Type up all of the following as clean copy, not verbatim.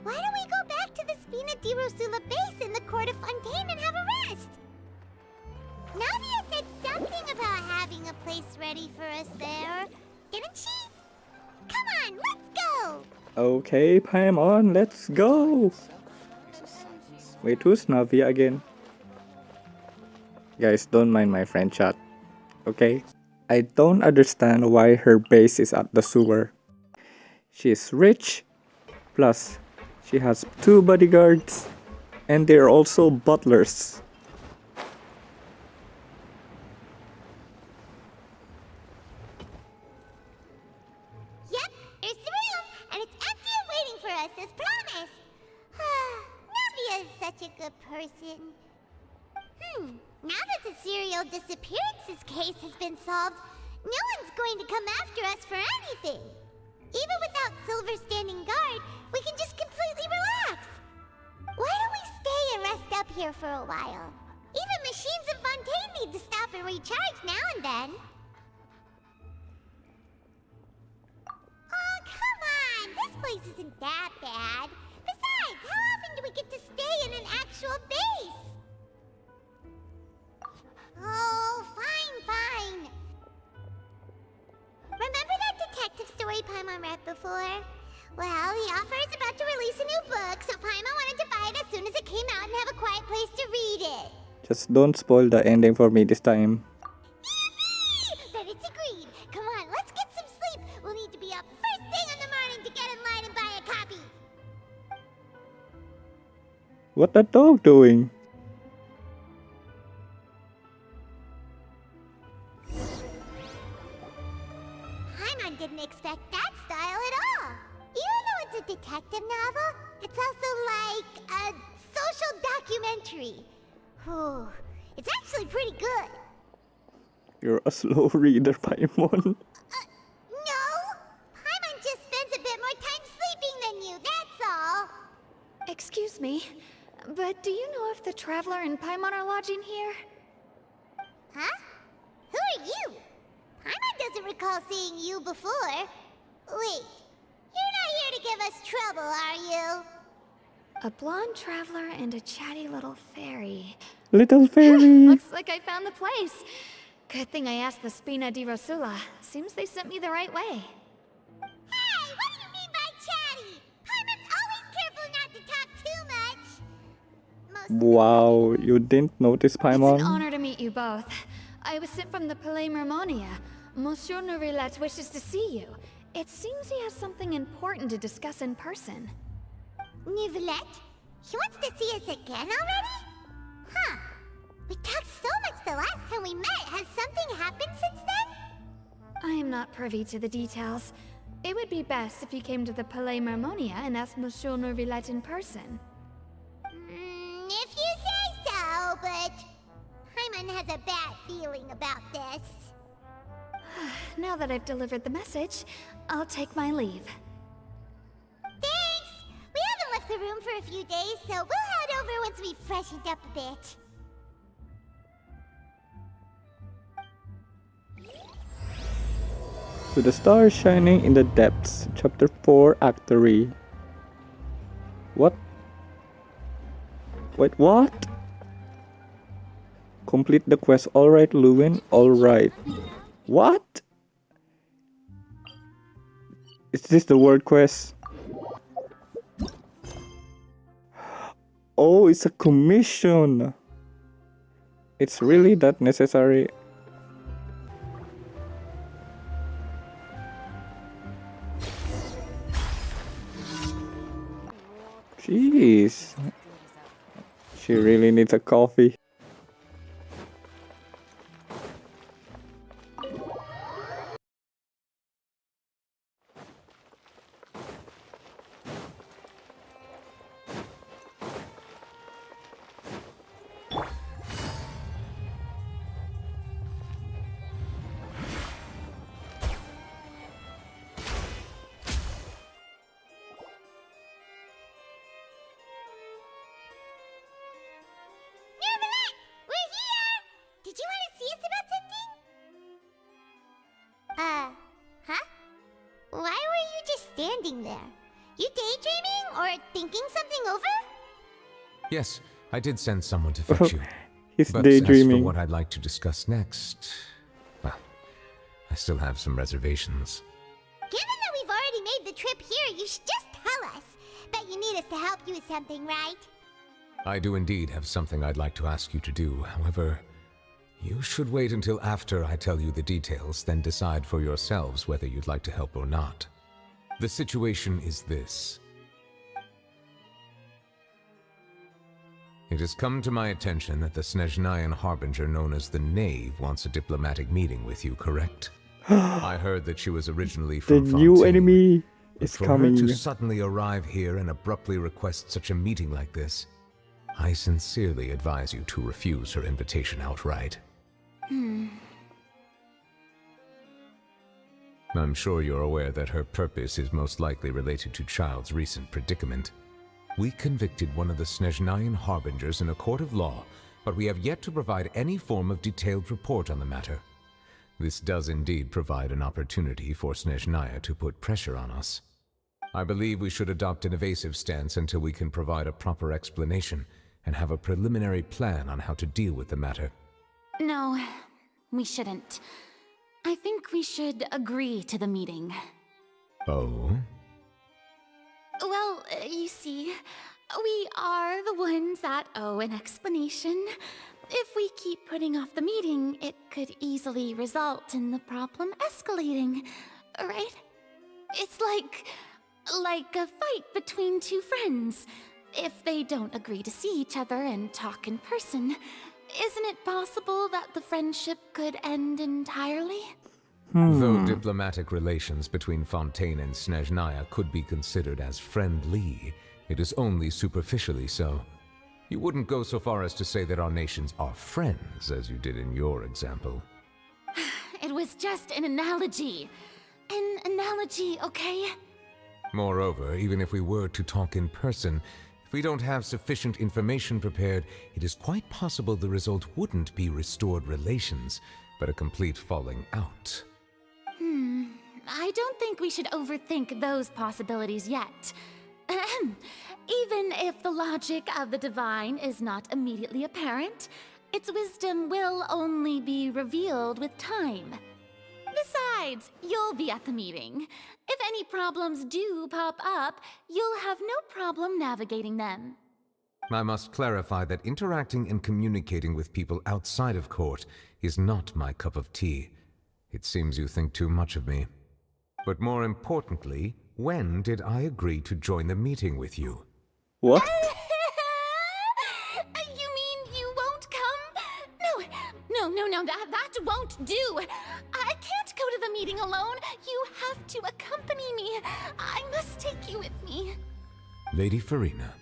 Why don't we go back to the Spina di Rosula base in the court of Fontaine and have a rest? Navia said something about having a place ready for us there, didn't she? Come on, let's go! Okay, Paimon, let's go! Wait, who's Navia again? Guys, don't mind my friend chat, okay? I don't understand why her base is at the sewer. She's rich, plus she has 2 bodyguards, and they're also butlers. Yep, here's the room, and it's empty and waiting for us as promised. Navia is such a good person. Now that the serial disappearances case has been solved, no one's going to come after us for anything. Even without Silver standing guard, we can just completely relax. Why don't we stay and rest up here for a while? Even machines in Fontaine need to stop and recharge now and then. Oh, come on! This place isn't that bad. Besides, how often do we get to stay in an actual base? Oh, fine. Remember that detective story Paimon read before? Well, the author is about to release a new book, so Paimon wanted to buy it as soon as it came out and have a quiet place to read it. Just don't spoil the ending for me this time. Then it's agreed. Come on, let's get some sleep. We'll need to be up first thing in the morning to get in line and buy a copy. What that dog doing? Paimon didn't expect that style at all. Even though it's a detective novel, it's also like a social documentary. Whew. It's actually pretty good. You're a slow reader, Paimon. No! Paimon just spends a bit more time sleeping than you, that's all. Excuse me, but do you know if the Traveler and Paimon are lodging here? Huh? Who are you? Paimon doesn't recall seeing you before. Wait, you're not here to give us trouble, are you? A blonde traveler and a chatty little fairy. Little fairy! Looks like I found the place. Good thing I asked the Spina di Rosula. Seems they sent me the right way. Hey, what do you mean by chatty? Paimon's always careful not to talk too much. Wow, you didn't notice It's Paimon? an honor to meet you both. I was sent from the Palais Mermonia. Monsieur Nourillet wishes to see you. It seems he has something important to discuss in person. Nourillet? He wants to see us again already? Huh. We talked so much the last time we met. Has something happened since then? I am not privy to the details. It would be best if you came to the Palais Mermonia and asked Monsieur Nourillet in person. If you say so, but Paimon has a bad feeling about this. Now that I've delivered the message, I'll take my leave. Thanks! We haven't left the room for a few days, so we'll head over once we've freshened up a bit. To the stars shining in the depths, Chapter 4, Act 3. What? Wait, what? Complete the quest. Alright, Lewin. Alright. What? Is this the word quest? Oh, it's a commission. It's really that necessary? Jeez. She really needs a coffee. Nourillet! We're here! Did you want to see us about something? Huh? Why were you just standing there? You daydreaming or thinking something over? Yes, I did send someone to fix you. He's But as for daydreaming. what I'd like to discuss next, well, I still have some reservations. Given that we've already made the trip here, you should just tell us. Bet you need us to help you with something, right? I do indeed have something I'd like to ask you to do. However, you should wait until after I tell you the details, then decide for yourselves whether you'd like to help or not. The situation is this. It has come to my attention that the Snezhnayan Harbinger known as the Knave wants a diplomatic meeting with you, correct? I heard that she was originally The from new Fontaine, enemy but is for coming. her to suddenly arrive here and abruptly request such a meeting like this, I sincerely advise you to refuse her invitation outright. I'm sure you're aware that her purpose is most likely related to Child's recent predicament. We convicted one of the Snezhnayan Harbingers in a court of law, but we have yet to provide any form of detailed report on the matter. This does indeed provide an opportunity for Snezhnaya to put pressure on us. I believe we should adopt an evasive stance until we can provide a proper explanation and have a preliminary plan on how to deal with the matter. No, we shouldn't. I think we should agree to the meeting. Oh? Well, you see, we are the ones that owe an explanation. If we keep putting off the meeting, it could easily result in the problem escalating, right? It's like a fight between two friends. If they don't agree to see each other and talk in person, isn't it possible that the friendship could end entirely? Though diplomatic relations between Fontaine and Snezhnaya could be considered as friendly, it is only superficially so. You wouldn't go so far as to say that our nations are friends, as you did in your example. It was just an analogy. An analogy, okay? Moreover, even if we were to talk in person, if we don't have sufficient information prepared, it is quite possible the result wouldn't be restored relations, but a complete falling out. I don't think we should overthink those possibilities yet. Even if the logic of the divine is not immediately apparent, its wisdom will only be revealed with time. Besides, you'll be at the meeting. If any problems do pop up, you'll have no problem navigating them. I must clarify that interacting and communicating with people outside of court is not my cup of tea. It seems you think too much of me. But more importantly, when did I agree to join the meeting with you? What? You mean you won't come? No, that won't do. I can't go to the meeting alone. You have to accompany me. I must take you with me. Lady Farina,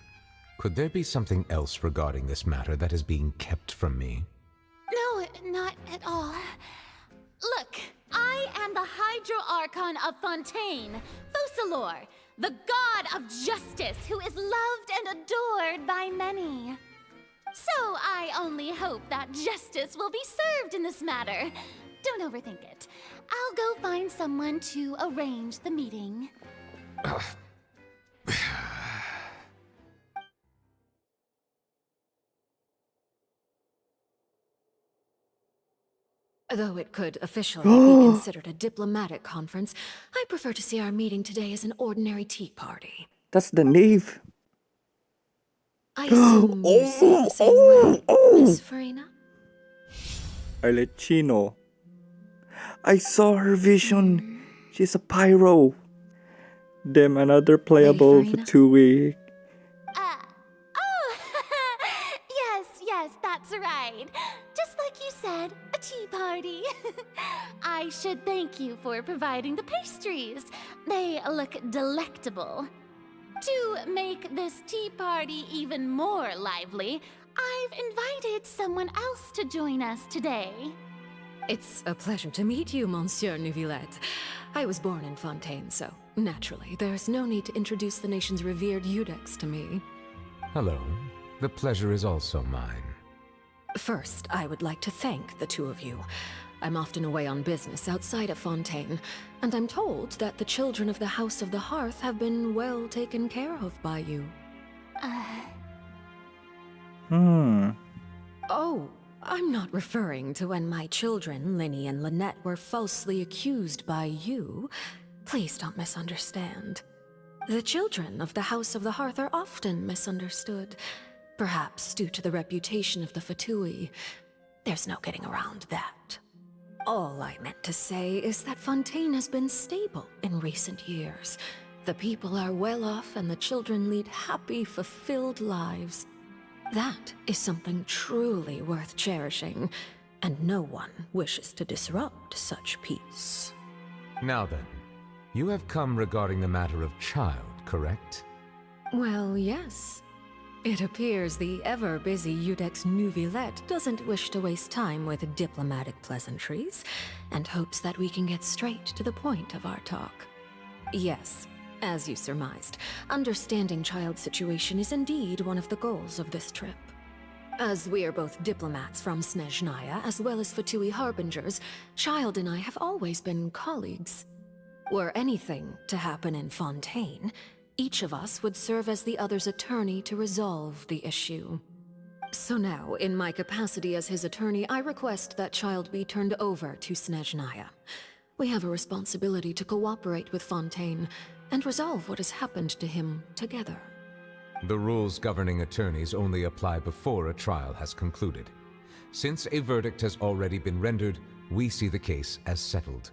could there be something else regarding this matter that is being kept from me? No, not at all. Look, I am the Hydro Archon of Fontaine, Focalor, the god of justice who is loved and adored by many. So I only hope that justice will be served in this matter. Don't overthink it. I'll go find someone to arrange the meeting. Though it could officially be considered a diplomatic conference, I prefer to see our meeting today as an ordinary tea party. That's the knave. I assume you see it the same way, Miss Farina? Arlecchino. I saw her vision. She's a pyro. Damn, another playable for Farina? 2 weeks. Yes, that's right. Just like you said, a tea party. I should thank you for providing the pastries. They look delectable. To make this tea party even more lively, I've invited someone else to join us today. It's a pleasure to meet you, Monsieur Neuvillette. I was born in Fontaine, so naturally, there's no need to introduce the nation's revered Eudex to me. Hello. The pleasure is also mine. First, I would like to thank the two of you. I'm often away on business outside of Fontaine, and I'm told that the children of the House of the Hearth have been well taken care of by you. Oh, I'm not referring to when my children, Linny and Lynette, were falsely accused by you. Please don't misunderstand. The children of the House of the Hearth are often misunderstood, perhaps due to the reputation of the Fatui. There's no getting around that. All I meant to say is that Fontaine has been stable in recent years. The people are well off and the children lead happy, fulfilled lives. That is something truly worth cherishing, and no one wishes to disrupt such peace. Now then, you have come regarding the matter of child, correct? Well, yes. It appears the ever-busy Iudex Neuvillette doesn't wish to waste time with diplomatic pleasantries, and hopes that we can get straight to the point of our talk. Yes, as you surmised, understanding child's situation is indeed one of the goals of this trip. As we are both diplomats from Snezhnaya, as well as Fatui harbingers, Child and I have always been colleagues. Were anything to happen in Fontaine, each of us would serve as the other's attorney to resolve the issue. So now, in my capacity as his attorney, I request that Child be turned over to Snezhnaya. We have a responsibility to cooperate with Fontaine and resolve what has happened to him together. The rules governing attorneys only apply before a trial has concluded. Since a verdict has already been rendered, we see the case as settled.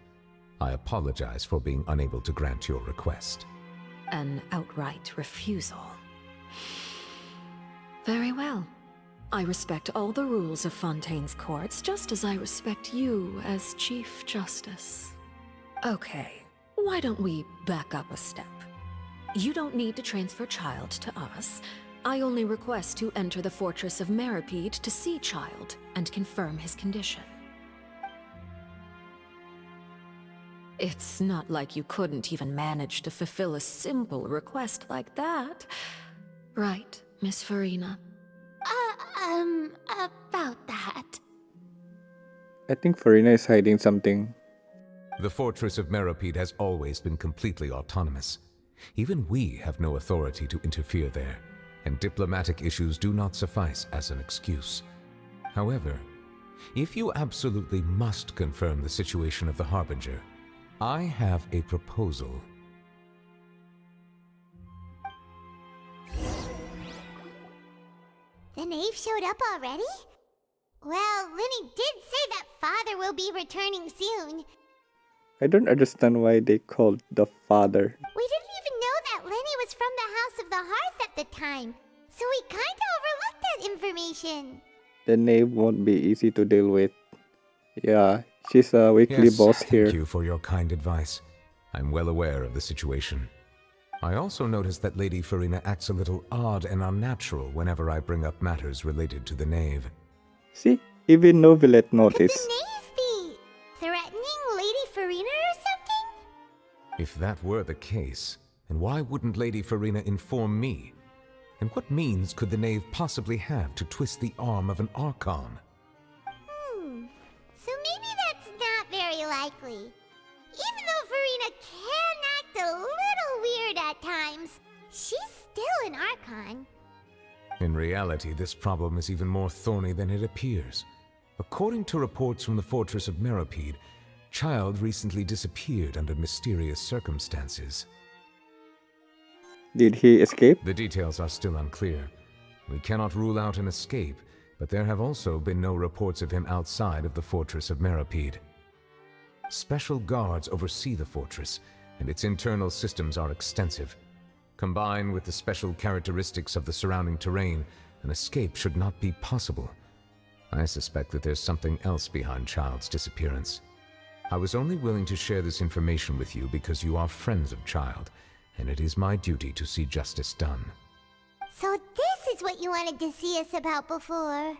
I apologize for being unable to grant your request. An outright refusal. Very well. I respect all the rules of Fontaine's courts, just as I respect you as Chief Justice. Okay, why don't we back up a step? You don't need to transfer Child to us. I only request to enter the Fortress of Meripede to see Child and confirm his condition. It's not like you couldn't even manage to fulfill a simple request like that. Right, Miss Farina? About that. I think Farina is hiding something. The Fortress of Meripede has always been completely autonomous. Even we have no authority to interfere there, and diplomatic issues do not suffice as an excuse. However, if you absolutely must confirm the situation of the Harbinger, I have a proposal. The knave showed up already? Well, Linny did say that Father will be returning soon. I don't understand why they called the father. We didn't even know that Lenny was from the House of the Hearth at the time, so we kinda overlooked that information. The knave won't be easy to deal with. Yeah, she's a weekly boss here. Thank you for your kind advice. I'm well aware of the situation. I also noticed that Lady Farina acts a little odd and unnatural whenever I bring up matters related to the knave. See, even Neuvillette Could noticed. the knave be threatening Lady Farina or something? If that were the case, then why wouldn't Lady Farina inform me? And what means could the knave possibly have to twist the arm of an Archon? So maybe that's not very likely. Even though Farina can act a little weird at times, she's still an Archon. In reality, this problem is even more thorny than it appears. According to reports from the Fortress of Meripede, Child recently disappeared under mysterious circumstances. Did he escape? The details are still unclear. We cannot rule out an escape, but there have also been no reports of him outside of the Fortress of Meripede. Special guards oversee the fortress, and its internal systems are extensive. Combined with the special characteristics of the surrounding terrain, an escape should not be possible. I suspect that there's something else behind Child's disappearance. I was only willing to share this information with you because you are friends of Child, and it is my duty to see justice done. So this is what you wanted to see us about before.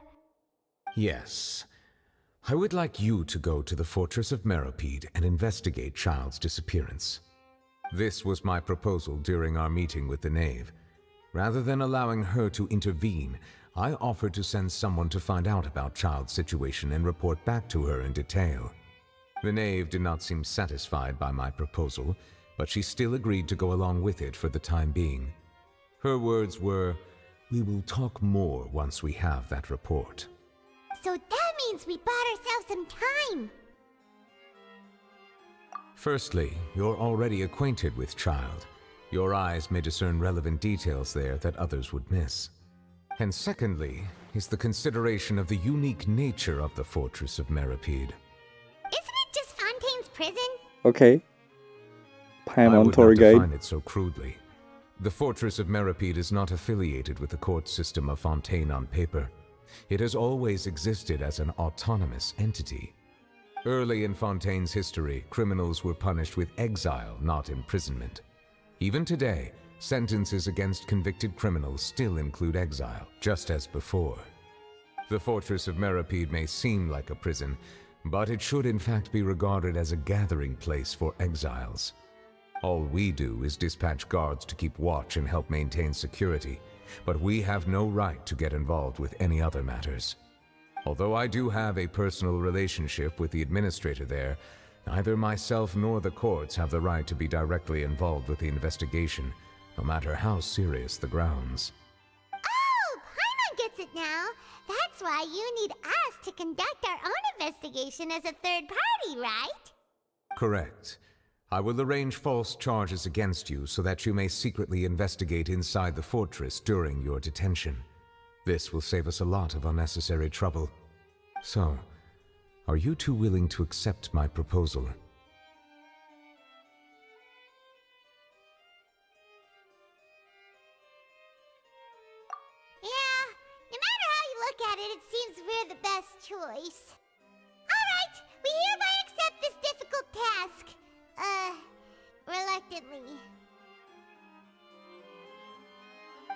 Yes. I would like you to go to the Fortress of Meripede and investigate Child's disappearance. This was my proposal during our meeting with the knave. Rather than allowing her to intervene, I offered to send someone to find out about Child's situation and report back to her in detail. The knave did not seem satisfied by my proposal, but she still agreed to go along with it for the time being. Her words were, "We will talk more once we have that report." So that means we bought ourselves some time. Firstly, you're already acquainted with Child. Your eyes may discern relevant details there that others would miss. And secondly, is the consideration of the unique nature of the Fortress of Meripede. Isn't it just Fontaine's prison? Okay. I Paimon would tour not guide. define it so crudely. The Fortress of Meripede is not affiliated with the court system of Fontaine on paper. It has always existed as an autonomous entity. Early in Fontaine's history, criminals were punished with exile, not imprisonment. Even today, sentences against convicted criminals still include exile, just as before. The Fortress of Meripede may seem like a prison, but it should in fact be regarded as a gathering place for exiles. All we do is dispatch guards to keep watch and help maintain security, but we have no right to get involved with any other matters. Although I do have a personal relationship with the administrator there, neither myself nor the courts have the right to be directly involved with the investigation, no matter how serious the grounds. Oh, Paimon gets it now. That's why you need us to conduct our own investigation as a third party, right? Correct. I will arrange false charges against you so that you may secretly investigate inside the fortress during your detention. This will save us a lot of unnecessary trouble. So, are you two willing to accept my proposal? Yeah, no matter how you look at it, it seems we're the best choice. Alright, we hereby accept this difficult task. Reluctantly.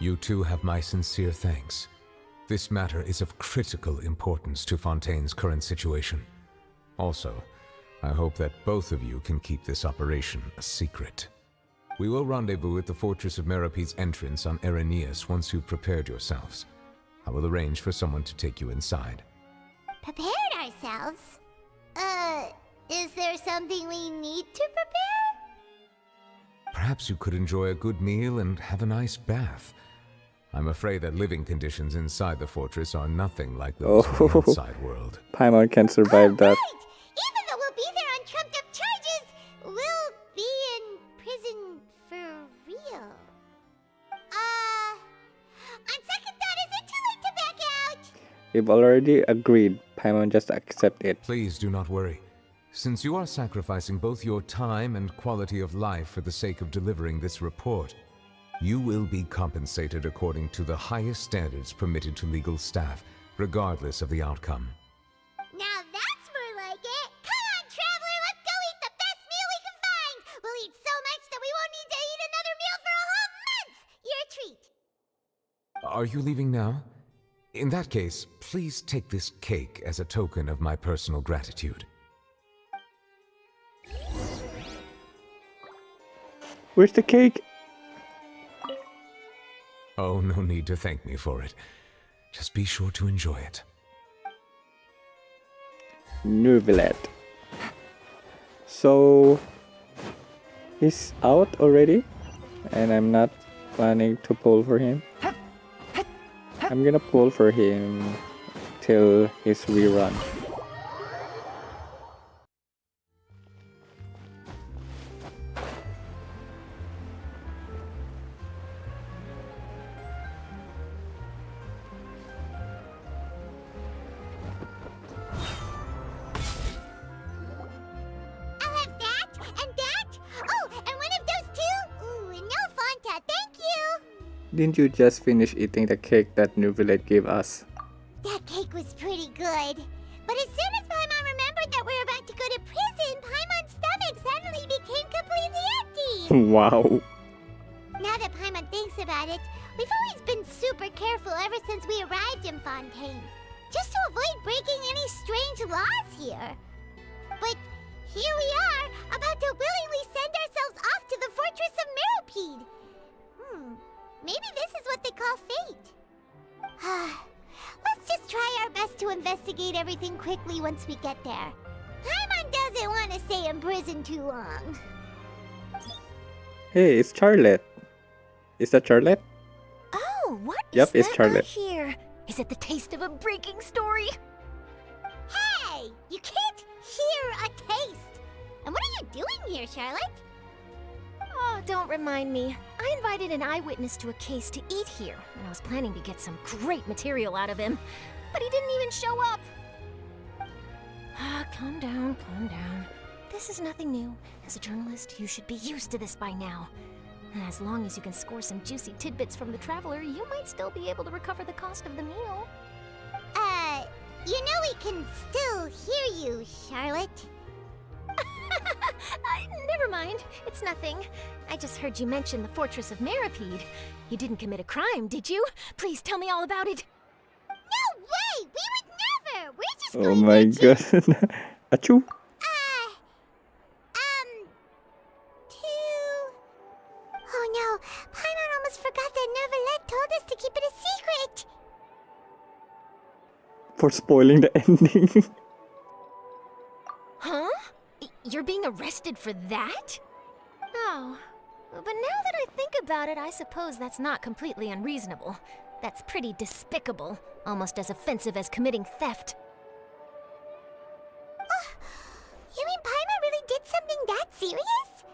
You two have my sincere thanks. This matter is of critical importance to Fontaine's current situation. Also, I hope that both of you can keep this operation a secret. We will rendezvous at the Fortress of Meripede's entrance on Erenius once you've prepared yourselves. I will arrange for someone to take you inside. Prepared ourselves? Is there something we need to prepare? Perhaps you could enjoy a good meal and have a nice bath. I'm afraid that living conditions inside the fortress are nothing like those of the outside world. Paimon can survive that. Right! Even though we'll be there on trumped up charges, we'll be in prison for real. On second thought, is it too late to back out? We've already agreed. Paimon just accept it. Please do not worry. Since you are sacrificing both your time and quality of life for the sake of delivering this report, you will be compensated according to the highest standards permitted to legal staff, regardless of the outcome. Now that's more like it. Come on, traveler, let's go eat the best meal we can find. We'll eat so much that we won't need to eat another meal for a whole month. You're a treat. Are you leaving now? In that case, please take this cake as a token of my personal gratitude. Where's the cake? Oh, no need to thank me for it. Just be sure to enjoy it. Nuvillet. So he's out already, and I'm not planning to pull for him. I'm gonna pull for him till his rerun. I'll have that and that. Oh, and one of those too. Ooh, and no Fanta, thank you. Didn't you just finish eating the cake that Nuvillet gave us? That cake was pretty good. But as soon as Paimon remembered that we were about to go to prison, Paimon's stomach suddenly became completely empty. Wow. Now that Paimon thinks about it, we've always been super careful ever since we arrived in Fontaine. Just to avoid breaking any strange laws here. But here we are, about to willingly send ourselves off to the Fortress of Meripede. Maybe this is what they call fate. to investigate everything quickly once we get there. Paimon doesn't want to stay in prison too long. Hey, it's Charlotte. Is that Charlotte? Oh, what Yep, is it's that Charlotte. I hear? Is it the taste of a breaking story? Hey! You can't hear a taste! And what are you doing here, Charlotte? Oh, don't remind me. I invited an eyewitness to a case to eat here, and I was planning to get some great material out of him. But he didn't even show up. Ah, calm down, calm down. This is nothing new. As a journalist, you should be used to this by now. As long as you can score some juicy tidbits from the traveler, you might still be able to recover the cost of the meal. You know we can still hear you, Charlotte. Never mind. It's nothing. I just heard you mention the Fortress of Meripede. You didn't commit a crime, did you? Please tell me all about it. No way! We would never! We're just Oh going my there to... god. Achoo. Oh no, Paimon almost forgot that Neverlet told us to keep it a secret! For spoiling the ending. Huh? You're being arrested for that? Oh. But now that I think about it, I suppose that's not completely unreasonable. That's pretty despicable. Almost as offensive as committing theft. You mean Paimon really did something that serious?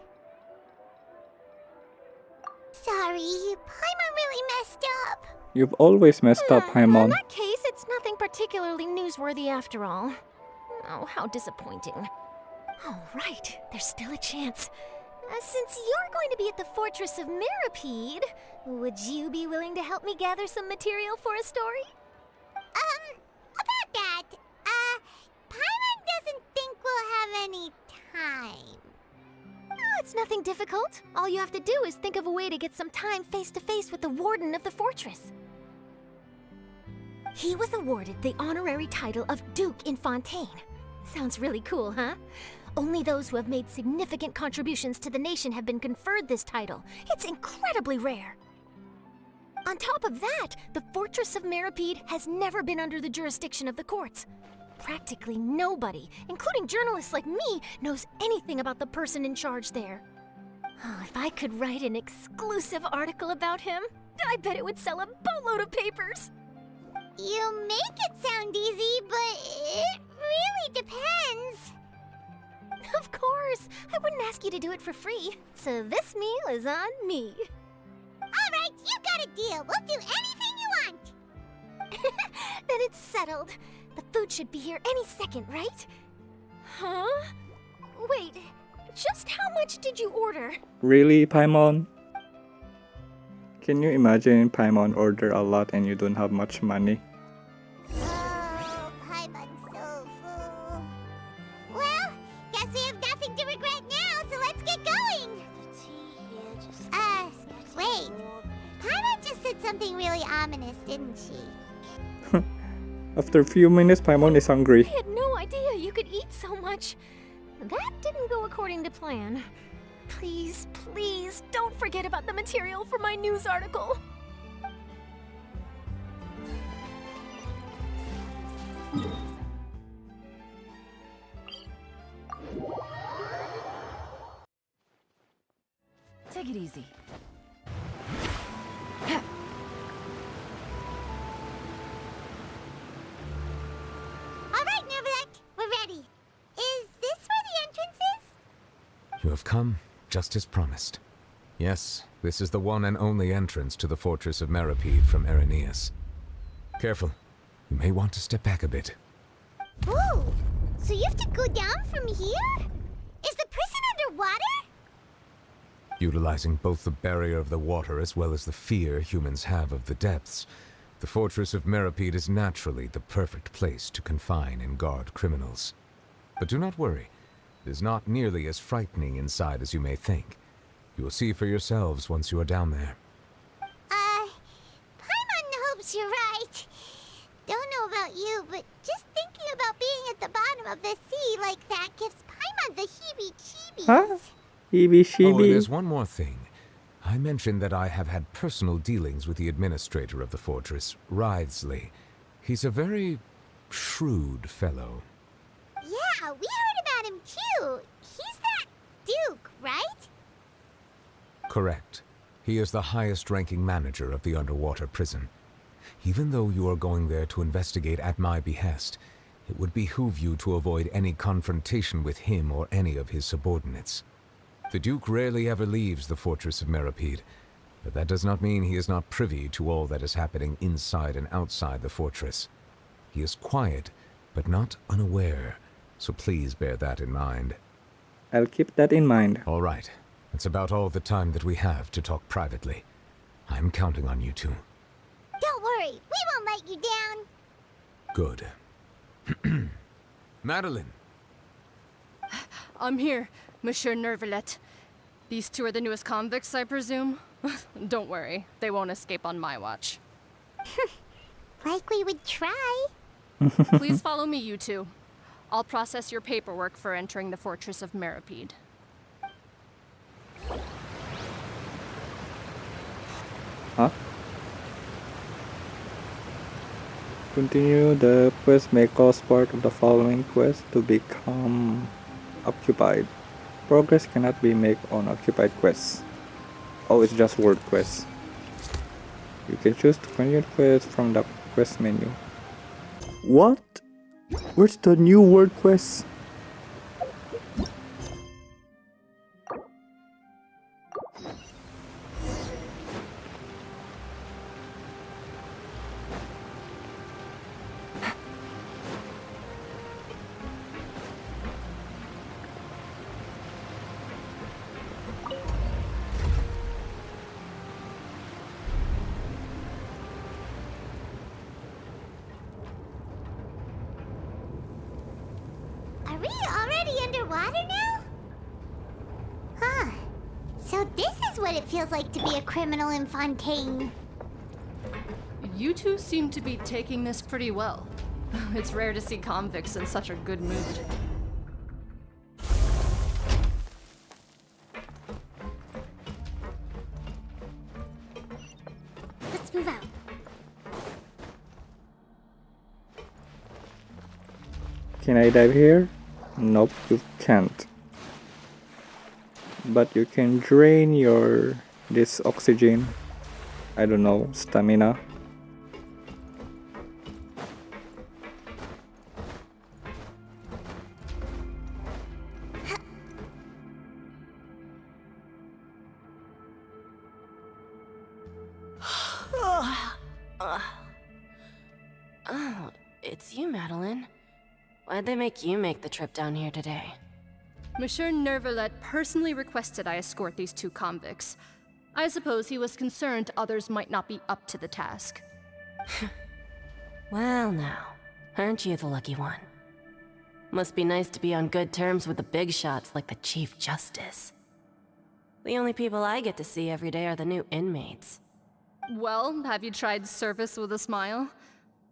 Sorry, Paimon really messed up. You've always messed up, In Paimon. that case, it's nothing particularly newsworthy after all. Oh, how disappointing. Oh, right. There's still a chance. Since you're going to be at the Fortress of Meripede, would you be willing to help me gather some material for a story? About that, Paimon doesn't think we'll have any time. Oh, it's nothing difficult. All you have to do is think of a way to get some time face-to-face with the warden of the fortress. He was awarded the honorary title of Duke in Fontaine. Sounds really cool, huh? Only those who have made significant contributions to the nation have been conferred this title. It's incredibly rare. On top of that, the Fortress of Meripede has never been under the jurisdiction of the courts. Practically nobody, including journalists like me, knows anything about the person in charge there. Oh, if I could write an exclusive article about him, I bet it would sell a boatload of papers. You make it sound easy, but it really depends. Of course, I wouldn't ask you to do it for free, so this meal is on me. All right, you got a deal. We'll do anything you want. Then it's settled. The food should be here any second, right? Huh? Wait, just how much did you order? Really, Paimon? Can you imagine Paimon order a lot and you don't have much money? Oh, Paimon's so full. Well, guess we have nothing to regret now, so let's get going. Wait. Paimon just said something really ominous, didn't she? After a few minutes, Paimon is hungry. I had no idea you could eat so much. That didn't go according to plan. Please, please, don't forget about the material for my news article. Take it easy. All right, Neverlet, we're ready. Is this where the entrance is? You have come, just as promised. Yes, this is the one and only entrance to the Fortress of Meripede from Araneus. Careful. You may want to step back a bit. Ooh, so you have to go down from here? Is the prison underwater? Utilizing both the barrier of the water as well as the fear humans have of the depths, the Fortress of Meripede is naturally the perfect place to confine and guard criminals. But do not worry. It is not nearly as frightening inside as you may think. You will see for yourselves once you are down there. Paimon hopes you're right. Don't know about you, but just thinking about being at the bottom of the sea like that gives Paimon the heebie-jeebies. Huh? Heebie Oh, and sheebie. there's one more thing. I mentioned that I have had personal dealings with the administrator of the fortress, Wriothesley. He's a very shrewd fellow. Yeah, we heard about him too. He's that Duke, right? Correct. He is the highest-ranking manager of the underwater prison. Even though you are going there to investigate at my behest, it would behoove you to avoid any confrontation with him or any of his subordinates. The Duke rarely ever leaves the fortress of Meripede, but that does not mean he is not privy to all that is happening inside and outside the fortress. He is quiet, but not unaware, so please bear that in mind. I'll keep that in mind. All right. That's about all the time that we have to talk privately. I'm counting on you two. Don't worry, we won't let you down. Good. Madeline! I'm here, Monsieur Nervalet. These two are the newest convicts, I presume? Don't worry, they won't escape on my watch. Like we would try. Please follow me, you two. I'll process your paperwork for entering the fortress of Meripede. Huh? Continue the quest may cause part of the following quest to become occupied. Progress cannot be made on occupied quests. Oh, it's just world quests. You can choose to continue the quest from the quest menu. What? Where's the new world quest? Are we already underwater now? Huh. So this is what it feels like to be a criminal in Fontaine. You two seem to be taking this pretty well. It's rare to see convicts in such a good mood. Let's move out. Can I dive here? Nope, you can't. But you can drain this oxygen. I don't know, stamina. Oh, it's you, Madeline. Why'd they make you make the trip down here today? Monsieur Nervalet personally requested I escort these two convicts. I suppose he was concerned others might not be up to the task. Well now, aren't you the lucky one? Must be nice to be on good terms with the big shots like the Chief Justice. The only people I get to see every day are the new inmates. Well, have you tried service with a smile?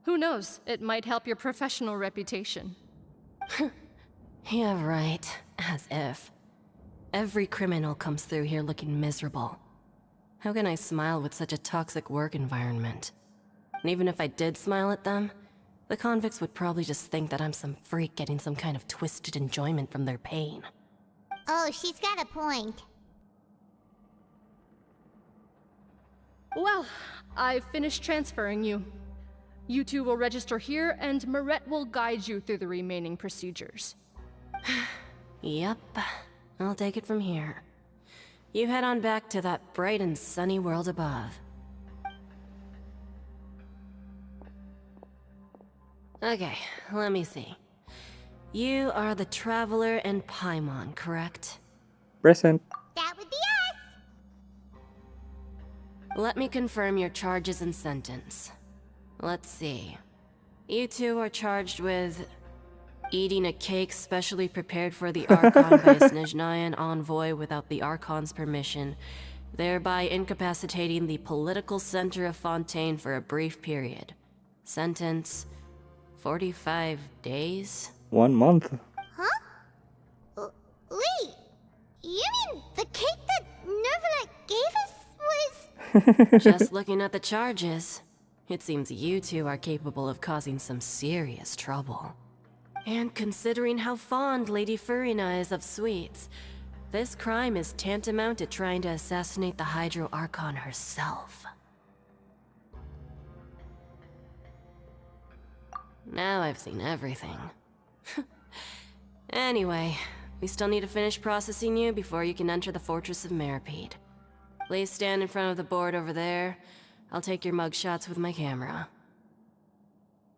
Who knows, it might help your professional reputation. Yeah, right. As if. Every criminal comes through here looking miserable. How can I smile with such a toxic work environment? And even if I did smile at them, the convicts would probably just think that I'm some freak getting some kind of twisted enjoyment from their pain. Oh, she's got a point. Well, I've finished transferring you. You two will register here, and Maret will guide you through the remaining procedures. Yep, I'll take it from here. You head on back to that bright and sunny world above. Okay, let me see. You are the Traveler and Paimon, correct? Present. That would be us. Let me confirm your charges and sentence. Let's see. You two are charged with eating a cake specially prepared for the Archon by a Snezhnayan envoy without the Archon's permission, thereby incapacitating the political center of Fontaine for a brief period. Sentence: 45 days? 1 month. Huh? Wait, you mean the cake that Nervalet gave us was... Just looking at the charges, It seems you two are capable of causing some serious trouble. And considering how fond Lady Furina is of sweets, this crime is tantamount to trying to assassinate the Hydro Archon herself. Now I've seen everything. Anyway, we still need to finish processing you before you can enter the Fortress of Meripede. Please stand in front of the board over there. I'll take your mugshots with my camera.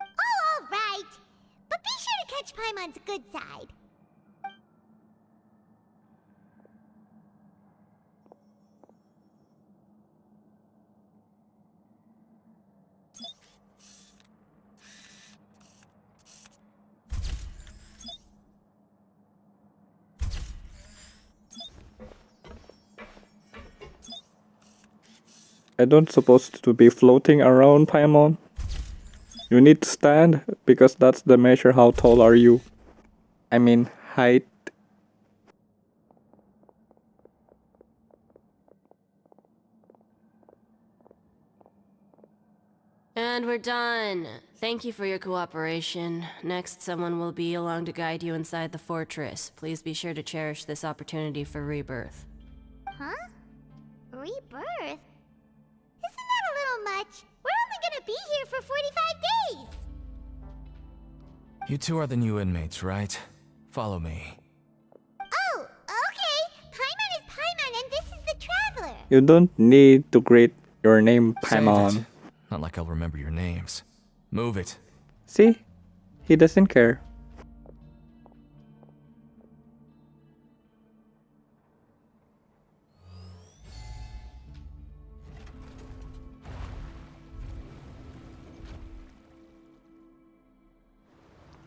Oh, all right. But be sure to catch Paimon's good side. I don't supposed to be floating around, Paimon. You need to stand because that's the measure how tall are you. I mean height. And we're done. Thank you for your cooperation. Next, someone will be along to guide you inside the fortress. Please be sure to cherish this opportunity for rebirth. Huh? Rebirth? Isn't that a little much? We're only gonna be here for 45 days! You two are the new inmates, right? Follow me. Oh, okay! Paimon is Paimon and this is the Traveler! You don't need to greet your name, Save Paimon. it. Not like I'll remember your names. Move it. See? He doesn't care.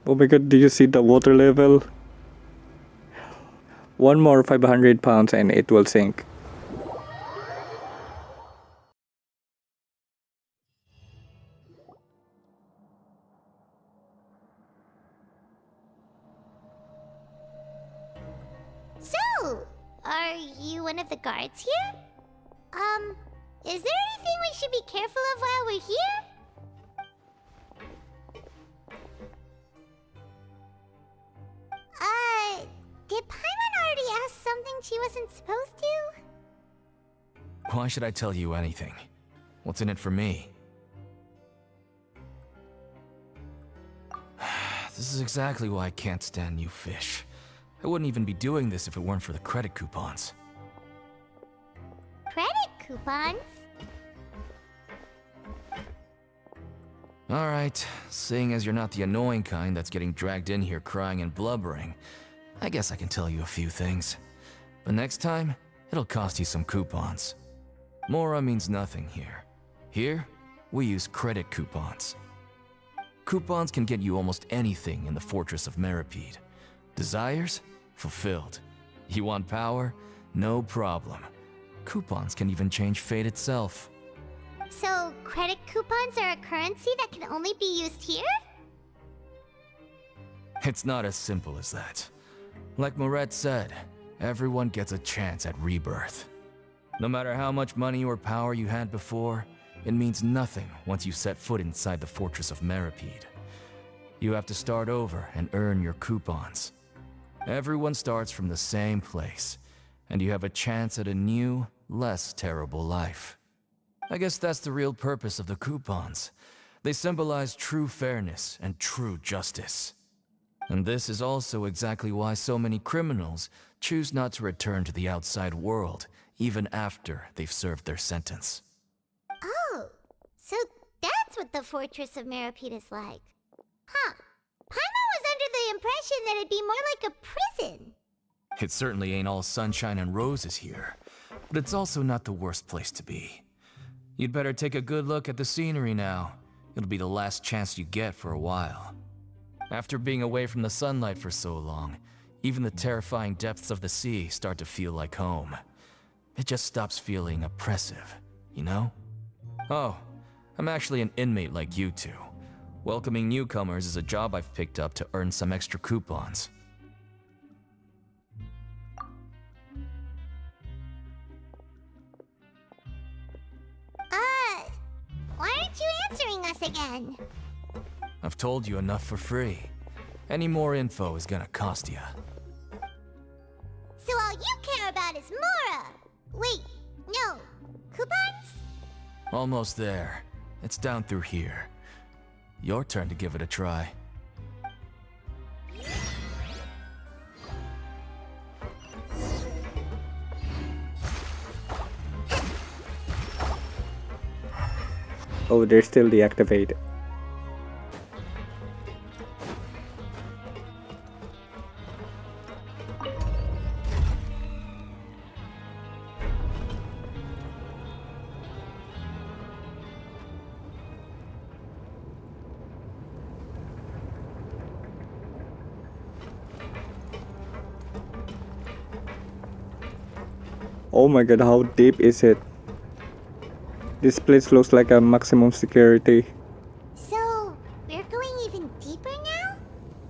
Oh my god, do you see the water level? One more 500 pounds and it will sink. So, are you one of the guards here? Is there anything we should be careful of while we're here? Did Paimon already ask something she wasn't supposed to? Why should I tell you anything? What's in it for me? This is exactly why I can't stand new fish. I wouldn't even be doing this if it weren't for the credit coupons. Credit coupons? Alright, seeing as you're not the annoying kind that's getting dragged in here crying and blubbering, I guess I can tell you a few things. But next time, it'll cost you some coupons. Mora means nothing here. Here, we use credit coupons. Coupons can get you almost anything in the Fortress of Meripede. Desires? Fulfilled. You want power? No problem. Coupons can even change fate itself. So, credit coupons are a currency that can only be used here? It's not as simple as that. Like Moret said, everyone gets a chance at rebirth. No matter how much money or power you had before, it means nothing once you set foot inside the Fortress of Meripede. You have to start over and earn your coupons. Everyone starts from the same place, and you have a chance at a new, less terrible life. I guess that's the real purpose of the coupons. They symbolize true fairness and true justice. And this is also exactly why so many criminals choose not to return to the outside world, even after they've served their sentence. Oh, so that's what the Fortress of Meripede is like. Huh. Paimon was under the impression that it'd be more like a prison. It certainly ain't all sunshine and roses here, but it's also not the worst place to be. You'd better take a good look at the scenery now. It'll be the last chance you get for a while. After being away from the sunlight for so long, even the terrifying depths of the sea start to feel like home. It just stops feeling oppressive, you know? Oh, I'm actually an inmate like you two. Welcoming newcomers is a job I've picked up to earn some extra coupons. Why aren't you answering this again? I've told you enough for free. Any more info is gonna cost you. So all you care about is Mora! Wait, no. Coupons? Almost there. It's down through here. Your turn to give it a try. Oh, they're still deactivated. Oh my god, how deep is it? This place looks like a maximum security. So, we're going even deeper now?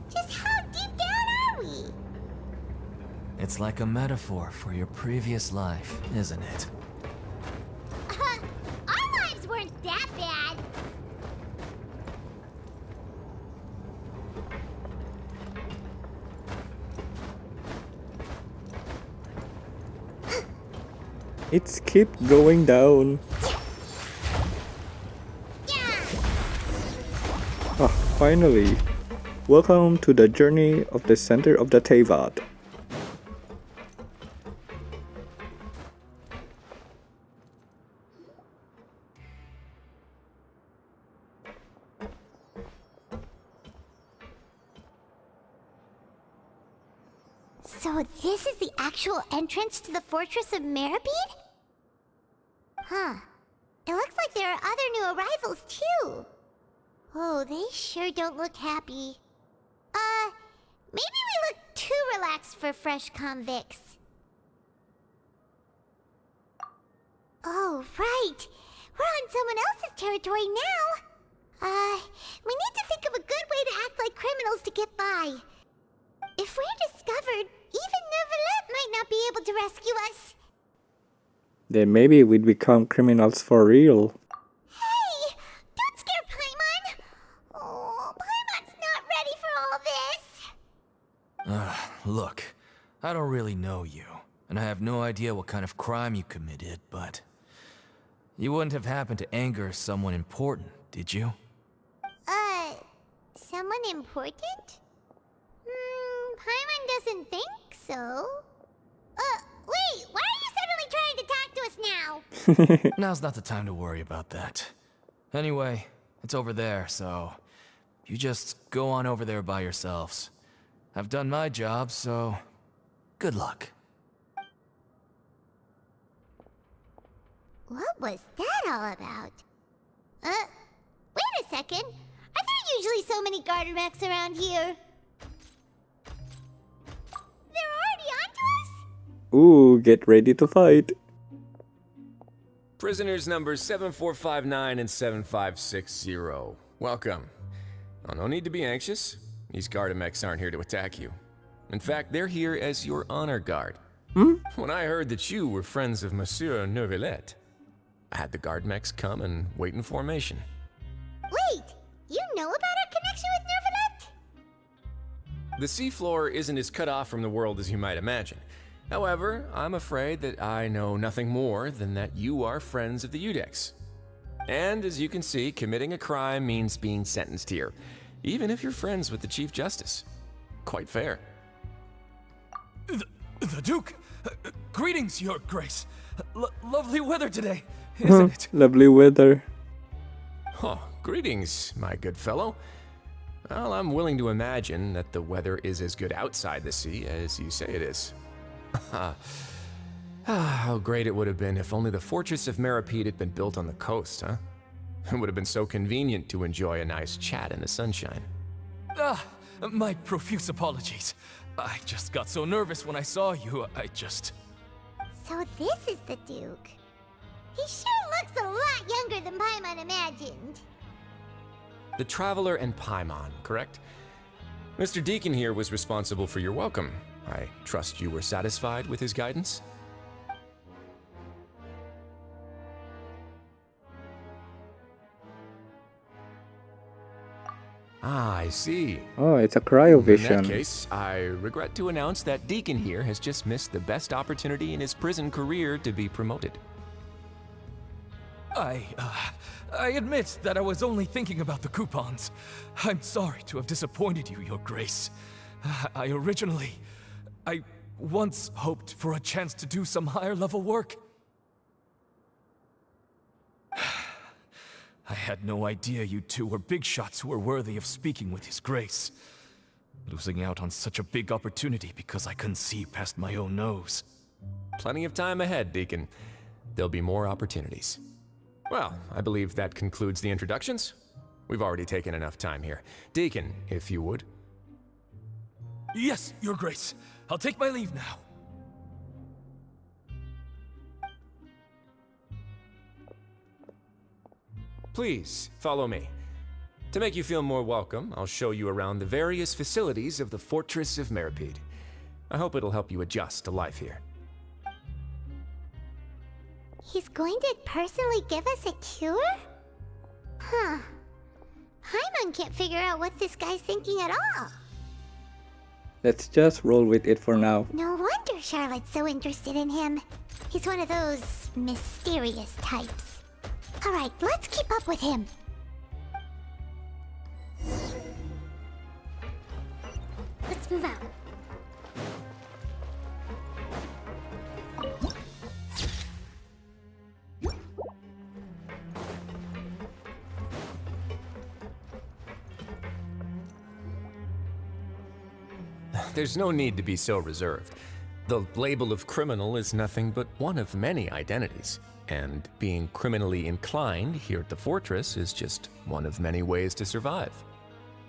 Just how deep down are we? It's like a metaphor for your previous life, isn't it? Our lives weren't that bad. It's keep going down. Ah, finally. Welcome to the journey of the center of the Teyvat. So this is the actual entrance to the Fortress of Meribed? Huh. It looks like there are other new arrivals, too. Oh, they sure don't look happy. Maybe we look too relaxed for fresh convicts. Oh, right. We're on someone else's territory now. We need to think of a good way to act like criminals to get by. If we're discovered, even Neuvillette might not be able to rescue us. Then maybe we'd become criminals for real. Hey! Don't scare Paimon! Oh, Paimon's not ready for all this. Look, I don't really know you, and I have no idea what kind of crime you committed, but you wouldn't have happened to anger someone important, did you? Someone important? Paimon doesn't think so. Wait, why are you suddenly trying to talk to us now? Now's not the time to worry about that. Anyway, it's over there, so you just go on over there by yourselves. I've done my job, so good luck. What was that all about? Wait a second. Are there usually so many garter mechs around here? They're already onto us? Ooh, get ready to fight. Prisoners numbers 7459 and 7560. Welcome. Oh, no need to be anxious. These Gardamex aren't here to attack you. In fact, they're here as your honor guard. When I heard that you were friends of Monsieur Neuvillette, I had the Gardamex come and wait in formation. Wait, you know about our connection with Neuvillette? The seafloor isn't as cut off from the world as you might imagine. However, I'm afraid that I know nothing more than that you are friends of the Udex. And as you can see, committing a crime means being sentenced here, even if you're friends with the Chief Justice. Quite fair. The Duke! Greetings, Your Grace! Lovely weather today, isn't it? Lovely weather. Oh, greetings, my good fellow. Well, I'm willing to imagine that the weather is as good outside the sea as you say it is. How great it would have been if only the Fortress of Meribed had been built on the coast, huh? It would have been so convenient to enjoy a nice chat in the sunshine. My profuse apologies. I just got so nervous when I saw you, So this is the Duke. He sure looks a lot younger than Paimon imagined. The Traveler and Paimon, correct? Mr. Deacon here was responsible for your welcome. I trust you were satisfied with his guidance? Ah, I see. Oh, it's a In cryovision. that case, I regret to announce that Deacon here has just missed the best opportunity in his prison career to be promoted. I admit that I was only thinking about the coupons. I'm sorry to have disappointed you, Your Grace. I once hoped for a chance to do some higher level work. I had no idea you two were big shots who were worthy of speaking with His Grace. Losing out on such a big opportunity because I couldn't see past my own nose. Plenty of time ahead, Deacon. There'll be more opportunities. Well, I believe that concludes the introductions. We've already taken enough time here. Deacon, if you would. Yes, Your Grace. I'll take my leave now. Please, follow me. To make you feel more welcome, I'll show you around the various facilities of the Fortress of Meripede. I hope it'll help you adjust to life here. He's going to personally give us a cure? Huh. Paimon can't figure out what this guy's thinking at all. Let's just roll with it for now. No wonder Charlotte's so interested in him. He's one of those mysterious types. Alright, let's keep up with him. Let's move out. There's no need to be so reserved. The label of criminal is nothing but one of many identities. And being criminally inclined here at the fortress is just one of many ways to survive.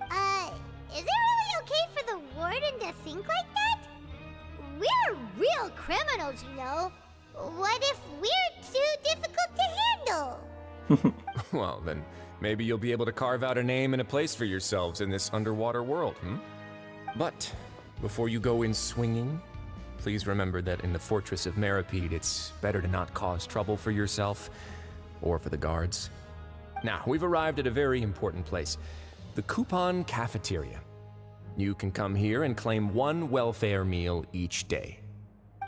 Is it really okay for the warden to think like that? We're real criminals, you know. What if we're too difficult to handle? Well, then maybe you'll be able to carve out a name and a place for yourselves in this underwater world, But before you go in swinging, please remember that in the Fortress of Meripede, it's better to not cause trouble for yourself or for the guards. Now, we've arrived at a very important place, the Coupon Cafeteria. You can come here and claim one welfare meal each day.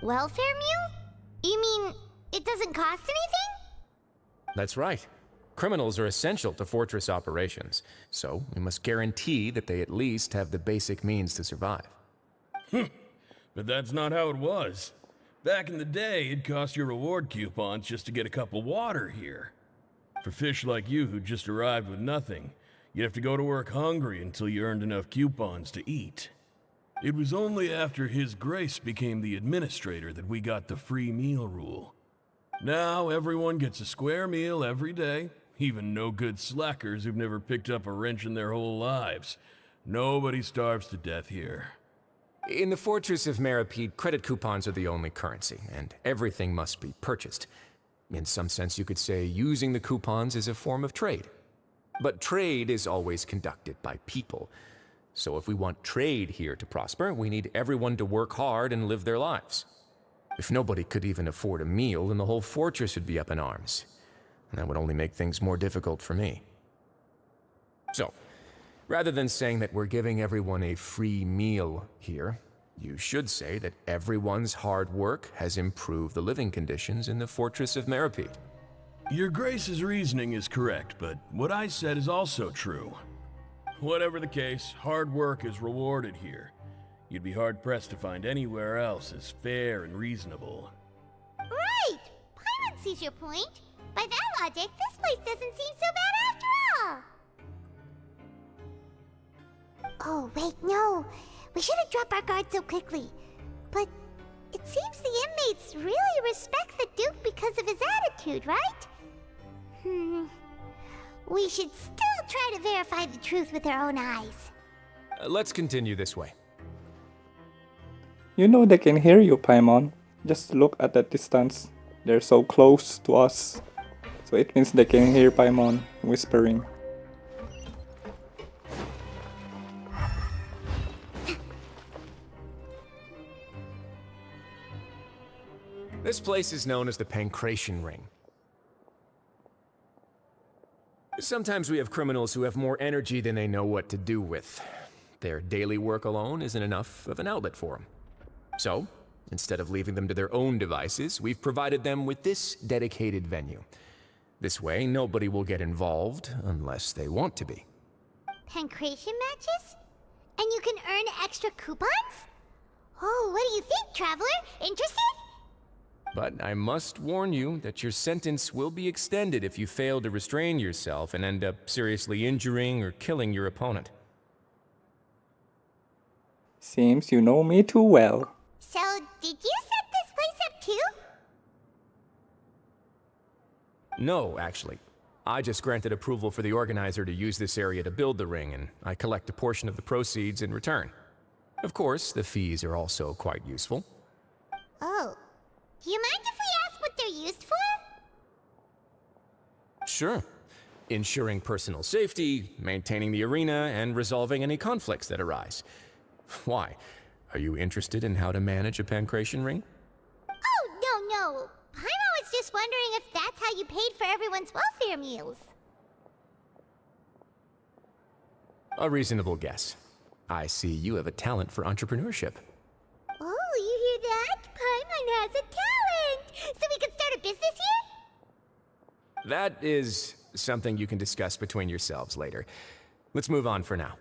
Welfare meal? You mean it doesn't cost anything? That's right. Criminals are essential to Fortress operations, so we must guarantee that they at least have the basic means to survive. But that's not how it was. Back in the day, it cost your reward coupons just to get a cup of water here. For fish like you who just arrived with nothing, you'd have to go to work hungry until you earned enough coupons to eat. It was only after His Grace became the administrator that we got the free meal rule. Now everyone gets a square meal every day, even no-good slackers who've never picked up a wrench in their whole lives. Nobody starves to death here. In the Fortress of Meripede, credit coupons are the only currency, and everything must be purchased. In some sense, you could say using the coupons is a form of trade. But trade is always conducted by people. So if we want trade here to prosper, we need everyone to work hard and live their lives. If nobody could even afford a meal, then the whole fortress would be up in arms. And that would only make things more difficult for me. So, rather than saying that we're giving everyone a free meal here, you should say that everyone's hard work has improved the living conditions in the Fortress of Meripede. Your Grace's reasoning is correct, but what I said is also true. Whatever the case, hard work is rewarded here. You'd be hard-pressed to find anywhere else as fair and reasonable. Right! Paimon sees your point. By that logic, this place doesn't seem so bad after all. Oh, wait, no. We shouldn't drop our guard so quickly. But it seems the inmates really respect the Duke because of his attitude, right? We should still try to verify the truth with our own eyes. Let's continue this way. You know they can hear you, Paimon. Just look at that distance. They're so close to us. So it means they can hear Paimon whispering. This place is known as the Pancration Ring. Sometimes we have criminals who have more energy than they know what to do with. Their daily work alone isn't enough of an outlet for them. So, instead of leaving them to their own devices, we've provided them with this dedicated venue. This way, nobody will get involved unless they want to be. Pancration matches? And you can earn extra coupons? Oh, what do you think, traveler? Interested? But I must warn you that your sentence will be extended if you fail to restrain yourself and end up seriously injuring or killing your opponent. Seems you know me too well. So, did you set this place up too? No, actually. I just granted approval for the organizer to use this area to build the ring, and I collect a portion of the proceeds in return. Of course, the fees are also quite useful. Oh. Do you mind if we ask what they're used for? Sure. Ensuring personal safety, maintaining the arena, and resolving any conflicts that arise. Why? Are you interested in how to manage a pancration ring? Oh, no. Paimon was just wondering if that's how you paid for everyone's welfare meals. A reasonable guess. I see you have a talent for entrepreneurship. Oh, you hear that? Paimon has a talent! So we can start a business here? That is something you can discuss between yourselves later. Let's move on for now.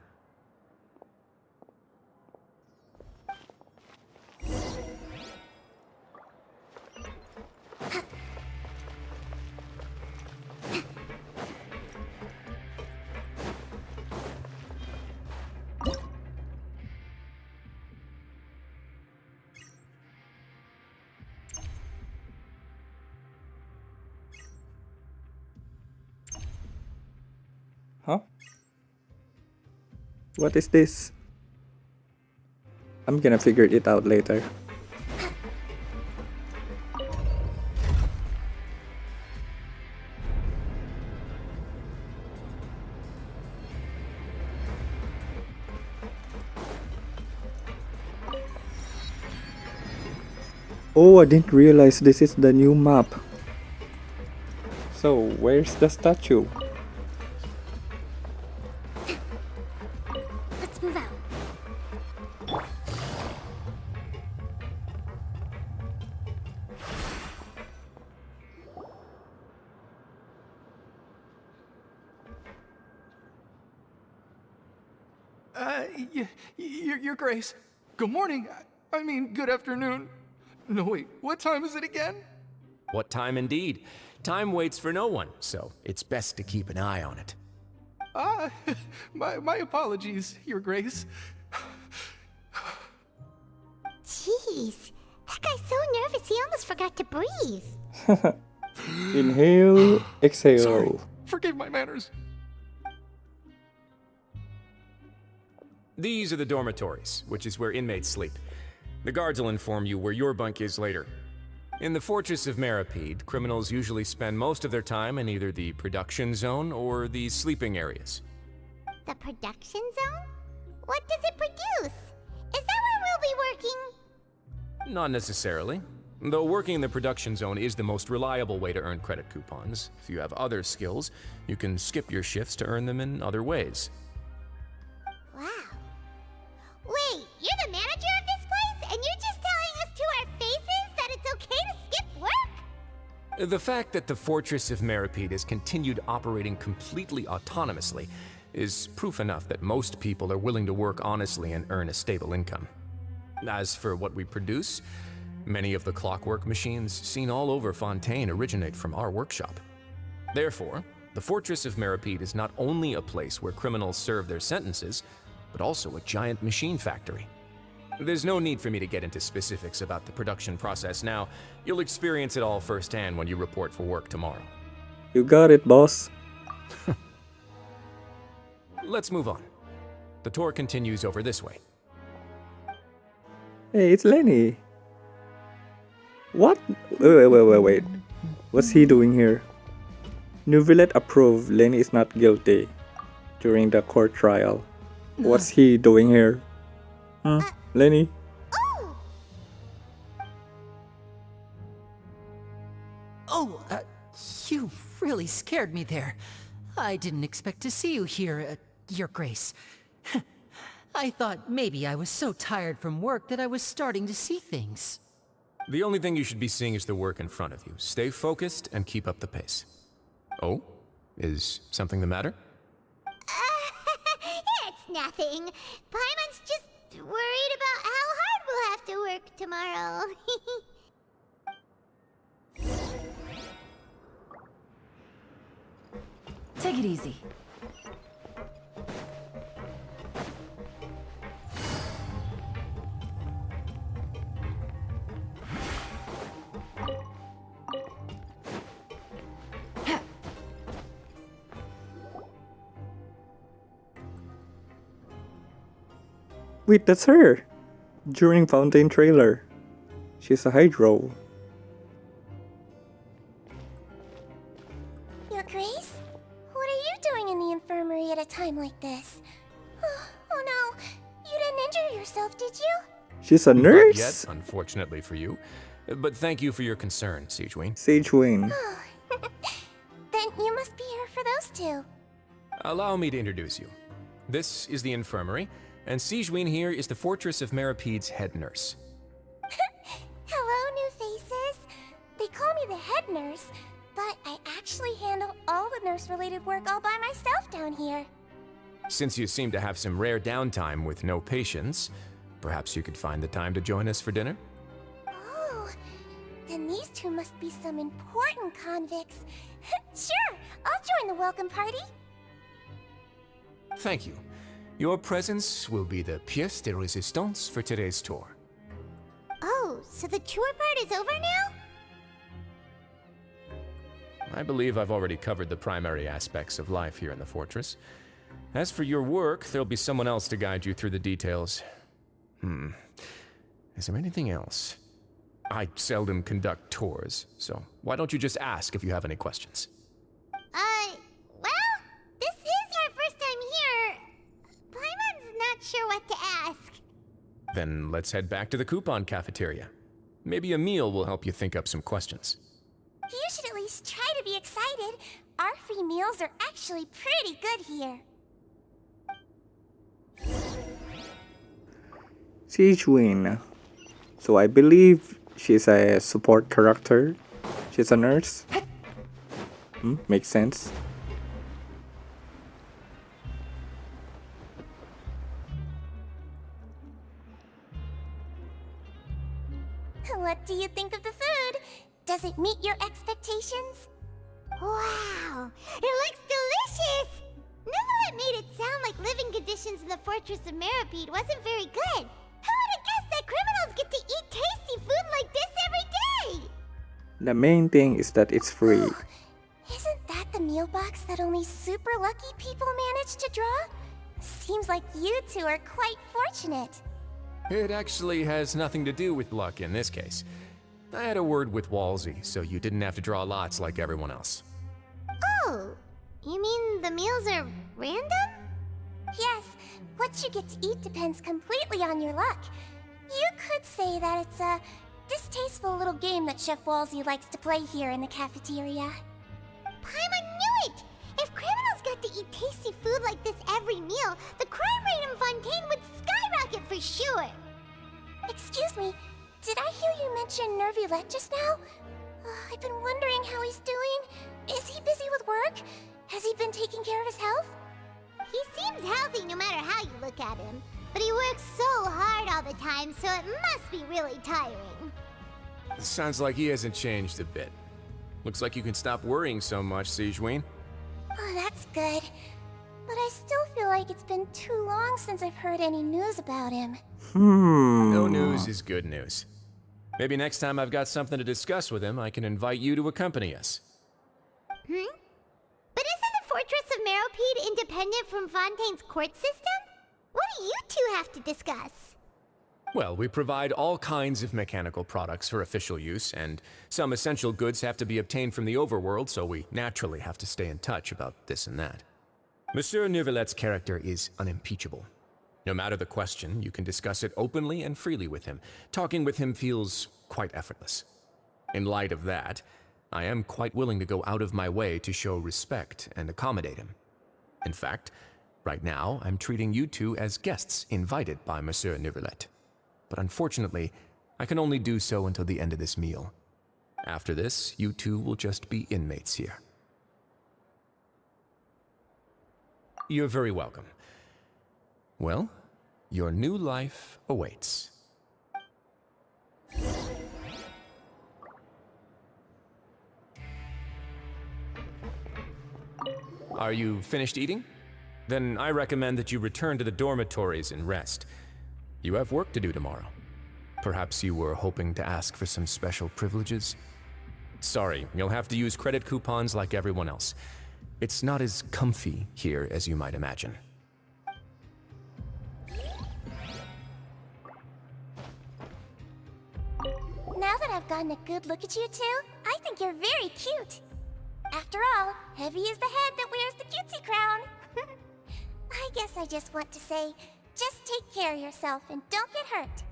Huh? What is this? I'm gonna figure it out later. Oh, I didn't realize this is the new map. So, where's the statue? Let's move out. Your Grace. Good morning. I mean, good afternoon. No, wait, what time is it again? What time indeed? Time waits for no one, so it's best to keep an eye on it. My apologies, Your Grace. Jeez, that guy's so nervous he almost forgot to breathe. Inhale, exhale. Sorry, forgive my manners. These are the dormitories, which is where inmates sleep. The guards will inform you where your bunk is later. In the Fortress of Meripede, criminals usually spend most of their time in either the production zone or the sleeping areas. The production zone? What does it produce? Is that where we'll be working? Not necessarily. Though working in the production zone is the most reliable way to earn credit coupons. If you have other skills, you can skip your shifts to earn them in other ways. Wow. Wait, you're the manager of this place, and you're just telling us to our faces that it's okay to skip work? The fact that the Fortress of Meripede has continued operating completely autonomously is proof enough that most people are willing to work honestly and earn a stable income. As for what we produce, many of the clockwork machines seen all over Fontaine originate from our workshop. Therefore, the Fortress of Meripede is not only a place where criminals serve their sentences, but also a giant machine factory. There's no need for me to get into specifics about the production process now. You'll experience it all firsthand when you report for work tomorrow. You got it, boss. Let's move on. The tour continues over this way. Hey, it's Lenny. What? Wait. What's he doing here? Neuvillette approved Lenny is not guilty during the court trial. What's he doing here? Huh? Lenny? Oh, you really scared me there. I didn't expect to see you here, Your Grace. I thought maybe I was so tired from work that I was starting to see things. The only thing you should be seeing is the work in front of you. Stay focused and keep up the pace. Oh? Is something the matter? It's nothing. Paimon's just worried about how hard we'll have to work tomorrow. Take it easy. Wait, that's her! During Fontaine trailer. She's a Hydro. Your Grace? What are you doing in the infirmary at a time like this? Oh no, you didn't injure yourself, did you? She's a Not nurse? yet, unfortunately for you. But thank you for your concern, Sigewinne. Sigewinne. Then you must be here for those two. Allow me to introduce you. This is the infirmary, and Sigewinne here is the Fortress of Merapede's head nurse. Hello, new faces. They call me the head nurse, but I actually handle all the nurse-related work all by myself down here. Since you seem to have some rare downtime with no patients, perhaps you could find the time to join us for dinner? Oh, then these two must be some important convicts. Sure, I'll join the welcome party. Thank you. Your presence will be the pièce de résistance for today's tour. Oh, so the tour part is over now? I believe I've already covered the primary aspects of life here in the fortress. As for your work, there'll be someone else to guide you through the details. Is there anything else? I seldom conduct tours, so why don't you just ask if you have any questions? Well, this is our first time here. Paimon's not sure what to ask. Then let's head back to the coupon cafeteria. Maybe a meal will help you think up some questions. You should at least try to be excited. Our free meals are actually pretty good here. Sigewinne. So I believe she's a support character. She's a nurse. Makes sense. What do you think of the food? Does it meet your expectations? Wow, it looks delicious! Neverlet made it sound like living conditions in the Fortress of Meripede wasn't very good. Who would have guessed that criminals get to eat tasty food like this every day? The main thing is that it's free. Isn't that the meal box that only super lucky people manage to draw? Seems like you two are quite fortunate. It actually has nothing to do with luck in this case. I had a word with Walsey, so you didn't have to draw lots like everyone else. Oh, you mean the meals are random? Yes, what you get to eat depends completely on your luck. You could say that it's a distasteful little game that Chef Walsey likes to play here in the cafeteria. Paimon knew it! If criminals got to eat tasty food like this every meal, the crime rate in Fontaine would skyrocket for sure! Excuse me, did I hear you mention Nervulette just now? I've been wondering how he's doing. Is he busy with work? Has he been taking care of his health? He seems healthy no matter how you look at him. But he works so hard all the time, so it must be really tiring. Sounds like he hasn't changed a bit. Looks like you can stop worrying so much, Sigewinne. Oh, that's good. But I still feel like it's been too long since I've heard any news about him. No news is good news. Maybe next time I've got something to discuss with him, I can invite you to accompany us. But isn't the Fortress of Meropede independent from Fontaine's court system? What do you two have to discuss? Well, we provide all kinds of mechanical products for official use, and some essential goods have to be obtained from the overworld, so we naturally have to stay in touch about this and that. Monsieur Nervulet's character is unimpeachable. No matter the question, you can discuss it openly and freely with him. Talking with him feels quite effortless. In light of that, I am quite willing to go out of my way to show respect and accommodate him. In fact, right now I'm treating you two as guests invited by Monsieur Neuvillette. But unfortunately, I can only do so until the end of this meal. After this, you two will just be inmates here. You're very welcome. Well, your new life awaits. Are you finished eating? Then I recommend that you return to the dormitories and rest. You have work to do tomorrow. Perhaps you were hoping to ask for some special privileges? Sorry, you'll have to use credit coupons like everyone else. It's not as comfy here as you might imagine. Now that I've gotten a good look at you two, I think you're very cute. After all, heavy is the head that wears the cutesy crown. I guess I just want to say, just take care of yourself and don't get hurt.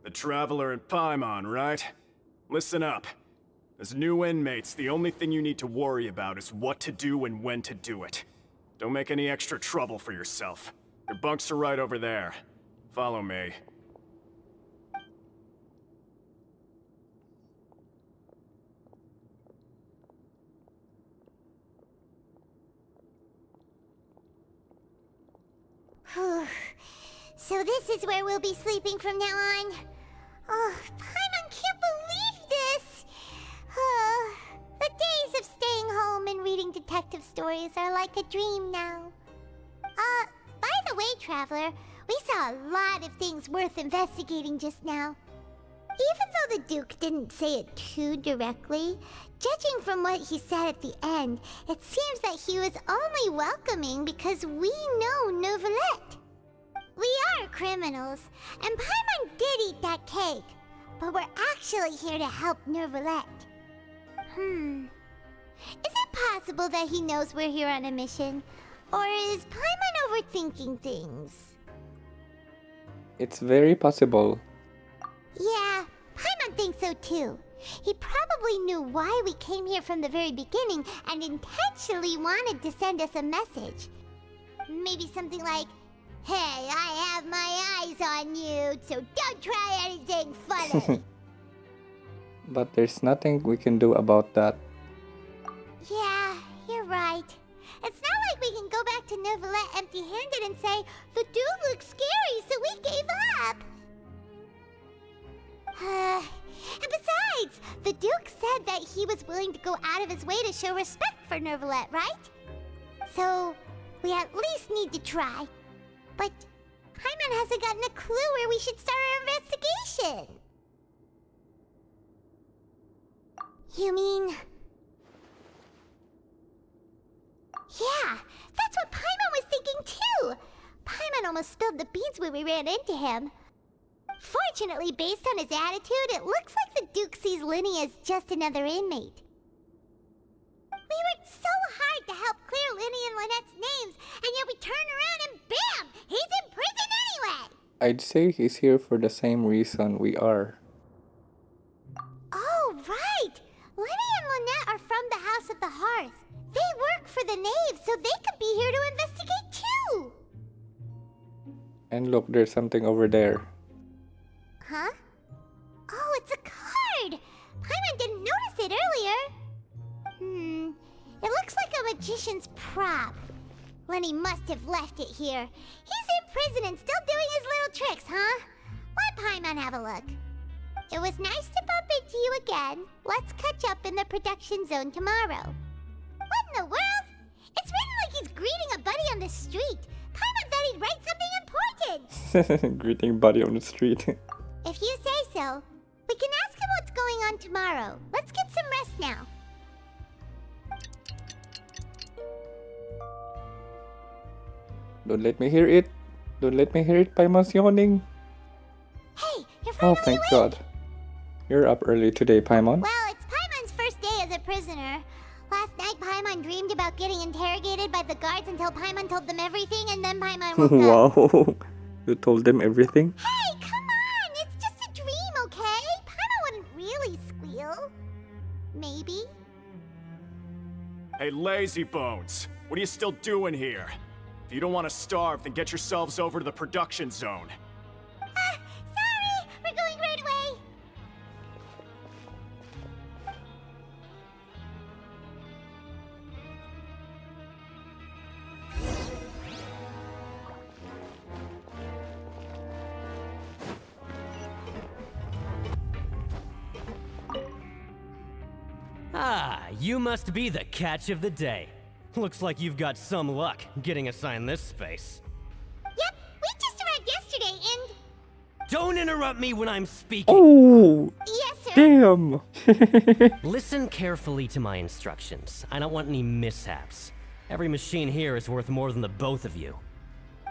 The Traveler in Paimon, right? Listen up. As new inmates, the only thing you need to worry about is what to do and when to do it. Don't make any extra trouble for yourself. Your bunks are right over there. Follow me. So this is where we'll be sleeping from now on. Oh, Paimon can't believe this! The days of staying home and reading detective stories are like a dream now. By the way, Traveler, we saw a lot of things worth investigating just now. Even though the Duke didn't say it too directly, judging from what he said at the end, it seems that he was only welcoming because we know Neuvillette. We are criminals, and Paimon did eat that cake, but we're actually here to help Neuvillette. Is it possible that he knows we're here on a mission? Or is Paimon overthinking things? It's very possible. Yeah, Paimon thinks so too. He probably knew why we came here from the very beginning and intentionally wanted to send us a message. Maybe something like, "Hey, I have my eyes on you, so don't try anything funny." But there's nothing we can do about that. Yeah, you're right. It's not like we can go back to Neuvillette empty-handed and say, "The dude looks scary, so we gave up." And besides, the Duke said that he was willing to go out of his way to show respect for Neuvillette, right? So, we at least need to try. But Paimon hasn't gotten a clue where we should start our investigation. You mean... Yeah, that's what Paimon was thinking too! Paimon almost spilled the beans when we ran into him. Fortunately, based on his attitude, it looks like the Duke sees Linny as just another inmate. We worked so hard to help clear Linny and Lynette's names, and yet we turn around and bam! He's in prison anyway! I'd say he's here for the same reason we are. Oh, right! Linny and Lynette are from the House of the Hearth. They work for the Knave, so they could be here to investigate too! And look, there's something over there. Huh? Oh, it's a card! Paimon didn't notice it earlier. It looks like a magician's prop. Lenny must have left it here. He's in prison and still doing his little tricks, huh? Let Paimon have a look. It was nice to bump into you again. Let's catch up in the production zone tomorrow. What in the world? It's written like he's greeting a buddy on the street. Paimon thought he'd write something important. Greeting buddy on the street. If you say so, we can ask him what's going on tomorrow. Let's get some rest now. Don't let me hear it. Don't let me hear it. Paimon's yawning. Hey, you're Oh, finally thank awake! God. You're up early today, Paimon. Well, it's Paimon's first day as a prisoner. Last night, Paimon dreamed about getting interrogated by the guards until Paimon told them everything, and then Paimon woke up. Wow. You told them everything? Hey, come on! It's just a dream, okay? Paimon wouldn't really squeal. Maybe. Hey, lazy bones. What are you still doing here? If you don't want to starve, then get yourselves over to the production zone. Sorry! We're going right away! Ah, you must be the catch of the day. Looks like you've got some luck getting assigned this space. Yep, we just arrived yesterday and... Don't interrupt me when I'm speaking! Oh! Yes, sir. Damn! Listen carefully to my instructions. I don't want any mishaps. Every machine here is worth more than the both of you.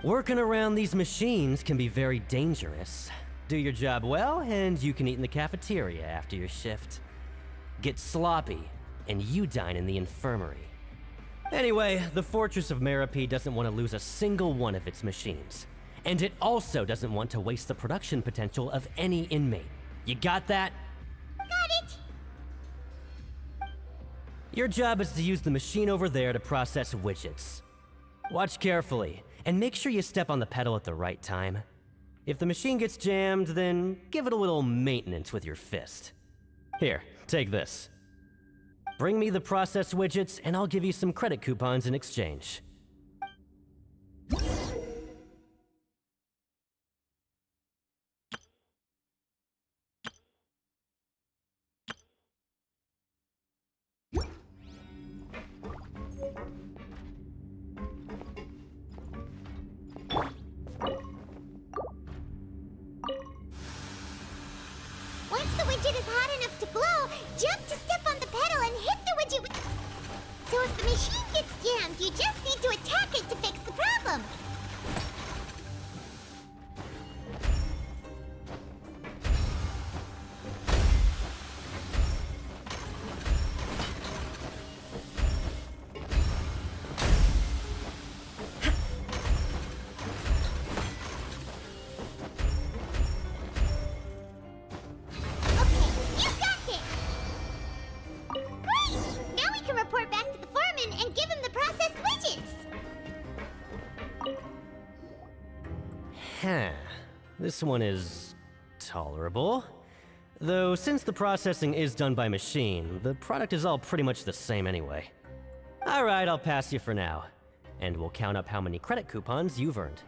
Working around these machines can be very dangerous. Do your job well, and you can eat in the cafeteria after your shift. Get sloppy, and you dine in the infirmary. Anyway, the Fortress of Merope doesn't want to lose a single one of its machines. And it also doesn't want to waste the production potential of any inmate. You got that? Got it! Your job is to use the machine over there to process widgets. Watch carefully, and make sure you step on the pedal at the right time. If the machine gets jammed, then give it a little maintenance with your fist. Here, take this. Bring me the process widgets, and I'll give you some credit coupons in exchange. Once the widget is hot enough to glow, jump to step on the pedal and hit the widget with... So if the machine gets jammed, you just need to attack it to fix the problem. Okay, you got it! Great! Now we can report back to the foreman and give him the processed widgets! Huh. This one is tolerable. Though since the processing is done by machine, the product is all pretty much the same anyway. Alright, I'll pass you for now. And we'll count up how many credit coupons you've earned.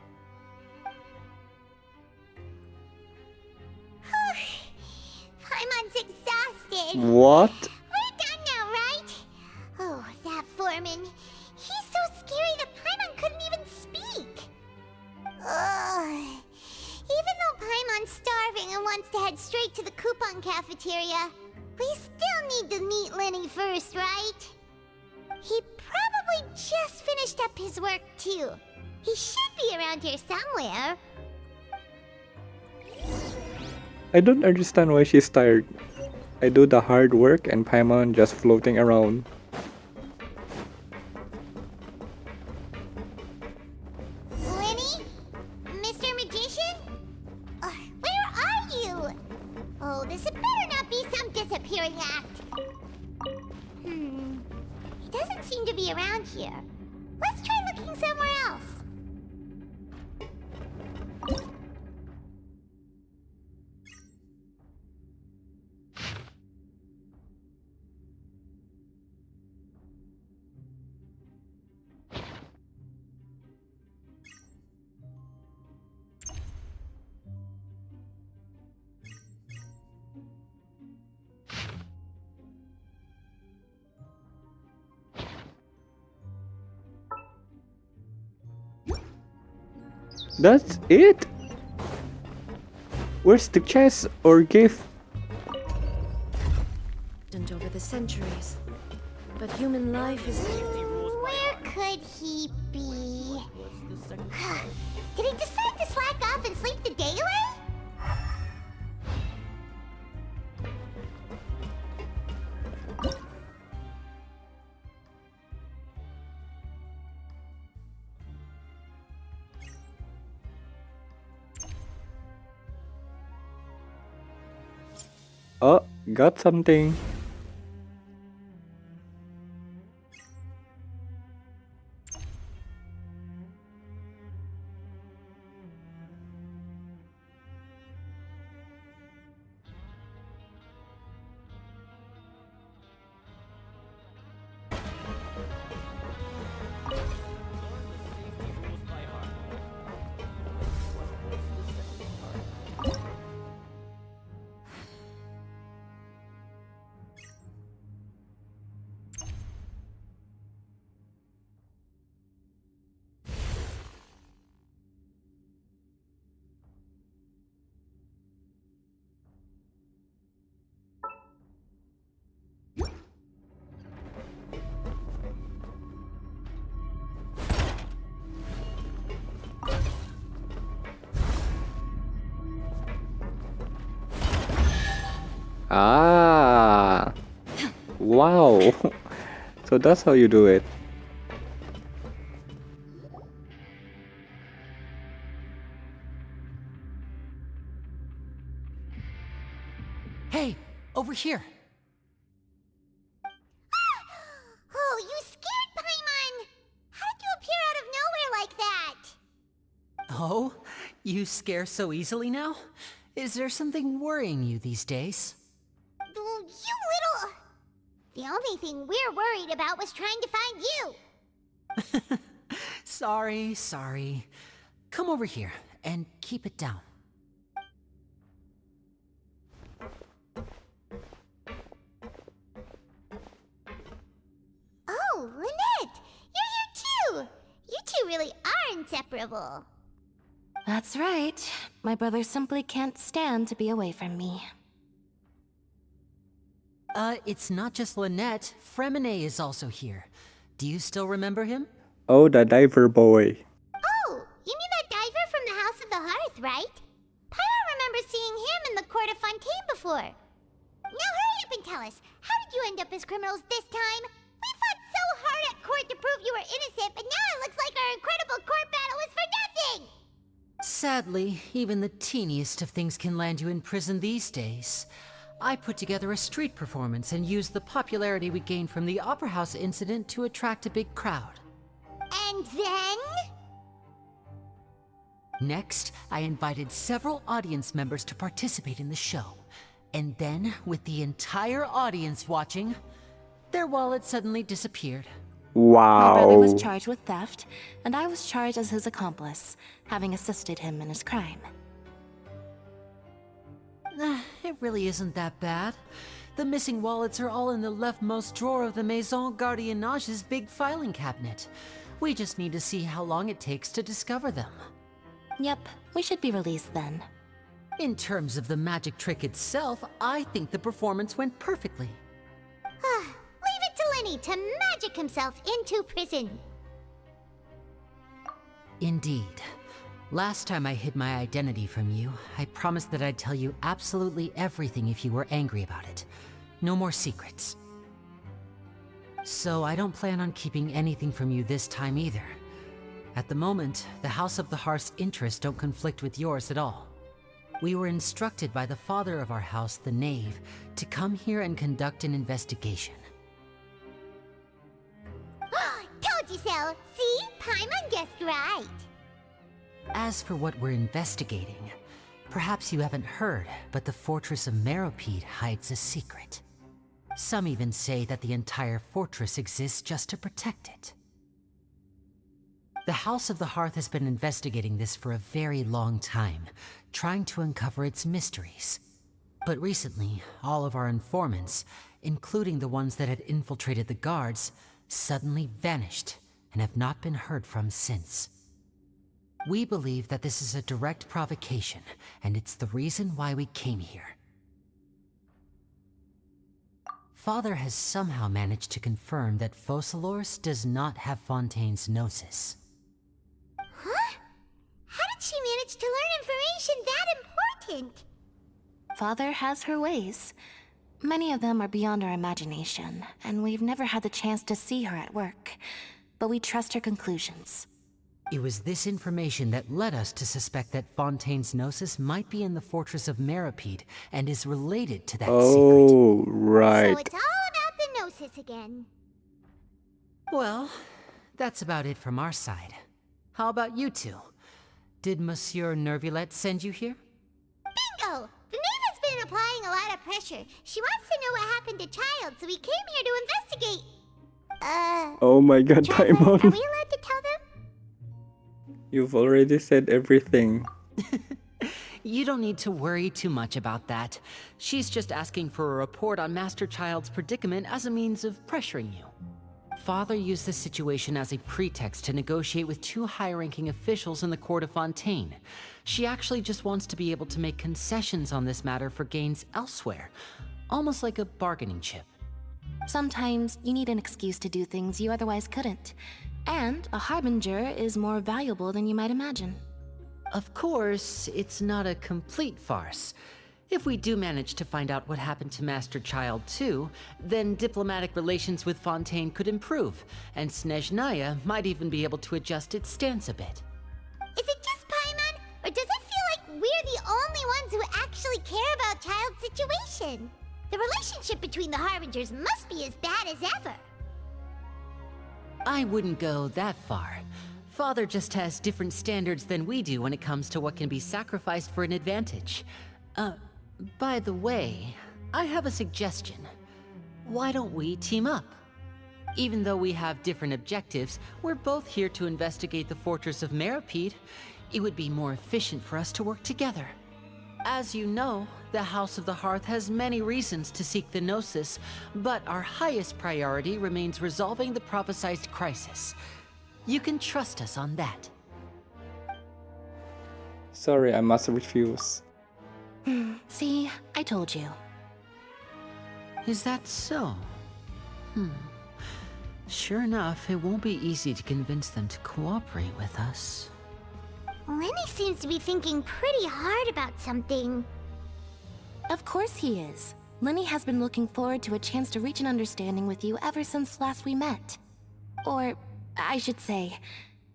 Paimon's exhausted. What? We're done now, right? Oh, that foreman. He's so scary that Paimon couldn't even speak. Ugh. Even though Paimon's starving and wants to head straight to the coupon cafeteria, we still need to meet Lenny first, right? He probably just finished up his work, too. He should be around here somewhere. I don't understand why she's tired. I do the hard work and Paimon just floating around. Lenny? Mr. Magician? Where are you? Oh, this had better not be some disappearing act. He doesn't seem to be around here. Let's try looking somewhere else. That's it? Where's the chest or gift? And over the centuries. But human life is... Where could he be? Did he decide to slack off and sleep the day away? Oh, got something. Ah, wow. So that's how you do it. Hey, over here. Oh, you scared Paimon! How did you appear out of nowhere like that? Oh, you scare so easily now? Is there something worrying you these days? You little... The only thing we're worried about was trying to find you. Sorry. Come over here and keep it down. Oh, Lynette! You're here too! You two really are inseparable. That's right. My brother simply can't stand to be away from me. It's not just Lynette. Fremine is also here. Do you still remember him? Oh, the diver boy. Oh, you mean that diver from the House of the Hearth, right? Paimon remembers seeing him in the court of Fontaine before. Now hurry up and tell us, how did you end up as criminals this time? We fought so hard at court to prove you were innocent, but now it looks like our incredible court battle was for nothing! Sadly, even the teeniest of things can land you in prison these days. I put together a street performance and used the popularity we gained from the Opera House incident to attract a big crowd. And then? Next, I invited several audience members to participate in the show. And then, with the entire audience watching, their wallet suddenly disappeared. Wow. My brother was charged with theft, and I was charged as his accomplice, having assisted him in his crime. It really isn't that bad. The missing wallets are all in the leftmost drawer of the Maison Gardiennage's big filing cabinet. We just need to see how long it takes to discover them. Yep, we should be released then. In terms of the magic trick itself, I think the performance went perfectly. Leave it to Lenny to magic himself into prison. Indeed. Last time I hid my identity from you, I promised that I'd tell you absolutely everything if you were angry about it. No more secrets. So I don't plan on keeping anything from you this time either. At the moment, the House of the Hearth's interests don't conflict with yours at all. We were instructed by the father of our house, the Knave, to come here and conduct an investigation. Told you so! See? Paimon guessed right. As for what we're investigating, perhaps you haven't heard, but the fortress of Meropide hides a secret. Some even say that the entire fortress exists just to protect it. The House of the Hearth has been investigating this for a very long time, trying to uncover its mysteries. But recently, all of our informants, including the ones that had infiltrated the guards, suddenly vanished and have not been heard from since. We believe that this is a direct provocation, and it's the reason why we came here. Father has somehow managed to confirm that Focalors does not have Fontaine's Gnosis. Huh? How did she manage to learn information that important? Father has her ways. Many of them are beyond our imagination, and we've never had the chance to see her at work. But we trust her conclusions. It was this information that led us to suspect that Fontaine's Gnosis might be in the fortress of Meropide and is related to that secret. Oh, right. So it's all about the Gnosis again. Well, that's about it from our side. How about you two? Did Monsieur Nervulet send you here? Bingo! The maid has been applying a lot of pressure. She wants to know what happened to Child, so we came here to investigate. Oh my god, Trevor, Paimon. are we allowed to tell them? You've already said everything. You don't need to worry too much about that. She's just asking for a report on Master Child's predicament as a means of pressuring you. Father used this situation as a pretext to negotiate with two high-ranking officials in the court of Fontaine. She actually just wants to be able to make concessions on this matter for gains elsewhere, almost like a bargaining chip. Sometimes you need an excuse to do things you otherwise couldn't. And a harbinger is more valuable than you might imagine. Of course, it's not a complete farce. If we do manage to find out what happened to Master Child too, then diplomatic relations with Fontaine could improve, and Snezhnaya might even be able to adjust its stance a bit. Is it just Paimon, or does it feel like we're the only ones who actually care about Child's situation? The relationship between the Harbingers must be as bad as ever. I wouldn't go that far. Father just has different standards than we do when it comes to what can be sacrificed for an advantage. By the way, I have a suggestion. Why don't we team up? Even though we have different objectives, we're both here to investigate the fortress of Meropide. It would be more efficient for us to work together. As you know, the House of the Hearth has many reasons to seek the Gnosis, but our highest priority remains resolving the prophesized crisis. You can trust us on that. Sorry, I must refuse. See, I told you. Is that so? Sure enough, it won't be easy to convince them to cooperate with us. Lenny seems to be thinking pretty hard about something. Of course he is. Lenny has been looking forward to a chance to reach an understanding with you ever since last we met. Or, I should say,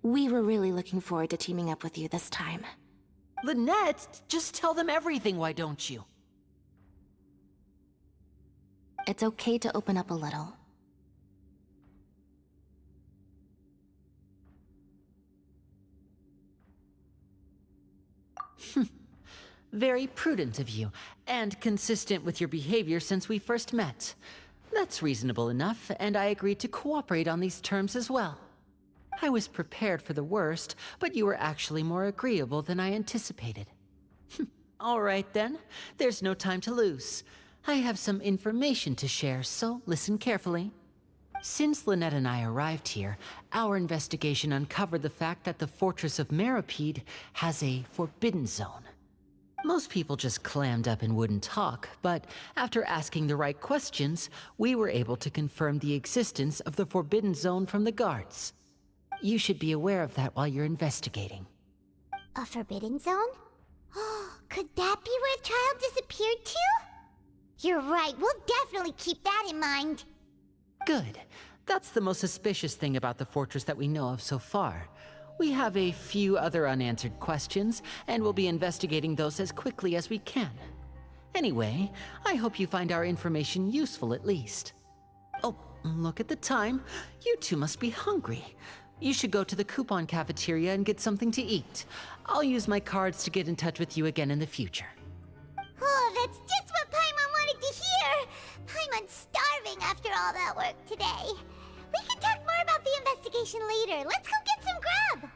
we were really looking forward to teaming up with you this time. Lynette, just tell them everything, why don't you? It's okay to open up a little. Very prudent of you, and consistent with your behavior since we first met. That's reasonable enough, and I agreed to cooperate on these terms as well. I was prepared for the worst, but you were actually more agreeable than I anticipated. All right then, there's no time to lose. I have some information to share, so listen carefully. Since Lynette and I arrived here, our investigation uncovered the fact that the fortress of Meropide has a forbidden zone. Most people just clammed up and wouldn't talk, but after asking the right questions, we were able to confirm the existence of the forbidden zone from the guards. You should be aware of that while you're investigating. A forbidden zone? Could that be where Child disappeared to? You're right, we'll definitely keep that in mind. Good. That's the most suspicious thing about the fortress that we know of so far. We have a few other unanswered questions, and we'll be investigating those as quickly as we can. Anyway, I hope you find our information useful at least. Oh, look at the time. You two must be hungry. You should go to the coupon cafeteria and get something to eat. I'll use my cards to get in touch with you again in the future. Oh, that's just what Paimon wanted to hear! Paimon's starving after all that work today. We can talk more about the investigation later. Let's go get some grub!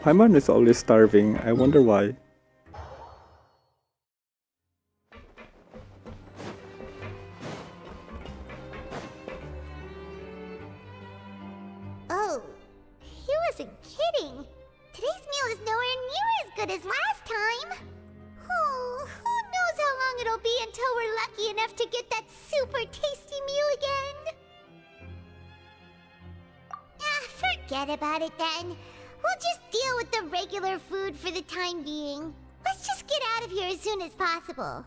Paimon is always starving. I wonder why. Oh, he wasn't kidding. Today's meal is nowhere near as good as last time. it'll be until we're lucky enough to get that super tasty meal again. Forget about it then. We'll just deal with the regular food for the time being. Let's just get out of here as soon as possible.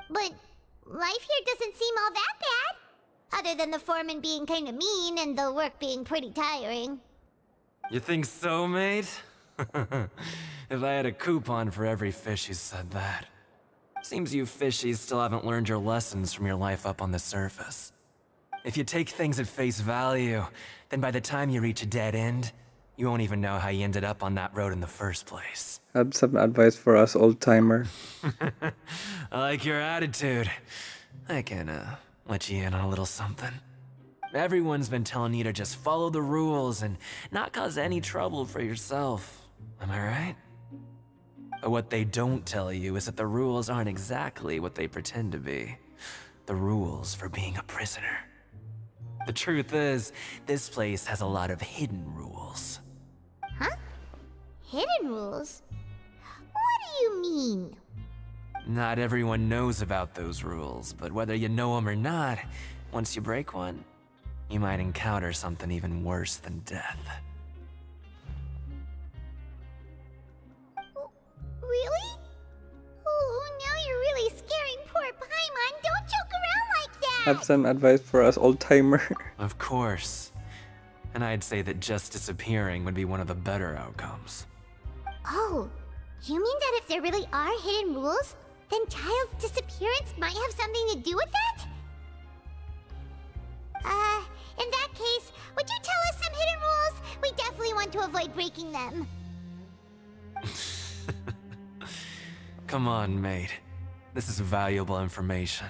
But life here doesn't seem all that bad. Other than the foreman being kind of mean and the work being pretty tiring. You think so, mate? If I had a coupon for every fish who said that. Seems you fishies still haven't learned your lessons from your life up on the surface. If you take things at face value, then by the time you reach a dead end, you won't even know how you ended up on that road in the first place. Have some advice for us, old-timer. I like your attitude. I can, let you in on a little something. Everyone's been telling you to just follow the rules and not cause any trouble for yourself. Am I right? But what they don't tell you is that the rules aren't exactly what they pretend to be. The rules for being a prisoner. The truth is, this place has a lot of hidden rules. Huh? Hidden rules? What do you mean? Not everyone knows about those rules, but whether you know them or not, once you break one, you might encounter something even worse than death. Really? Oh, now you're really scaring poor Paimon. Don't joke around like that! Have some advice for us, old-timer. Of course. And I'd say that just disappearing would be one of the better outcomes. Oh, you mean that if there really are hidden rules, then Child's disappearance might have something to do with that? In that case, would you tell us some hidden rules? We definitely want to avoid breaking them. Come on, mate. This is valuable information.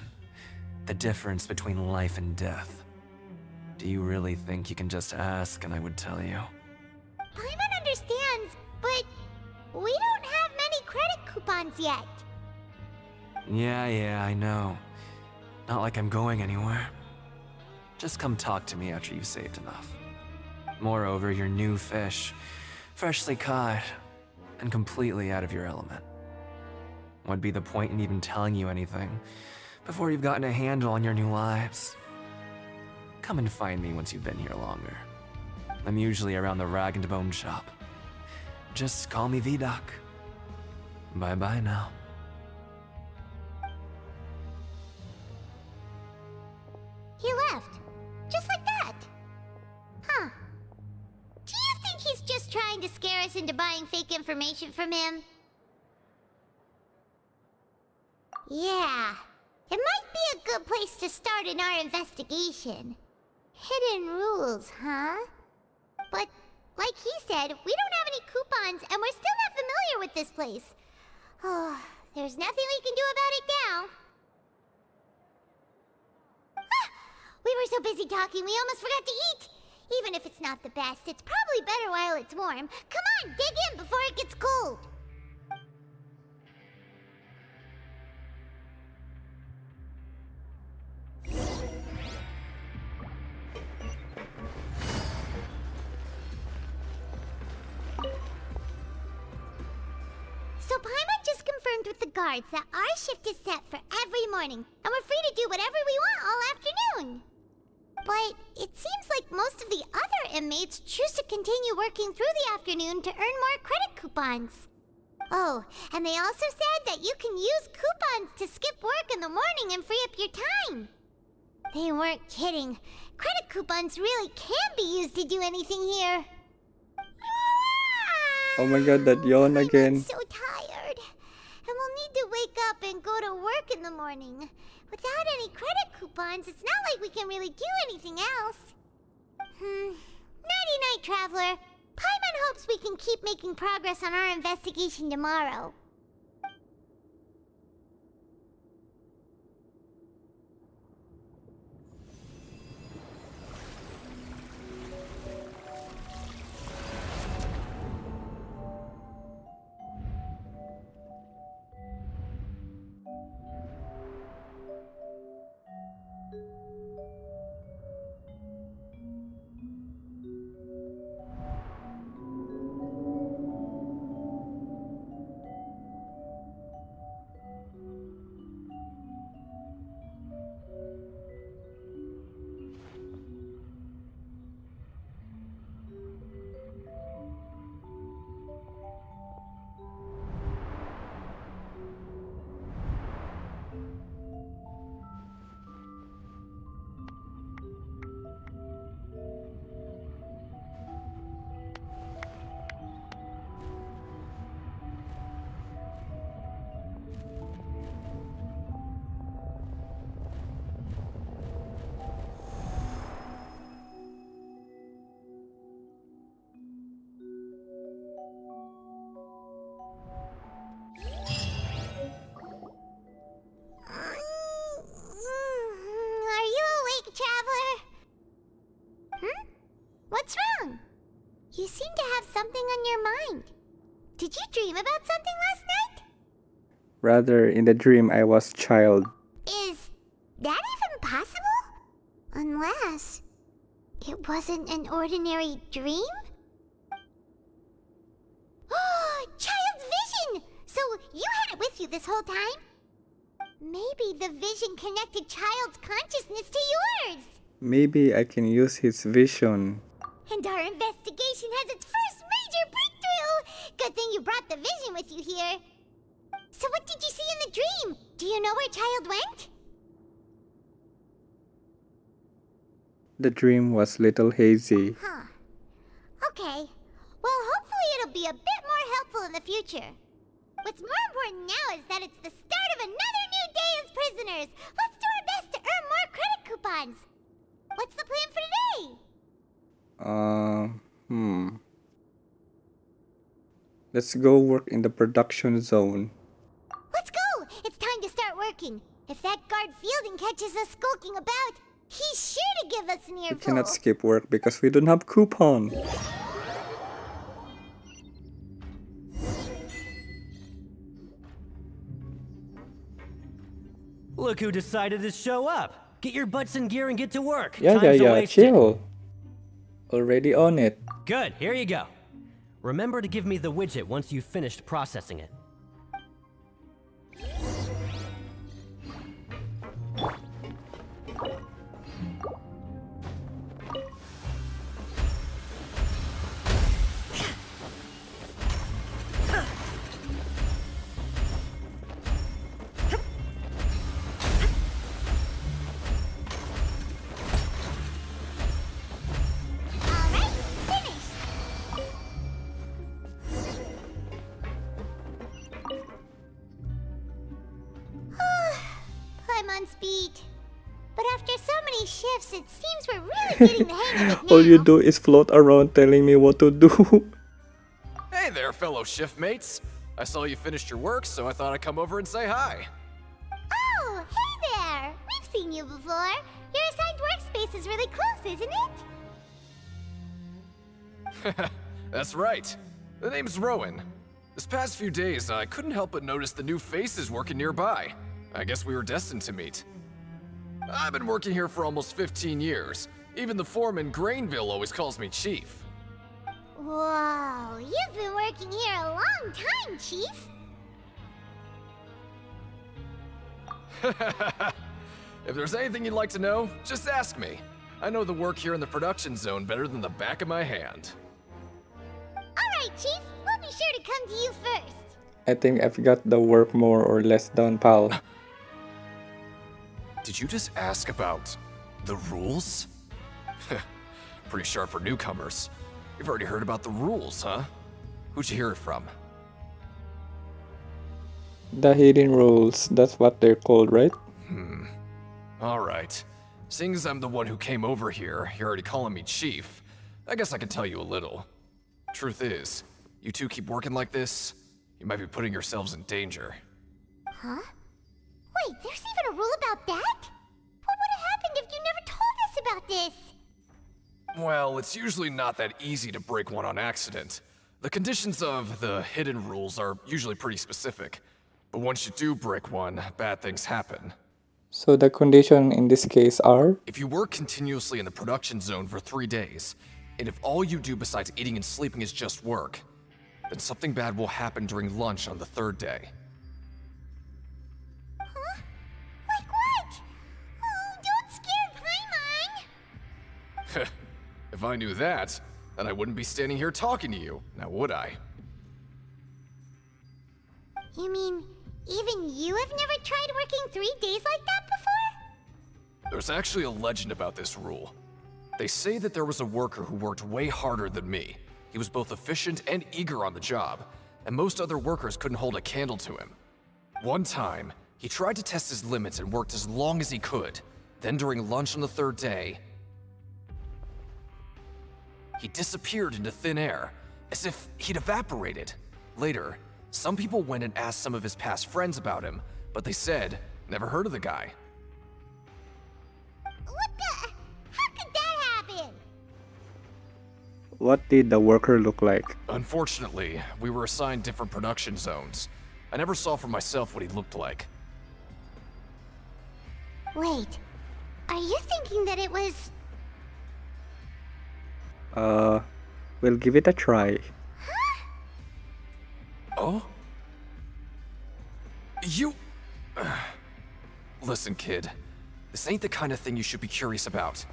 The difference between life and death. Do you really think you can just ask and I would tell you? Paimon understands, but we don't have many credit coupons yet. Yeah, I know. Not like I'm going anywhere. Just come talk to me after you've saved enough. Moreover, you're new fish, freshly caught, and completely out of your element. What'd be the point in even telling you anything before you've gotten a handle on your new lives? Come and find me once you've been here longer. I'm usually around the rag and bone shop. Just call me Vidoc. Bye-bye now. He left. Just like that. Huh. Do you think he's just trying to scare us into buying fake information from him? Yeah. It might be a good place to start in our investigation. Hidden rules, huh? But, like he said, we don't have any coupons and we're still not familiar with this place. Oh, there's nothing we can do about it now. We were so busy talking, we almost forgot to eat! Even if it's not the best, it's probably better while it's warm. Come on, dig in before it gets cold! So Paimon just confirmed with the guards that our shift is set for every morning, and we're free to do whatever we want all afternoon. But it seems like most of the other inmates choose to continue working through the afternoon to earn more credit coupons. Oh, and they also said that you can use coupons to skip work in the morning and free up your time. They weren't kidding. Credit coupons really can be used to do anything here. Oh my god, that yawn again. I'm so tired. And we'll need to wake up and go to work in the morning. Without any credit coupons, it's not like we can really do anything else. Nighty-night, Traveler. Paimon hopes we can keep making progress on our investigation tomorrow. You seem to have something on your mind. Did you dream about something last night? Rather, in the dream, I was child. Is that even possible? Unless it wasn't an ordinary dream? Oh, child's vision! So you had it with you this whole time? Maybe the vision connected child's consciousness to yours. Maybe I can use his vision. And our investigation has its first major breakthrough! Good thing you brought the vision with you here. So what did you see in the dream? Do you know where child went? The dream was little hazy. Huh. Okay. Well, hopefully it'll be a bit more helpful in the future. What's more important now is that it's the start of another new day as prisoners. Let's do our best to earn more credit coupons. What's the plan for today? Let's go work in the production zone. Let's go! It's time to start working. If that guard Fielding catches us skulking about, he's sure to give us an We earful. cannot skip work because we don't have coupon. Look who decided to show up. Get your butts in gear and get to work. Yeah, Time's yeah, wasted. chill. Already on it. Good, here you go. Remember to give me the widget once you've finished processing it. Paimon's beat. But after so many shifts, it seems we're really getting the hang of it now. All you do is float around telling me what to do. Hey there, fellow shift mates. I saw you finished your work, so I thought I'd come over and say hi. Oh, hey there! We've seen you before. Your assigned workspace is really close, isn't it? That's right. The name's Rowan. This past few days, I couldn't help but notice the new faces working nearby. I guess we were destined to meet. I've been working here for almost 15 years. Even the foreman, Grainville, always calls me Chief. Whoa, you've been working here a long time, Chief. If there's anything you'd like to know, just ask me. I know the work here in the production zone better than the back of my hand. Alright, Chief. We'll be sure to come to you first. I think I've got the work more or less done, pal. Did you just ask about the rules? Pretty sharp for newcomers. You've already heard about the rules, huh? Who'd you hear it from? The hidden rules, that's what they're called, right? Alright. Seeing as I'm the one who came over here, you're already calling me Chief. I guess I can tell you a little. Truth is, you two keep working like this, you might be putting yourselves in danger. Huh? Wait, there's even a rule about that? What would have happened if you never told us about this? Well, it's usually not that easy to break one on accident. The conditions of the hidden rules are usually pretty specific. But once you do break one, bad things happen. So the condition in this case are? If you work continuously in the production zone for 3 days, and if all you do besides eating and sleeping is just work, then something bad will happen during lunch on the 3rd day. Huh? Like what? Oh, don't scare Paimon! If I knew that, then I wouldn't be standing here talking to you, now would I? You mean, even you have never tried working 3 days like that before? There's actually a legend about this rule. They say that there was a worker who worked way harder than me. He was both efficient and eager on the job, and most other workers couldn't hold a candle to him. One time, he tried to test his limits and worked as long as he could. Then during lunch on the 3rd day, he disappeared into thin air, as if he'd evaporated. Later, some people went and asked some of his past friends about him, but they said, never heard of the guy. What the? How could that happen? What did the worker look like? Unfortunately, we were assigned different production zones. I never saw for myself what he looked like. Wait, are you thinking that it was... We'll give it a try. Oh? You... Listen, kid. This ain't the kind of thing you should be curious about.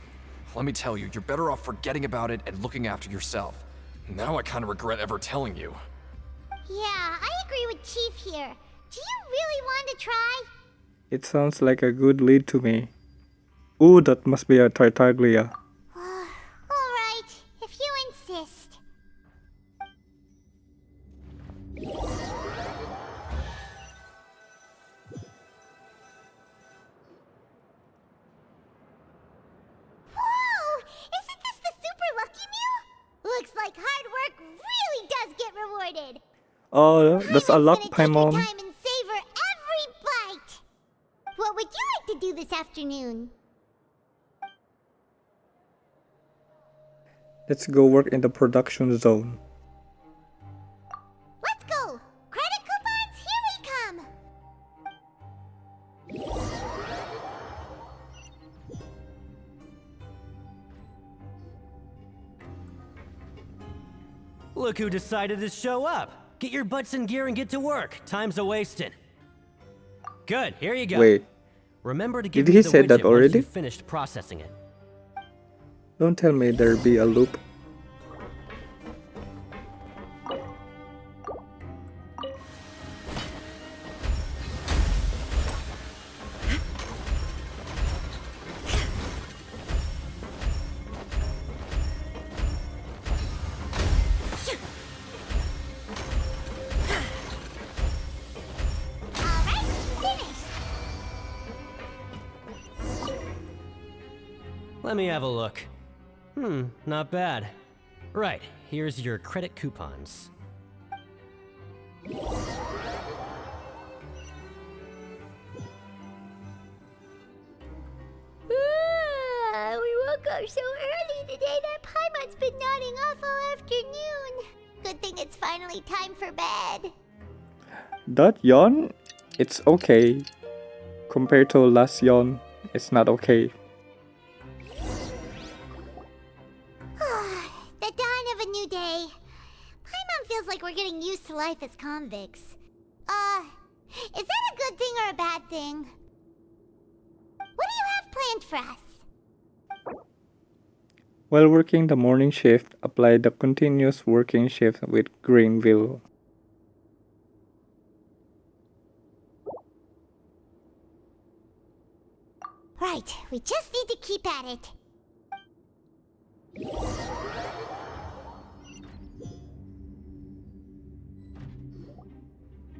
Let me tell you, you're better off forgetting about it and looking after yourself. Now I kind of regret ever telling you. Yeah, I agree with Chief here. Do you really want to try? It sounds like a good lead to me. Ooh, that must be a Tartaglia. Alright, if you insist. Whoa! Isn't this the super lucky meal? Looks like hard work really does get rewarded. Oh, that's a lot, Take your Paimon. time and savor every bite. What would you like to do this afternoon? Let's go work in the production zone. Let's go! Credit coupons, here we come! Look who decided to show up. Get your butts in gear and get to work. Time's a wasting. Good, here you go. Wait, Remember to give did me he the say that widget already? once you've finished processing it. don't tell me there'll be a loop. Alright, finished! Let me have a look. Not bad. Right, here's your credit coupons. We woke up so early today that Paimon's been nodding off all afternoon. Good thing it's finally time for bed. That yawn? It's okay. Compared to last yawn, it's not okay. The dawn of a new day. Paimon feels like we're getting used to life as convicts. Is that a good thing or a bad thing? What do you have planned for us? While working the morning shift, apply the continuous working shift with Greenville. Right, we just need to keep at it.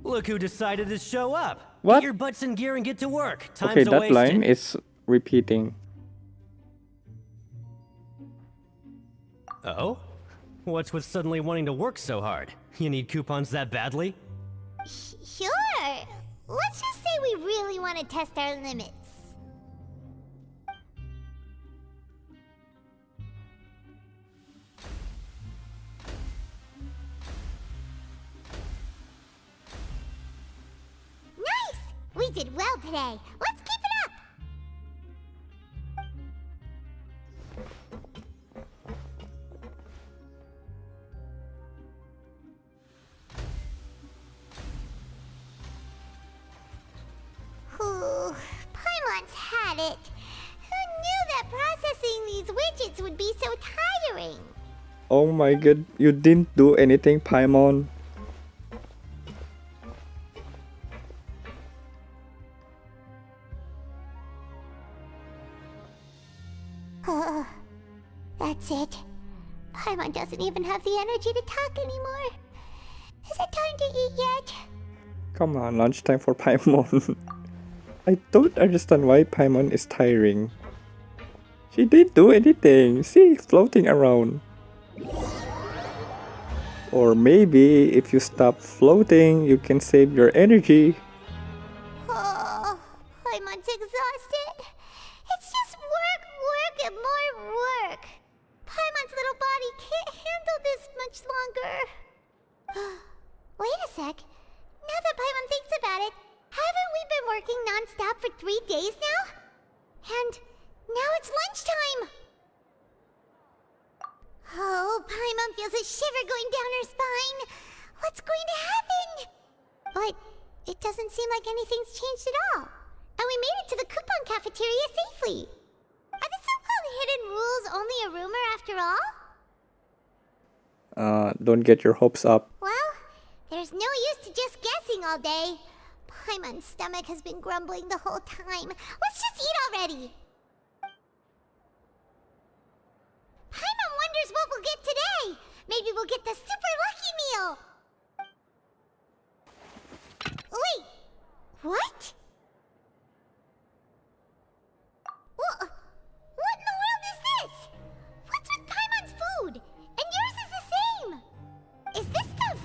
Look who decided to show up. What? Get your butts in gear and get to work. Time's Okay, a that wasting. line is repeating. Oh? What's with suddenly wanting to work so hard? You need coupons that badly? Sure. Let's just say we really want to test our limits. Nice! We did well today. Let's keep it up! Ooh, Paimon's had it. Who knew that processing these widgets would be so tiring? Oh my god, you didn't do anything, Paimon. That's it. Paimon doesn't even have the energy to talk anymore. Is it time to eat yet? Come on, lunchtime for Paimon. I don't understand why Paimon is tiring. She didn't do anything. See, floating around. Or maybe if you stop floating, you can save your energy. Oh, Paimon's exhausted. It's just work, work, and more work. Paimon's little body can't handle this much longer. Wait a sec. Now that Paimon thinks about it, haven't we been working non-stop for 3 days now? And now it's lunchtime! Oh, Paimon feels a shiver going down her spine. What's going to happen? But it doesn't seem like anything's changed at all. And we made it to the coupon cafeteria safely. Are the so-called hidden rules only a rumor after all? Don't get your hopes up. Well, there's no use to just guessing all day. Paimon's stomach has been grumbling the whole time. Let's just eat already. Paimon wonders what we'll get today. Maybe we'll get the super lucky meal. Wait, what? What in the world is this? What's with Paimon's food? And yours is the same. Is this stuff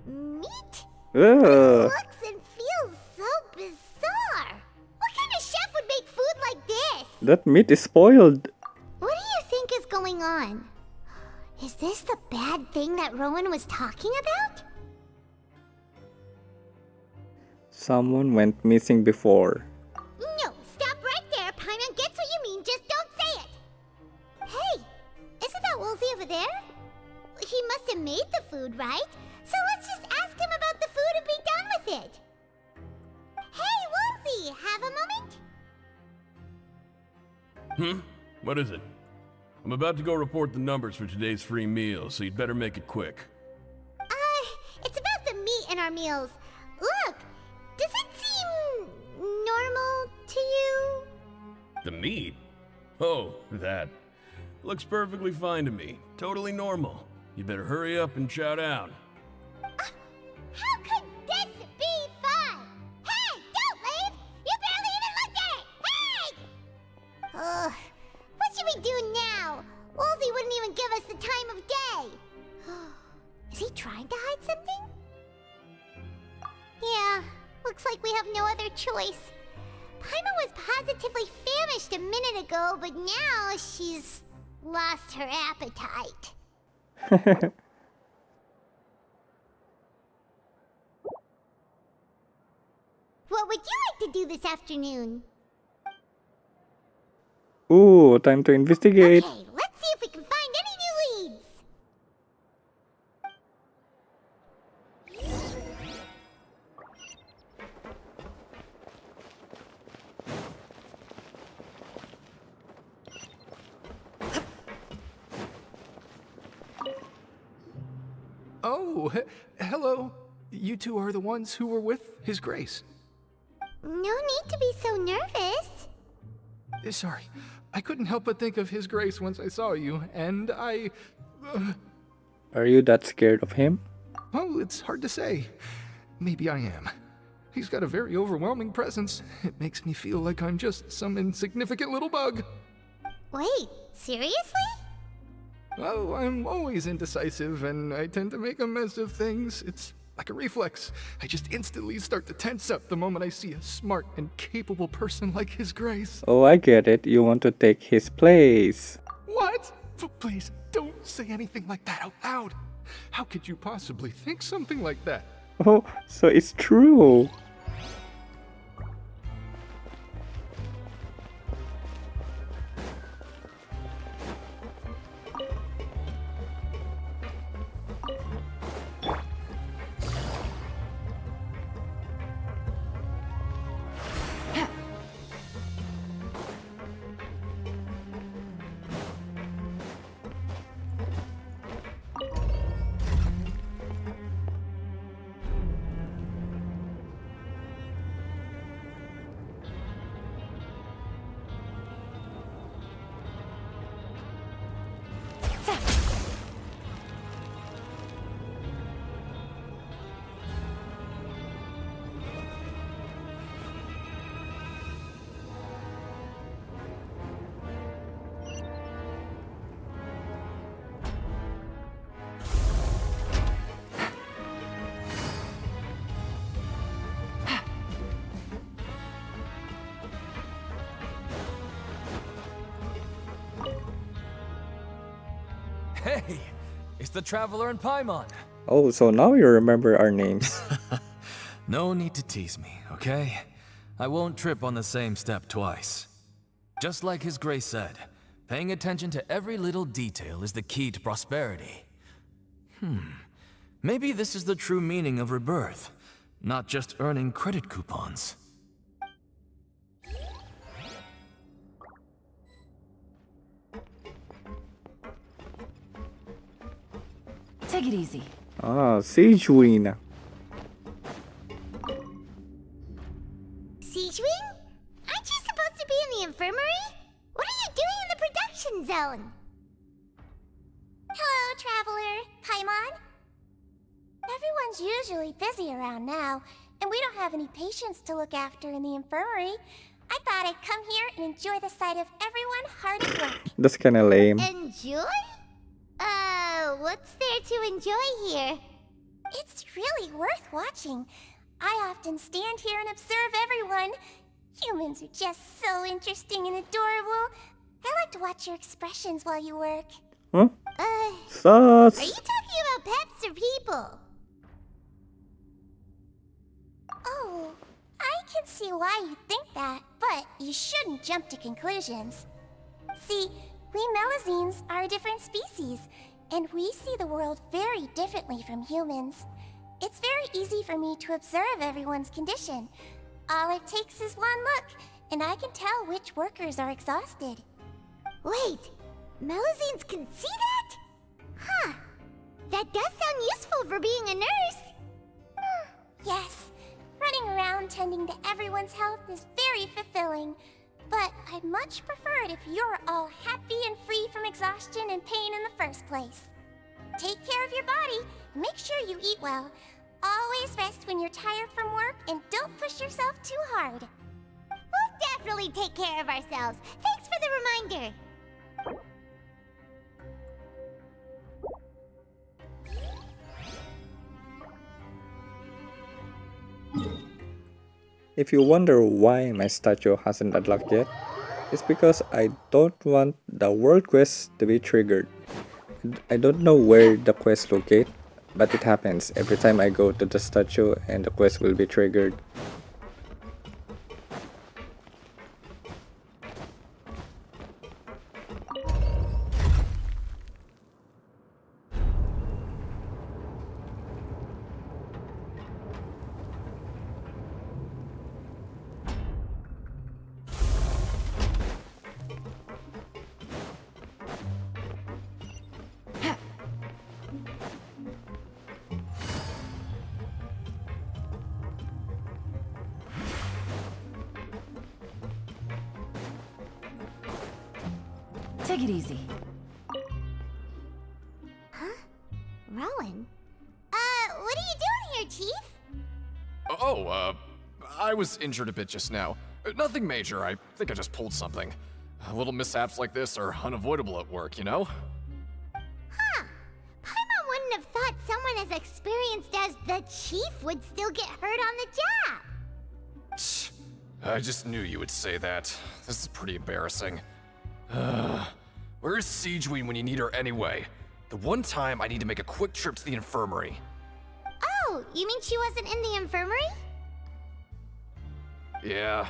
meat? Ugh. Looks and feels so bizarre. What kind of chef would make food like this? That meat is spoiled. What do you think is going on? Is this the bad thing that Rowan was talking about? Someone went missing before. No, stop right there. Paimon gets what you mean, just don't say it. Hey, isn't that Woolsey over there? He must have made the food, right? So let's just ask him about the food and be done with it. Hey, Woolsey, have a moment? What is it? I'm about to go report the numbers for today's free meal, so you'd better make it quick. It's about the meat in our meals. Look, does it seem normal to you? The meat? Oh, that. Looks perfectly fine to me. Totally normal. You better hurry up and chow down. How could this be fun? Hey, don't leave! You barely even looked at it! Hey! What should we do now? Woolsey wouldn't even give us the time of day. Is he trying to hide something? Yeah, looks like we have no other choice. Paimon was positively famished a minute ago, but now she's lost her appetite. What would you like to do this afternoon? Ooh, time to investigate. Okay, let's see if we can find any new leads. Oh, hello. You two are the ones who were with His Grace. No need to be so nervous. Sorry, I couldn't help but think of His Grace once I saw you, and I... Are you that scared of him? Oh, it's hard to say. Maybe I am. He's got a very overwhelming presence. It makes me feel like I'm just some insignificant little bug. Wait, seriously? Oh, I'm always indecisive, and I tend to make a mess of things. It's like a reflex. I just instantly start to tense up the moment I see a smart and capable person like His Grace. Oh, I get it. You want to take his place. What? Please, don't say anything like that out loud. How could you possibly think something like that? Oh, so it's true. Hey, it's the Traveler and Paimon. Oh, so now you remember our names. No need to tease me, okay? I won't trip on the same step twice. Just like His Grace said, paying attention to every little detail is the key to prosperity. Maybe this is the true meaning of rebirth, not just earning credit coupons. Take it easy. Ah, Sijuina. Sijuin? Aren't you supposed to be in the infirmary? What are you doing in the production zone? Hello, Traveler. Paimon? Everyone's usually busy around now, and we don't have any patients to look after in the infirmary. I thought I'd come here and enjoy the sight of everyone hard at work. That's kinda lame. Enjoy? What's there to enjoy here? It's really worth watching. I often stand here and observe everyone. Humans are just so interesting and adorable. I like to watch your expressions while you work. Huh? Are you talking about pets or people? Oh, I can see why you think that, but you shouldn't jump to conclusions. See, we Melazines are a different species, and we see the world very differently from humans. It's very easy for me to observe everyone's condition. All it takes is one look, and I can tell which workers are exhausted. Wait, Melazines can see that? Huh. That does sound useful for being a nurse. Yes, running around tending to everyone's health is very fulfilling. But I'd much prefer it if you're all happy and free from exhaustion and pain in the first place. Take care of your body, and make sure you eat well. Always rest when you're tired from work, and don't push yourself too hard. We'll definitely take care of ourselves. Thanks for the reminder. If you wonder why my statue hasn't unlocked yet, it's because I don't want the world quest to be triggered. I don't know where the quest locate, but it happens every time I go to the statue and the quest will be triggered. Take it easy. Huh? Rowan? What are you doing here, Chief? Oh, I was injured a bit just now. Nothing major, I think I just pulled something. Little mishaps like this are unavoidable at work, you know? Huh. Paimon wouldn't have thought someone as experienced as the Chief would still get hurt on the job. I just knew you would say that. This is pretty embarrassing. Where's Sijuin when you need her anyway? The one time I need to make a quick trip to the infirmary. Oh, you mean she wasn't in the infirmary? Yeah.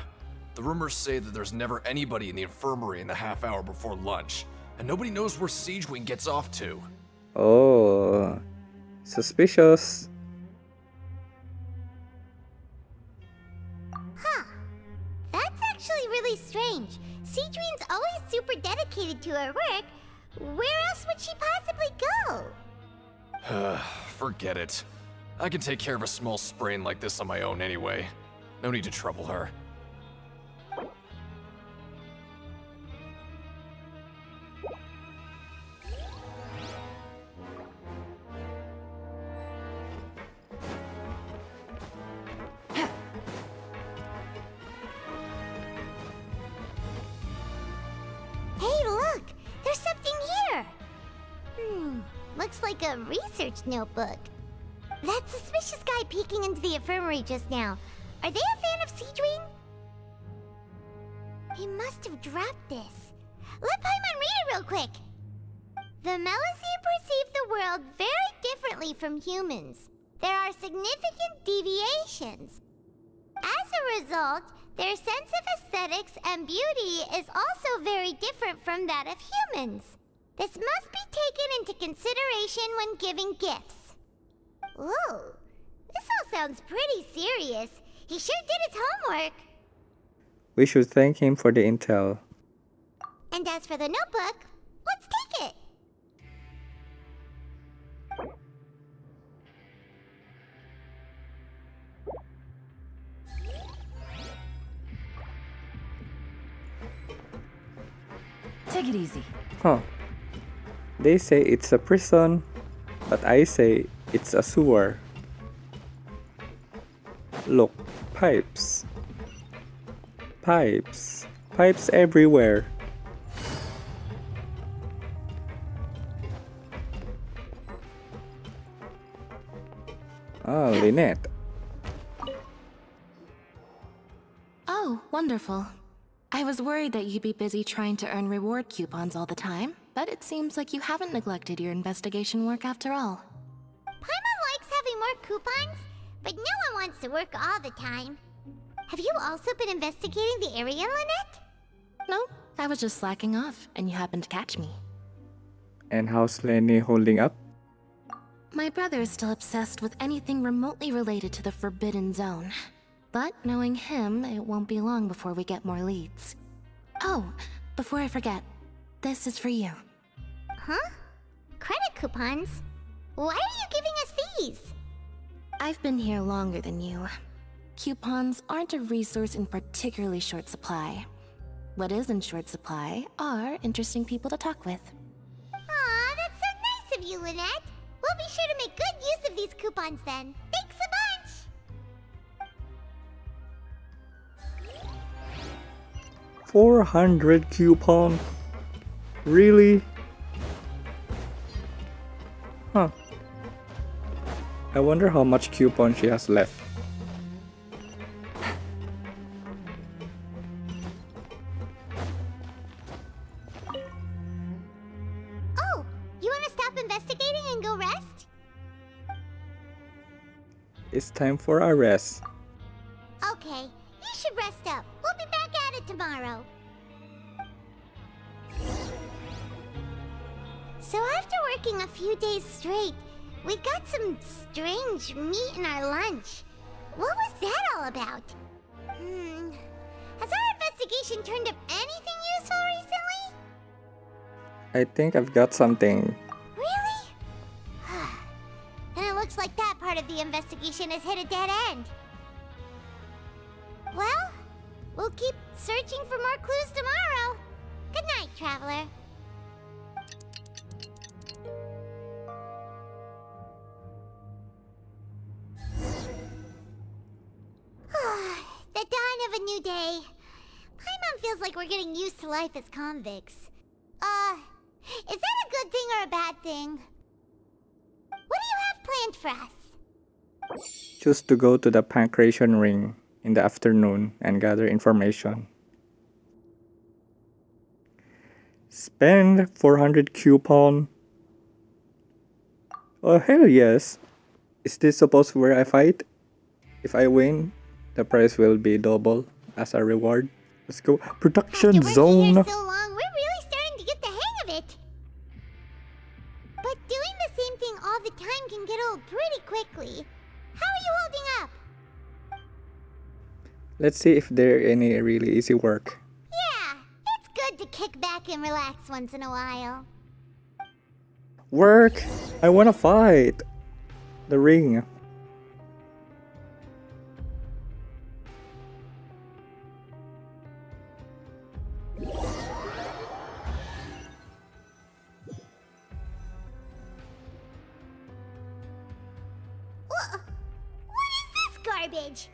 The rumors say that there's never anybody in the infirmary in the half hour before lunch, and nobody knows where Sijuin gets off to. Oh, suspicious. Huh. That's actually really strange. Sijuin's always super dedicated to her work. Where else would she possibly go? Forget it. I can take care of a small sprain like this on my own anyway. No need to trouble her. Hey, look! There's something here! Looks like a research notebook. That suspicious guy peeking into the infirmary just now. Are they a fan of Sijuin? He must have dropped this. Let Paimon read it real quick. The Melusine perceive the world very differently from humans. There are significant deviations. As a result, their sense of aesthetics and beauty is also very different from that of humans. This must be taken into consideration when giving gifts. Ooh, this all sounds pretty serious. He sure did his homework. We should thank him for the intel. And as for the notebook, let's take it. Take it easy. Huh. They say it's a prison, but I say it's a sewer. Look, pipes. Pipes. Pipes everywhere. Oh, Lynette. Oh, wonderful. I was worried that you'd be busy trying to earn reward coupons all the time, but it seems like you haven't neglected your investigation work after all. Paimon likes having more coupons, but no one wants to work all the time. Have you also been investigating the area, Lynette? No, I was just slacking off, and you happened to catch me. And how's Lenny holding up? My brother is still obsessed with anything remotely related to the Forbidden Zone. But knowing him, it won't be long before we get more leads. Oh, before I forget, this is for you. Huh? Credit coupons? Why are you giving us these? I've been here longer than you. Coupons aren't a resource in particularly short supply. What is in short supply are interesting people to talk with. Aw, that's so nice of you, Lynette. We'll be sure to make good use of these coupons then. Thanks a bunch! 400 coupon? Really? Huh. I wonder how much coupon she has left. Oh, you want to stop investigating and go rest? It's time for our rest. Okay, you should rest up. We'll be back at it tomorrow. So after working a few days straight, we got some strange meat in our lunch. What was that all about? Has our investigation turned up anything useful recently? I think I've got something. Really? Then it looks like that part of the investigation has hit a dead end. Well, we'll keep searching for more clues tomorrow. Good night, Traveler. The dawn of a new day. Paimon feels like we're getting used to life as convicts. Is that a good thing or a bad thing? What do you have planned for us? Choose to go to the Pancration Ring in the afternoon and gather information. Spend 400 coupon. Oh, hell yes. Is this supposed to be where I fight? If I win, the price will be double as a reward. Let's go. Production zone. After working here so long, we're really starting to get the hang of it. But doing the same thing all the time can get old pretty quickly. How are you holding up? Let's see if there are any really easy work. Yeah, it's good to kick back and relax once in a while. Work! I wanna fight! The ring. What is this garbage?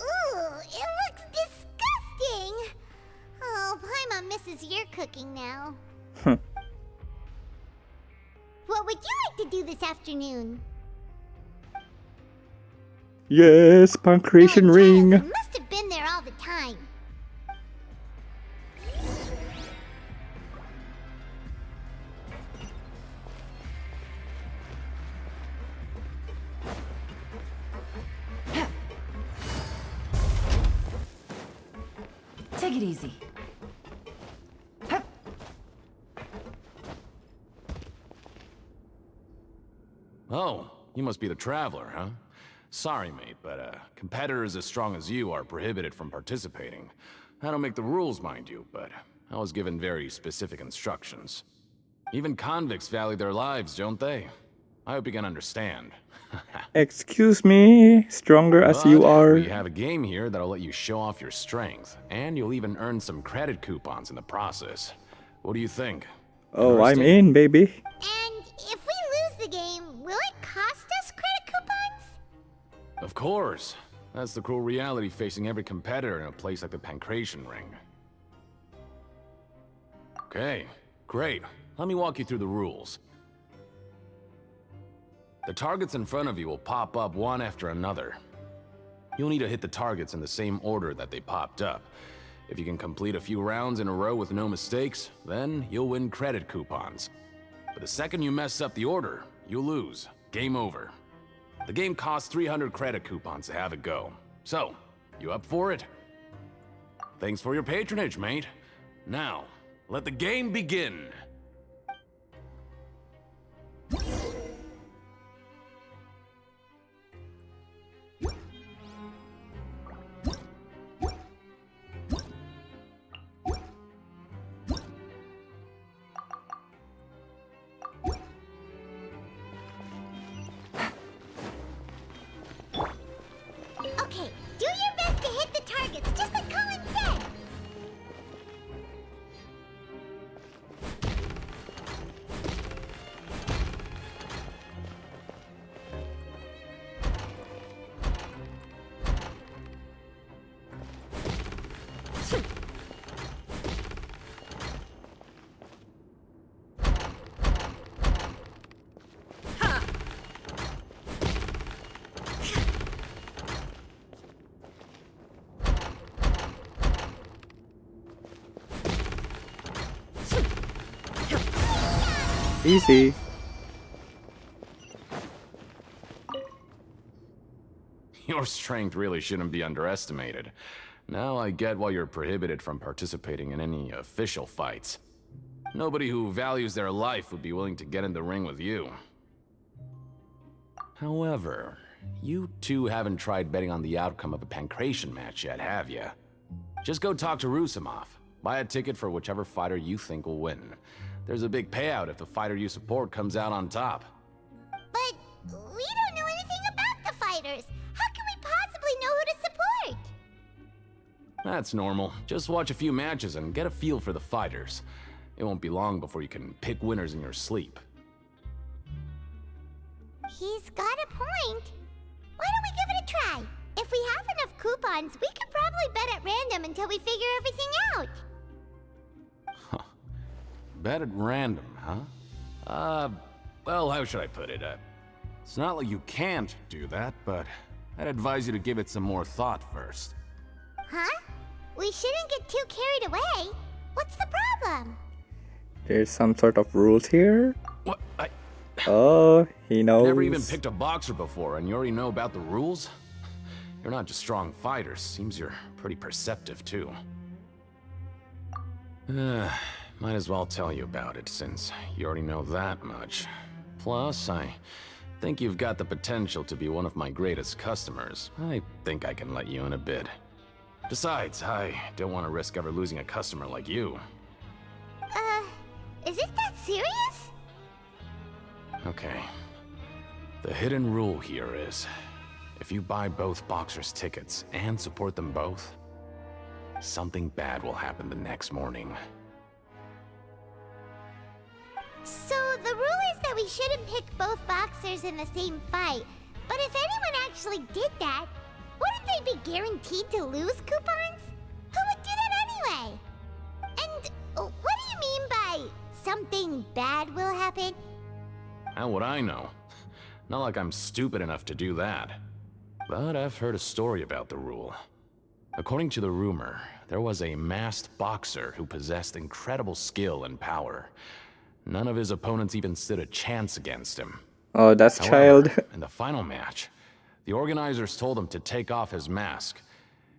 Ooh, it looks disgusting! Oh, Paimon misses your cooking now. What would you like to do this afternoon? Yes, Pancration Ring. You must have been there all the time. Take it easy. Oh, you must be the Traveler, huh? Sorry, mate, but competitors as strong as you are prohibited from participating. I don't make the rules, mind you, but I was given very specific instructions. Even convicts value their lives, don't they? I hope you can understand. Excuse me, stronger as you But are. we have a game here that'll let you show off your strength, and you'll even earn some credit coupons in the process. What do you think? Oh, I'm Interesting? in, baby. And if we lose the game, will it cost us credit coupons? Of course. That's the cruel reality facing every competitor in a place like the Pancration Ring. Okay, great. Let me walk you through the rules. The targets in front of you will pop up one after another. You'll need to hit the targets in the same order that they popped up. If you can complete a few rounds in a row with no mistakes, then you'll win credit coupons. But the second you mess up the order, you'll lose. Game over. The game costs 300 credit coupons to have a go. So, you up for it? Thanks for your patronage, mate. Now, let the game begin. Okay, do your best to hit the targets, just like Colin said. Easy. Your strength really shouldn't be underestimated. Now I get why you're prohibited from participating in any official fights. Nobody who values their life would be willing to get in the ring with you. However, you two haven't tried betting on the outcome of a Pancration match yet, have you? Just go talk to Rusimov. Buy a ticket for whichever fighter you think will win. There's a big payout if the fighter you support comes out on top. But we don't know anything about the fighters. How can we possibly know who to support? That's normal. Just watch a few matches and get a feel for the fighters. It won't be long before you can pick winners in your sleep. He's got a point. Why don't we give it a try? If we have enough coupons, we could probably bet at random until we figure everything out. Bet at random, huh? Well, how should I put it? It's not like you can't do that, but I'd advise you to give it some more thought first. Huh? We shouldn't get too carried away. What's the problem? There's some sort of rules here. What? Oh, he knows. Never even picked a boxer before, and you already know about the rules? You're not just strong fighters. Seems you're pretty perceptive, too. Might as well tell you about it, since you already know that much. Plus, I think you've got the potential to be one of my greatest customers. I think I can let you in a bit. Besides, I don't want to risk ever losing a customer like you. Is it that serious? Okay. The hidden rule here is, if you buy both boxers' tickets and support them both, something bad will happen the next morning. So the rule is that we shouldn't pick both boxers in the same fight. But if anyone actually did that, wouldn't they be guaranteed to lose coupons? Who would do that anyway? And what do you mean by something bad will happen? How would I know? Not like I'm stupid enough to do that. But I've heard a story about the rule. According to the rumor, there was a masked boxer who possessed incredible skill and power. None of his opponents even stood a chance against him. Oh, that's However, child. in the final match, the organizers told him to take off his mask.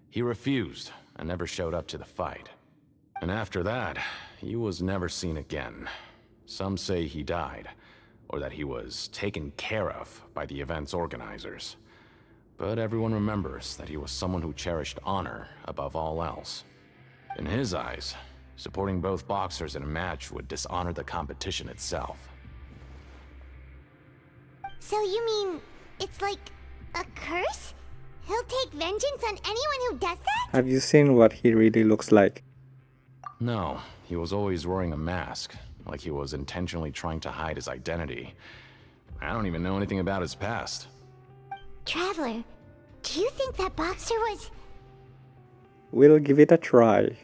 He refused, and never showed up to the fight. And after that, he was never seen again. Some say he died, or that he was taken care of by the event's organizers. But everyone remembers that he was someone who cherished honor above all else. In his eyes, supporting both boxers in a match would dishonor the competition itself. So you mean it's like a curse? He'll take vengeance on anyone who does that? Have you seen what he really looks like? No, he was always wearing a mask, like he was intentionally trying to hide his identity. I don't even know anything about his past. Traveler, do you think that boxer was... We'll give it a try.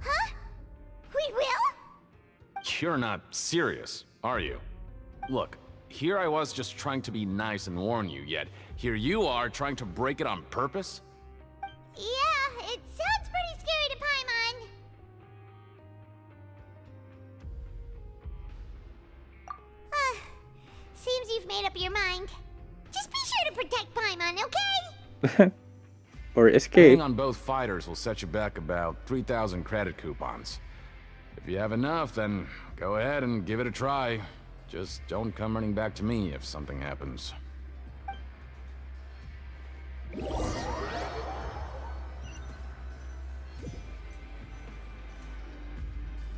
Huh? We will? You're not serious, are you? Look, here I was just trying to be nice and warn you, yet here you are trying to break it on purpose? Yeah, it sounds pretty scary to Paimon. Seems you've made up your mind. Just be sure to protect Paimon, okay? Or escape. Betting on both fighters will set you back about 3,000 credit coupons. If you have enough, then go ahead and give it a try. Just don't come running back to me if something happens.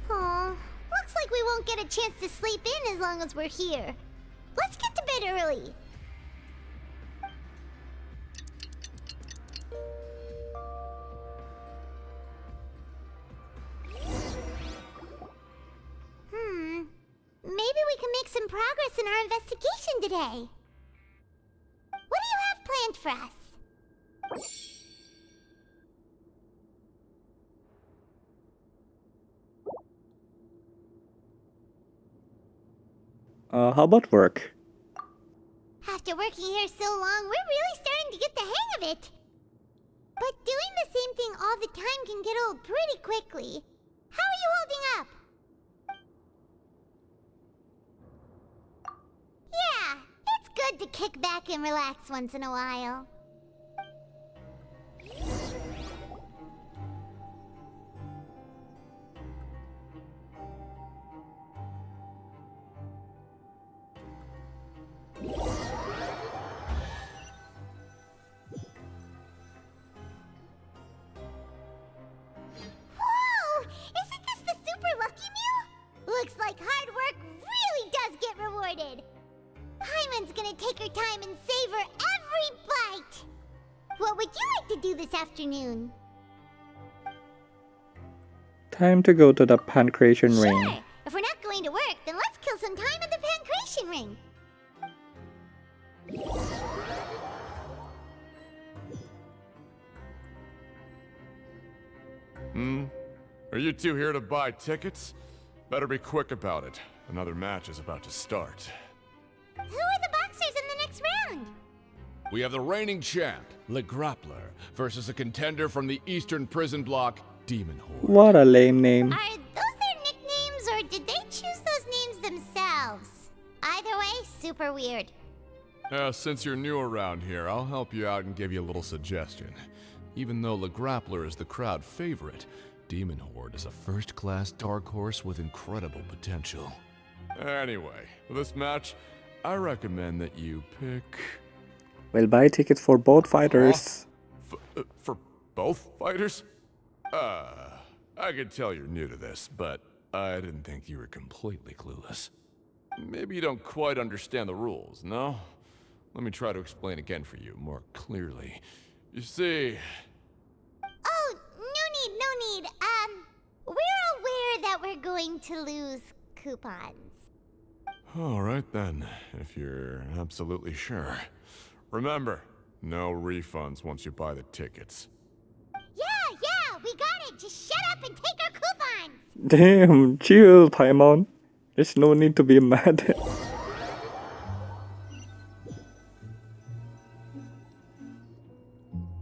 Aw, looks like we won't get a chance to sleep in as long as we're here. Let's get to bed early. Maybe we can make some progress in our investigation today. What do you have planned for us? How about work? After working here so long, we're really starting to get the hang of it. But doing the same thing all the time can get old pretty quickly. How are you holding up? Yeah, it's good to kick back and relax once in a while. Whoa! Isn't this the super lucky meal? Looks like hard work really does get rewarded. Paimon's gonna take her time and savor every bite. What would you like to do this afternoon? Time to go to the pancreation ring. Sure! If we're not going to work, then let's kill some time at the pancreation ring. Are you two here to buy tickets? Better be quick about it. Another match is about to start. Who are the boxers in the next round? We have the reigning champ, Le Grappler, versus a contender from the Eastern Prison Block, Demon Horde. What a lame name. Are those their nicknames, or did they choose those names themselves? Either way, super weird. Since you're new around here, I'll help you out and give you a little suggestion. Even though Le Grappler is the crowd favorite, Demon Horde is a first-class dark horse with incredible potential. Anyway, for this match, I recommend that you pick... We'll buy tickets for both fighters. For both fighters? I could tell you're new to this, but I didn't think you were completely clueless. Maybe you don't quite understand the rules, no? Let me try to explain again for you more clearly. You see... Oh, no need. We're aware that we're going to lose coupons. Alright then, if you're absolutely sure. Remember, no refunds once you buy the tickets. Yeah, we got it. Just shut up and take our coupons. Damn, chill, Paimon. There's no need to be mad.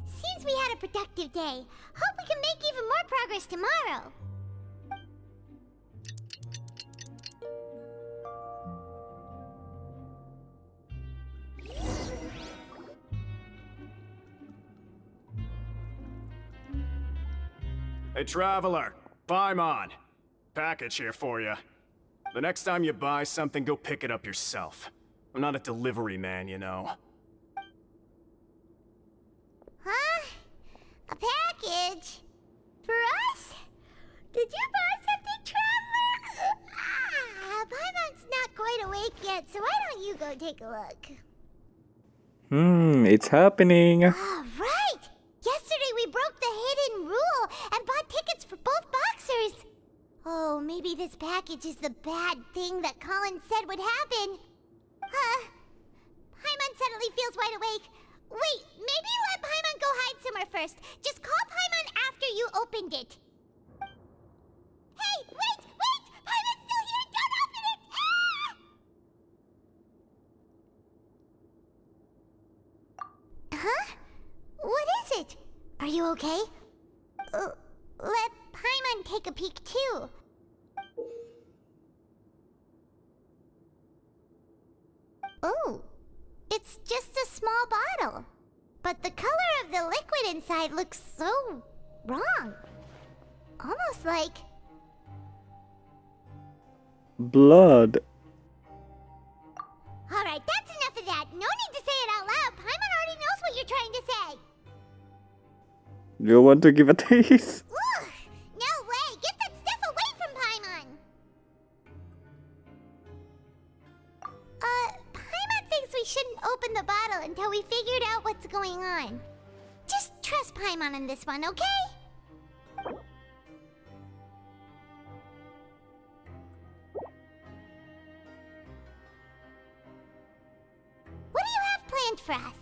Seems we had a productive day. Hope we can make even more progress tomorrow. Hey, Traveler, Paimon. Package here for you. The next time you buy something, go pick it up yourself. I'm not a delivery man, you know. Huh? A package? For us? Did you buy something, Traveler? Paimon's not quite awake yet, so why don't you go take a look? It's happening. Right! Yesterday we broke the hidden rule and bought tickets for both boxers. Oh, maybe this package is the bad thing that Colin said would happen. Paimon suddenly feels wide awake. Wait, maybe let Paimon go hide somewhere first. Just call Paimon after you opened it. Hey, wait! Paimon's still here! Don't open it! Huh? What is it? Are you okay? Let Paimon take a peek too. Oh, it's just a small bottle. But the color of the liquid inside looks so wrong. Almost like... blood. Alright, that's enough of that. No need to say it out loud. Paimon already knows what you're trying to say. Do you want to give a taste? Ugh, no way. Get that stuff away from Paimon. Paimon thinks we shouldn't open the bottle until we figured out what's going on. Just trust Paimon on this one, okay? What do you have planned for us?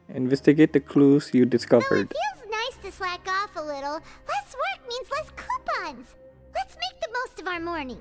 Investigate the clues you discovered. It feels nice to slack off a little. Less work means less coupons. Let's make the most of our morning.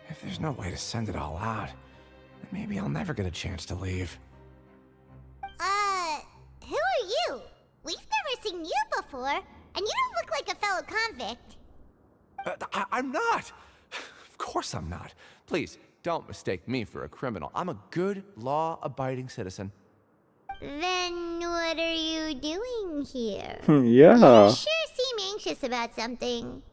If there's no way to send it all out, then maybe I'll never get a chance to leave. Who are you? We've never seen you before, and you don't look like a fellow convict. I'm not! Of course I'm not. Please, don't mistake me for a criminal. I'm a good, law-abiding citizen. Then what are you doing here? Yeah. You sure seem anxious about something.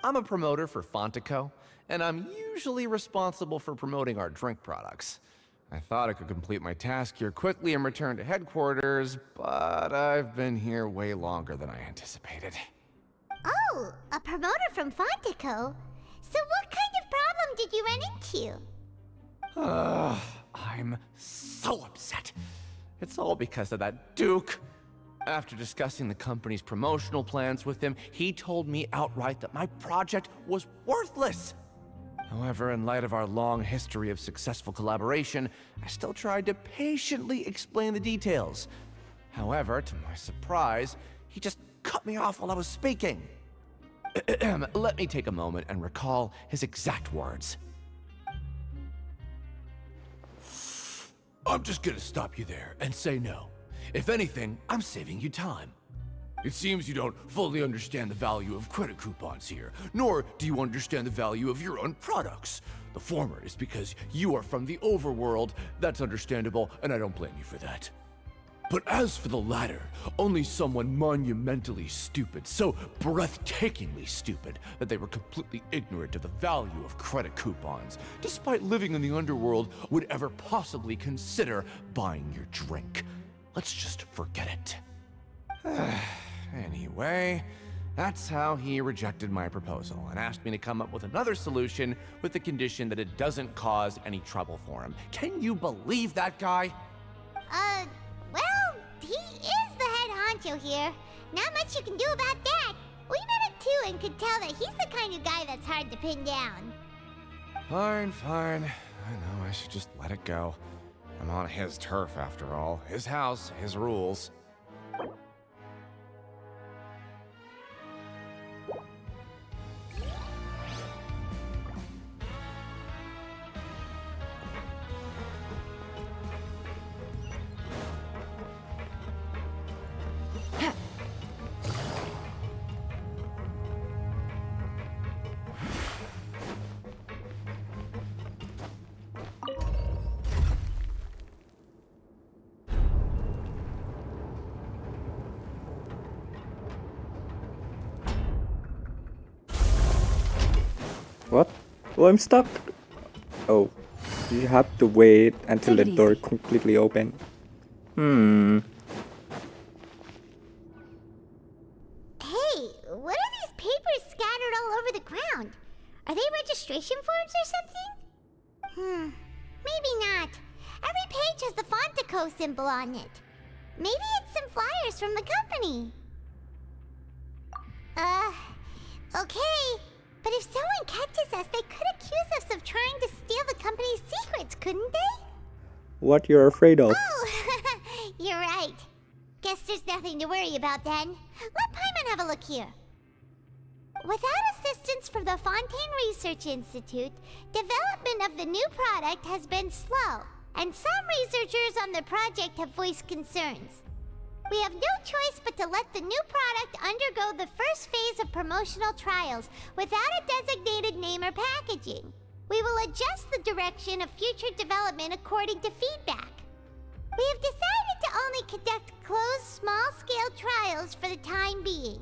I'm a promoter for Fontaine, and I'm usually responsible for promoting our drink products. I thought I could complete my task here quickly and return to headquarters, but I've been here way longer than I anticipated. Oh, a promoter from Fontaine. So what kind of problem did you run into? I'm so upset. It's all because of that Duke. After discussing the company's promotional plans with him, he told me outright that my project was worthless. However, in light of our long history of successful collaboration, I still tried to patiently explain the details. However, to my surprise, he just cut me off while I was speaking. Let me take a moment and recall his exact words. I'm just gonna stop you there and say no. If anything, I'm saving you time. It seems you don't fully understand the value of credit coupons here, nor do you understand the value of your own products. The former is because you are from the overworld. That's understandable, and I don't blame you for that. But as for the latter, only someone monumentally stupid, so breathtakingly stupid that they were completely ignorant of the value of credit coupons, despite living in the underworld, would ever possibly consider buying your drink. Let's just forget it. Anyway, that's how he rejected my proposal and asked me to come up with another solution with the condition that it doesn't cause any trouble for him. Can you believe that guy? Well, he is the head honcho here. Not much you can do about that. We met him too and could tell that he's the kind of guy that's hard to pin down. Fine. I know I should just let it go. I'm on his turf after all. His house, his rules. What? Oh, I'm stuck. Oh, you have to wait until the door completely open. Hey, what are these papers scattered all over the ground? Are they registration forms or something? Maybe not. Every page has the Fontaco symbol on it. Maybe it's some flyers from the company. Okay. But if someone catches us, they could accuse us of trying to steal the company's secrets, couldn't they? What you're afraid of? Oh, you're right. Guess there's nothing to worry about then. Let Paimon have a look here. Without assistance from the Fontaine Research Institute, development of the new product has been slow, and some researchers on the project have voiced concerns. We have no choice but to let the new product undergo the first phase of promotional trials without a designated name or packaging. We will adjust the direction of future development according to feedback. We have decided to only conduct closed, small-scale trials for the time being.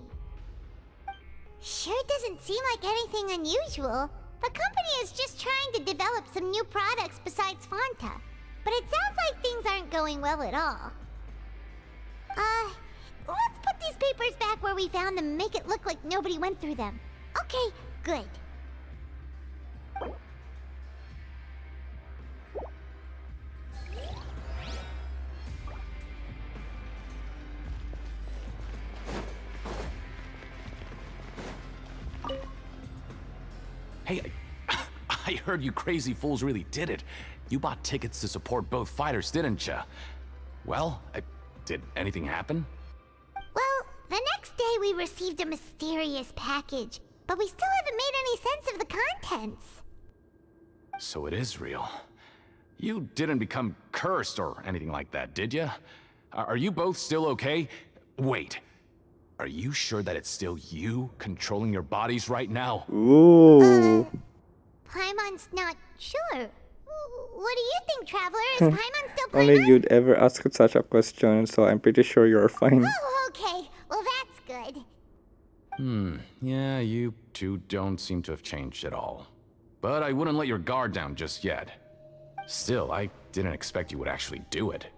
Sure doesn't seem like anything unusual. The company is just trying to develop some new products besides Fanta. But it sounds like things aren't going well at all. Let's put these papers back where we found them and make it look like nobody went through them. Okay, good. Hey, I heard you crazy fools really did it. You bought tickets to support both fighters, didn't ya? Well, did anything happen? Well, the next day we received a mysterious package, but we still haven't made any sense of the contents. So it is real. You didn't become cursed or anything like that, did ya? Are you both still okay? Wait. Are you sure that it's still you controlling your bodies right now? Ooh. Paimon's not sure. What do you think, Traveler? Is Paimon still Paimon? Only you'd ever ask such a question, so I'm pretty sure you're fine. Oh, okay. Well, that's good. Yeah, you two don't seem to have changed at all. But I wouldn't let your guard down just yet. Still, I didn't expect you would actually do it.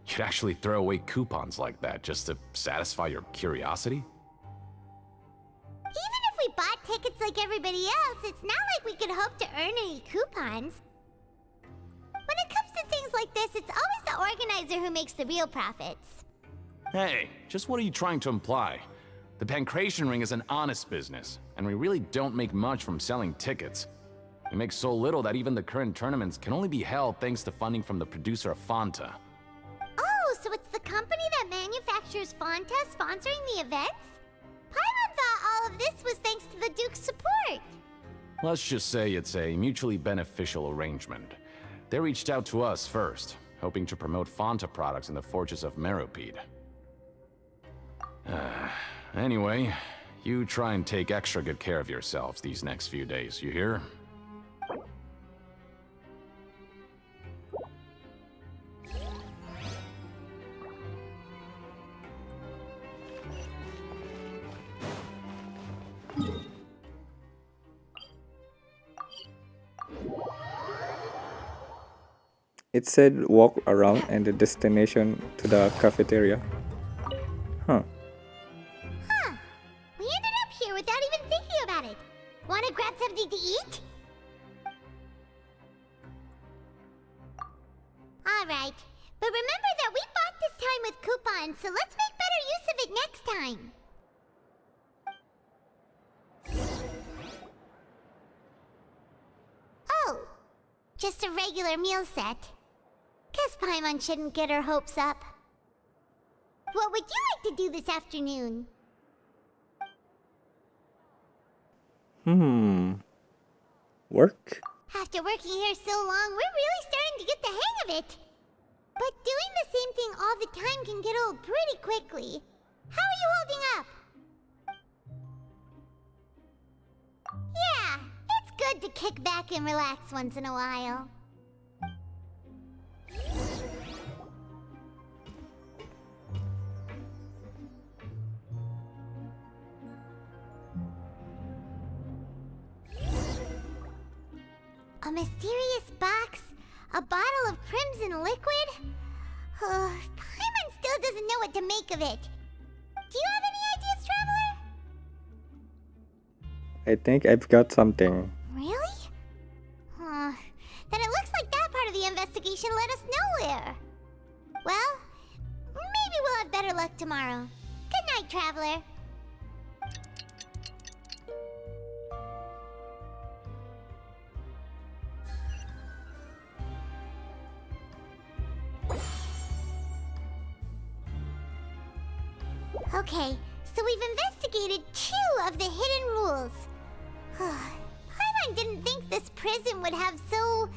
You'd actually throw away coupons like that just to satisfy your curiosity? Even if we bought tickets like everybody else, it's not like we could hope to earn any coupons. When it comes to things like this, it's always the organizer who makes the real profits. Hey, just what are you trying to imply? The Pancration Ring is an honest business, and we really don't make much from selling tickets. We make so little that even the current tournaments can only be held thanks to funding from the producer of Fanta. Oh, so it's the company that manufactures Fanta sponsoring the events? Paimon thought all of this was thanks to the Duke's support. Let's just say it's a mutually beneficial arrangement. They reached out to us first, hoping to promote Fanta products in the Fortress of Meropide. Anyway, you try and take extra good care of yourselves these next few days, you hear? It said walk around and the destination to the cafeteria. Huh. We ended up here without even thinking about it. Wanna grab something to eat? Alright, but remember that we bought this time with coupons, so let's make better use of it next time. Oh, just a regular meal set. Guess Paimon shouldn't get her hopes up. What would you like to do this afternoon? Work? After working here so long, we're really starting to get the hang of it. But doing the same thing all the time can get old pretty quickly. How are you holding up? Yeah, it's good to kick back and relax once in a while. A mysterious box? A bottle of crimson liquid? Paimon still doesn't know what to make of it. Do you have any ideas, Traveler? I think I've got something. Really? Then it looks like that part of the investigation led us nowhere. Well, maybe we'll have better luck tomorrow. Good night, Traveler. Okay, so we've investigated 2 of the hidden rules. Paimon didn't think this prison would have so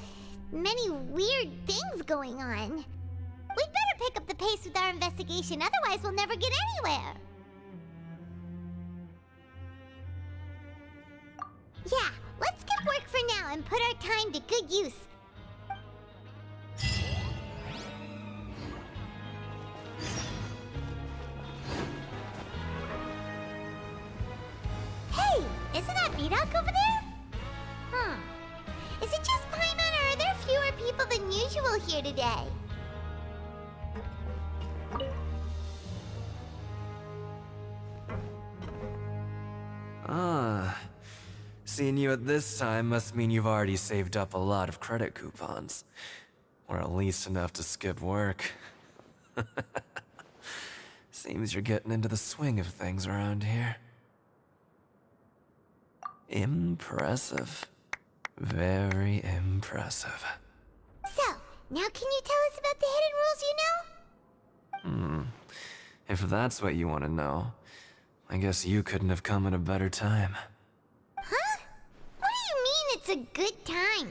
many weird things going on. We'd better pick up the pace with our investigation, otherwise we'll never get anywhere. Yeah, let's skip work for now and put our time to good use. Hey, isn't that Vidoc over there? Is it just Paimon, or are there fewer people than usual here today? Seeing you at this time must mean you've already saved up a lot of credit coupons. Or at least enough to skip work. Seems you're getting into the swing of things around here. Impressive. Very impressive. So, now can you tell us about the hidden rules you know? If that's what you want to know, I guess you couldn't have come at a better time. Huh? What do you mean it's a good time?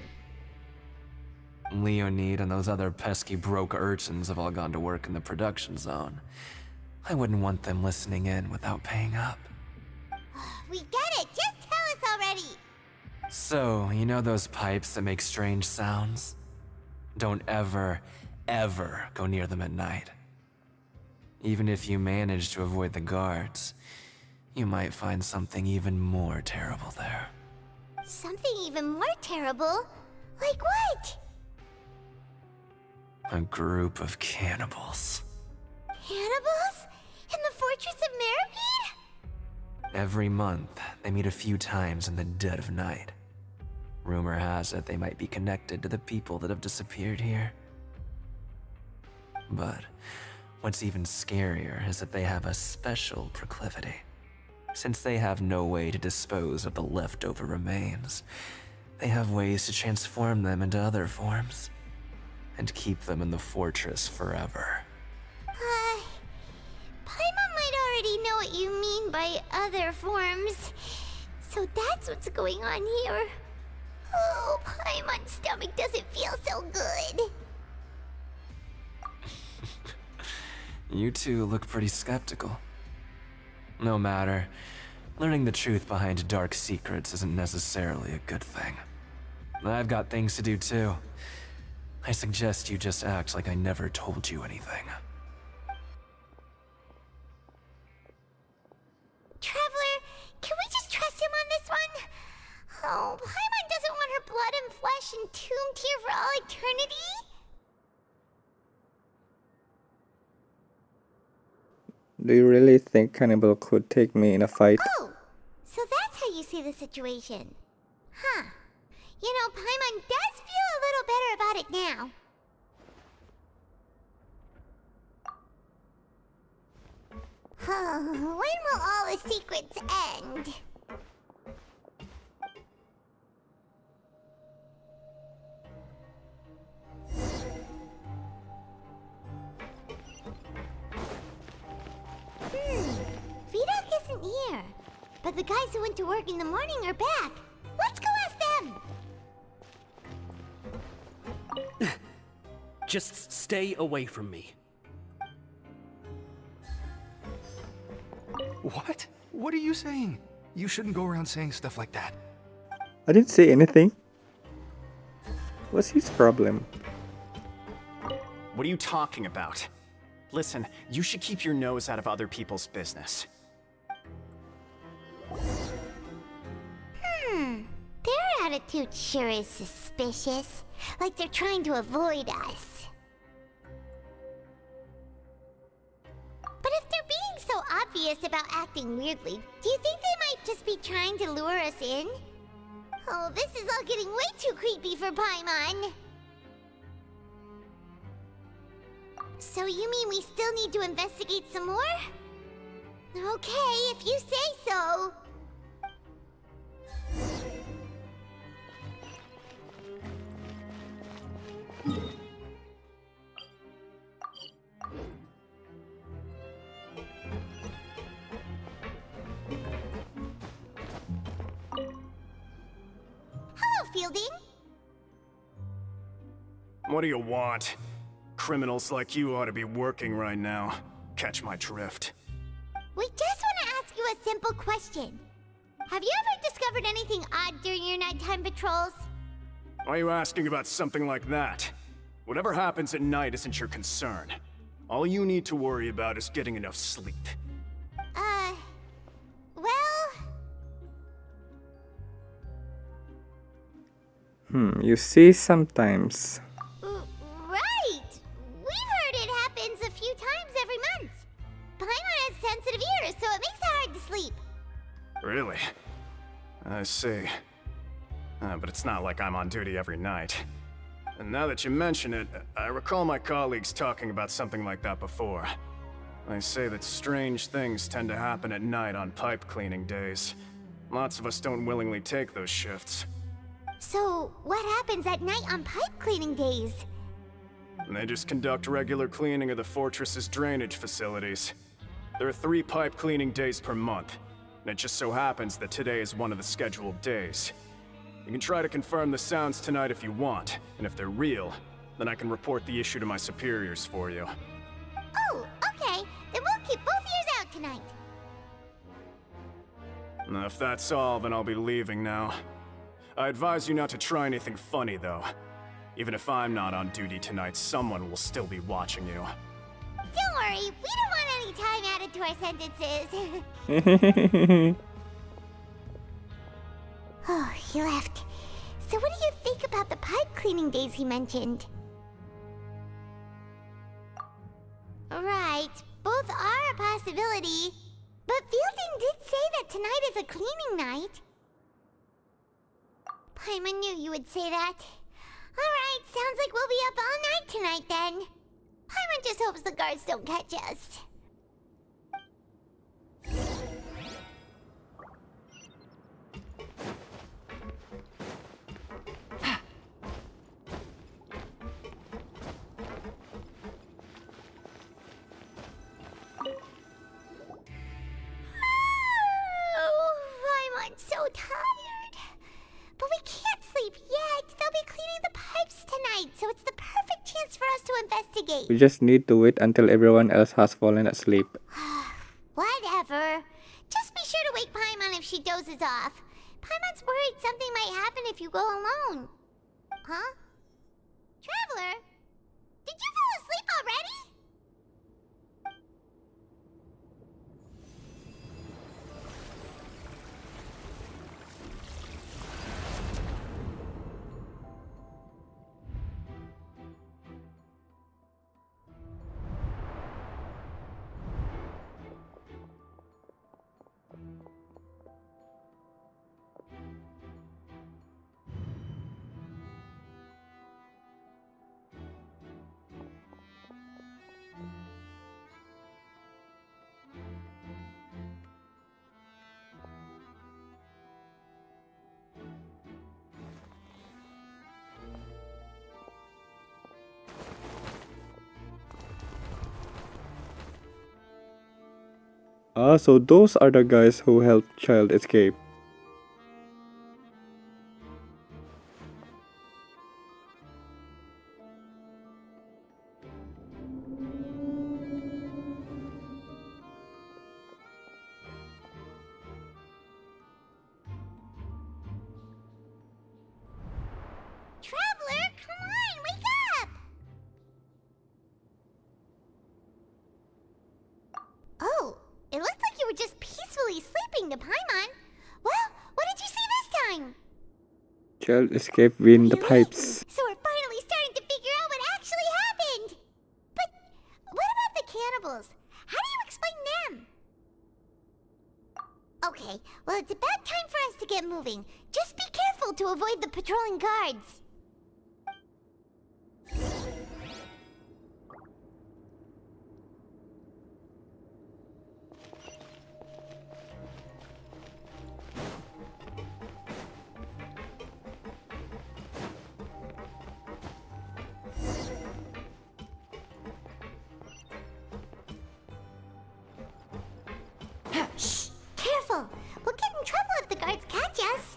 Leonid and those other pesky broke urchins have all gone to work in the production zone. I wouldn't want them listening in without paying up. We get it! Just tell us already! So, you know those pipes that make strange sounds? Don't ever, ever go near them at night. Even if you manage to avoid the guards, you might find something even more terrible there. Something even more terrible? Like what? A group of cannibals. Cannibals? In the Fortress of Meropide? Every month, they meet a few times in the dead of night. Rumor has it they might be connected to the people that have disappeared here. But what's even scarier is that they have a special proclivity. Since they have no way to dispose of the leftover remains, they have ways to transform them into other forms and keep them in the fortress forever. Paimon might already know what you mean by other forms. So that's what's going on here. Oh, Paimon's stomach doesn't feel so good. You two look pretty skeptical. No matter, learning the truth behind dark secrets isn't necessarily a good thing. I've got things to do too. I suggest you just act like I never told you anything. Traveler, can we just trust him on this one? Oh, Paimon doesn't want her blood and flesh entombed here for all eternity? Do you really think Cannibal could take me in a fight? Oh, so that's how you see the situation. Huh. You know, Paimon does feel a little better about it now. When will all the secrets end? isn't here. But the guys who went to work in the morning are back. Let's go ask them! Just stay away from me. What? What are you saying? You shouldn't go around saying stuff like that. I didn't say anything. What's his problem? What are you talking about? Listen, you should keep your nose out of other people's business. Their attitude sure is suspicious. Like they're trying to avoid us. But if they're being so obvious about acting weirdly, do you think they might just be trying to lure us in? Oh, this is all getting way too creepy for Paimon. So you mean we still need to investigate some more? Okay, if you say so. Hello, Fielding. What do you want? Criminals like you ought to be working right now. Catch my drift. We just want to ask you a simple question. Have you ever discovered anything odd during your nighttime patrols? Why are you asking about something like that? Whatever happens at night isn't your concern. All you need to worry about is getting enough sleep. Well... You see, sometimes. Right! We've heard it happens a few times every month. Paimon has sensitive ears, so it makes it hard to sleep. Really? I see. But it's not like I'm on duty every night. And now that you mention it, I recall my colleagues talking about something like that before. They say that strange things tend to happen at night on pipe cleaning days. Lots of us don't willingly take those shifts. So, what happens at night on pipe cleaning days? They just conduct regular cleaning of the fortress's drainage facilities. There are 3 pipe cleaning days per month, and it just so happens that today is one of the scheduled days. You can try to confirm the sounds tonight if you want, and if they're real, then I can report the issue to my superiors for you. Oh, okay. Then we'll keep both ears out tonight. If that's all, then I'll be leaving now. I advise you not to try anything funny, though. Even if I'm not on duty tonight, someone will still be watching you. Don't worry, we don't want any time added to our sentences. Oh, he left. So what do you think about the pipe cleaning days he mentioned? Right, both are a possibility. But Fielding did say that tonight is a cleaning night. Paimon knew you would say that. Alright, sounds like we'll be up all night tonight then. Paimon just hopes the guards don't catch us. I'm so tired. But we can't sleep yet. They'll be cleaning the pipes tonight, so it's the perfect chance for us to investigate. We just need to wait until everyone else has fallen asleep. Whatever. Just be sure to wake Paimon if she dozes off. Paimon's worried something might happen if you go alone. Huh? Traveler? Did you fall asleep already? Ah, so those are the guys who helped child escape. Traveler, come on, wake up! Oh, it looks like you were just peacefully sleeping to Paimon. Well, what did you see this time? Child escape win the pipes. So we're finally starting to figure out what actually happened. But what about the cannibals? How do you explain them? Okay, well it's about time for us to get moving. Just be careful to avoid the patrolling guards. Shh! Careful! We'll get in trouble if the guards catch us.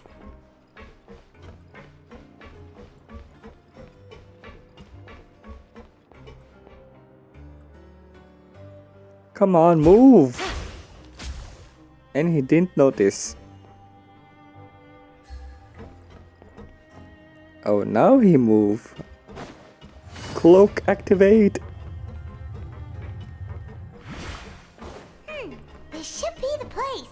Come on, move! And he didn't notice. Oh, now he moved. Cloak activate! This should be the place.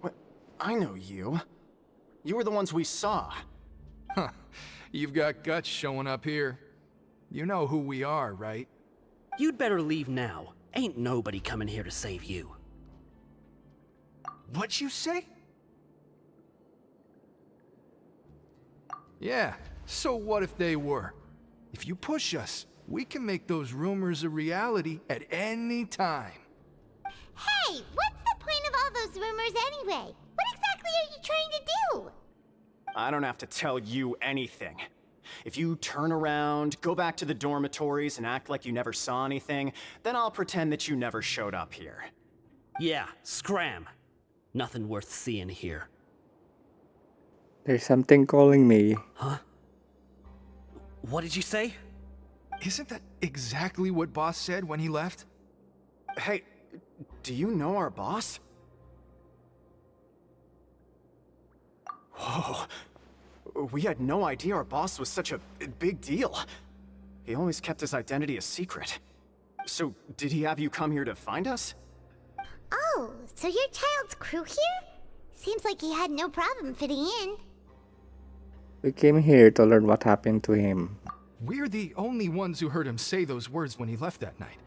What? I know you. You were the ones we saw. Huh. You've got guts showing up here. You know who we are, right? You'd better leave now. Ain't nobody coming here to save you. What'd you say? Yeah, so what if they were? If you push us, we can make those rumors a reality at any time. Hey, what's the point of all those rumors anyway? What exactly are you trying to do? I don't have to tell you anything. If you turn around, go back to the dormitories and act like you never saw anything, then I'll pretend that you never showed up here. Yeah, scram. Nothing worth seeing here. There's something calling me. Huh? What did you say? Isn't that exactly what Boss said when he left? Hey, do you know our boss? Whoa. We had no idea our boss was such a big deal. He always kept his identity a secret. So, did he have you come here to find us? Oh, so you're Child's crew here? Seems like he had no problem fitting in. We came here to learn what happened to him. We're the only ones who heard him say those words when he left that night.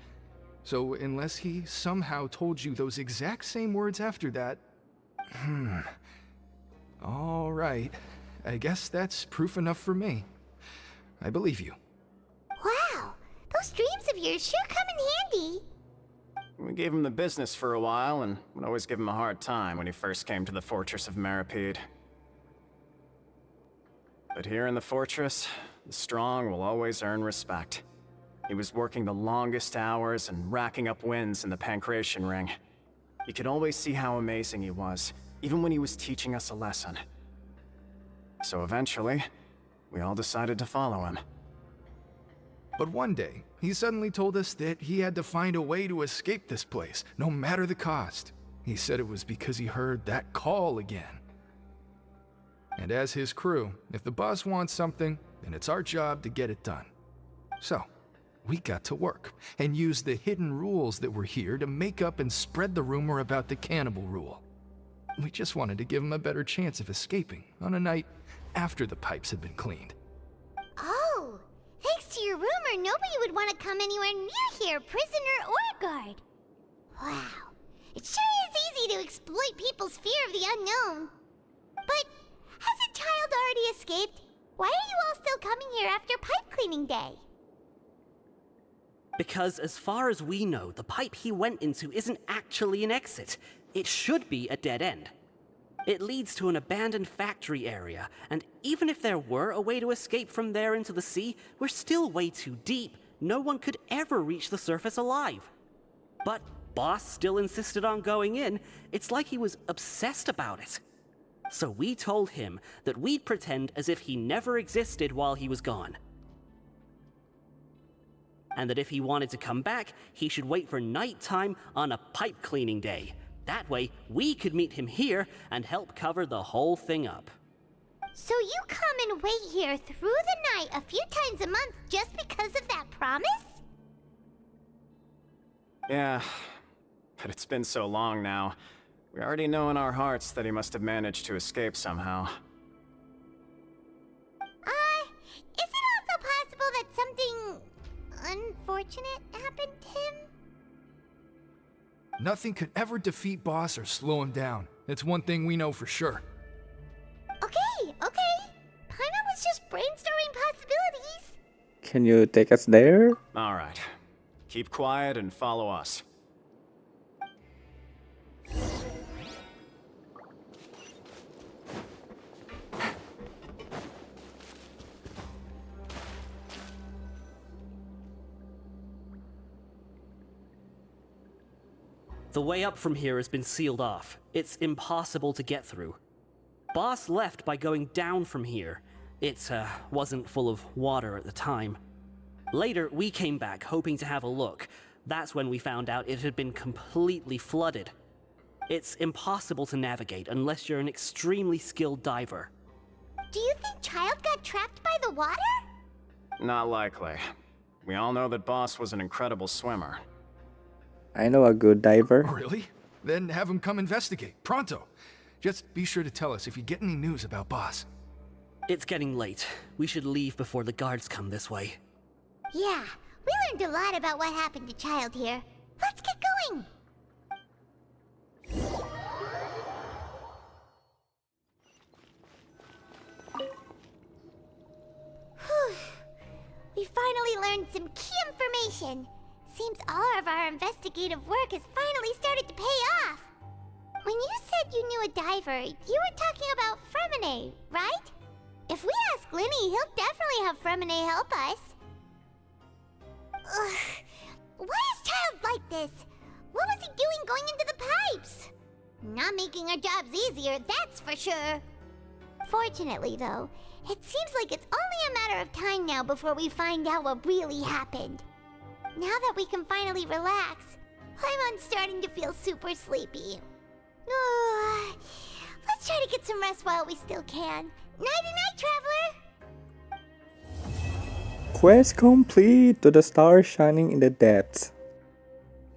So unless he somehow told you those exact same words after that... All right. I guess that's proof enough for me. I believe you. Wow, those dreams of yours sure come in handy. We gave him the business for a while and would always give him a hard time when he first came to the fortress of Meripede. But here in the fortress, the strong will always earn respect. He was working the longest hours and racking up wins in the Pancration Ring. You could always see how amazing he was, even when he was teaching us a lesson. So eventually, we all decided to follow him. But one day, he suddenly told us that he had to find a way to escape this place, no matter the cost. He said it was because he heard that call again. And as his crew, if the boss wants something, then it's our job to get it done. So, we got to work, and used the hidden rules that were here to make up and spread the rumor about the cannibal rule. We just wanted to give him a better chance of escaping on a night after the pipes had been cleaned. Oh, thanks to your rumor, nobody would want to come anywhere near here, prisoner or guard. Wow, it sure is easy to exploit people's fear of the unknown. But hasn't Child already escaped? Why are you all still coming here after pipe cleaning day? Because as far as we know, the pipe he went into isn't actually an exit. It should be a dead end. It leads to an abandoned factory area, and even if there were a way to escape from there into the sea, we're still way too deep. No one could ever reach the surface alive. But Boss still insisted on going in. It's like he was obsessed about it. So we told him that we'd pretend as if he never existed while he was gone. And that if he wanted to come back, he should wait for nighttime on a pipe cleaning day. That way, we could meet him here and help cover the whole thing up. So you come and wait here through the night a few times a month just because of that promise? Yeah, but it's been so long now. We already know in our hearts that he must have managed to escape somehow. Is it also possible that something unfortunate happened to him? Nothing could ever defeat Boss or slow him down. It's one thing we know for sure. Okay. Paimon was just brainstorming possibilities. Can you take us there? Alright. Keep quiet and follow us. The way up from here has been sealed off. It's impossible to get through. Boss left by going down from here. It wasn't full of water at the time. Later, we came back hoping to have a look. That's when we found out it had been completely flooded. It's impossible to navigate unless you're an extremely skilled diver. Do you think Child got trapped by the water? Not likely. We all know that Boss was an incredible swimmer. I know a good diver. Really? Then have him come investigate. Pronto. Just be sure to tell us if you get any news about Boss. It's getting late. We should leave before the guards come this way. Yeah, we learned a lot about what happened to Child here. Let's get going! Whew. We finally learned some key information. Seems all of our investigative work has finally started to pay off. When you said you knew a diver, you were talking about Fremine, right? If we ask Linny, he'll definitely have Fremine help us. Ugh. Why is Child like this? What was he doing going into the pipes? Not making our jobs easier, that's for sure. Fortunately, though, it seems like it's only a matter of time now before we find out what really happened. Now that we can finally relax, I'm starting to feel super sleepy. Let's try to get some rest while we still can. Nighty-night, traveler! Quest complete to the stars shining in the depths.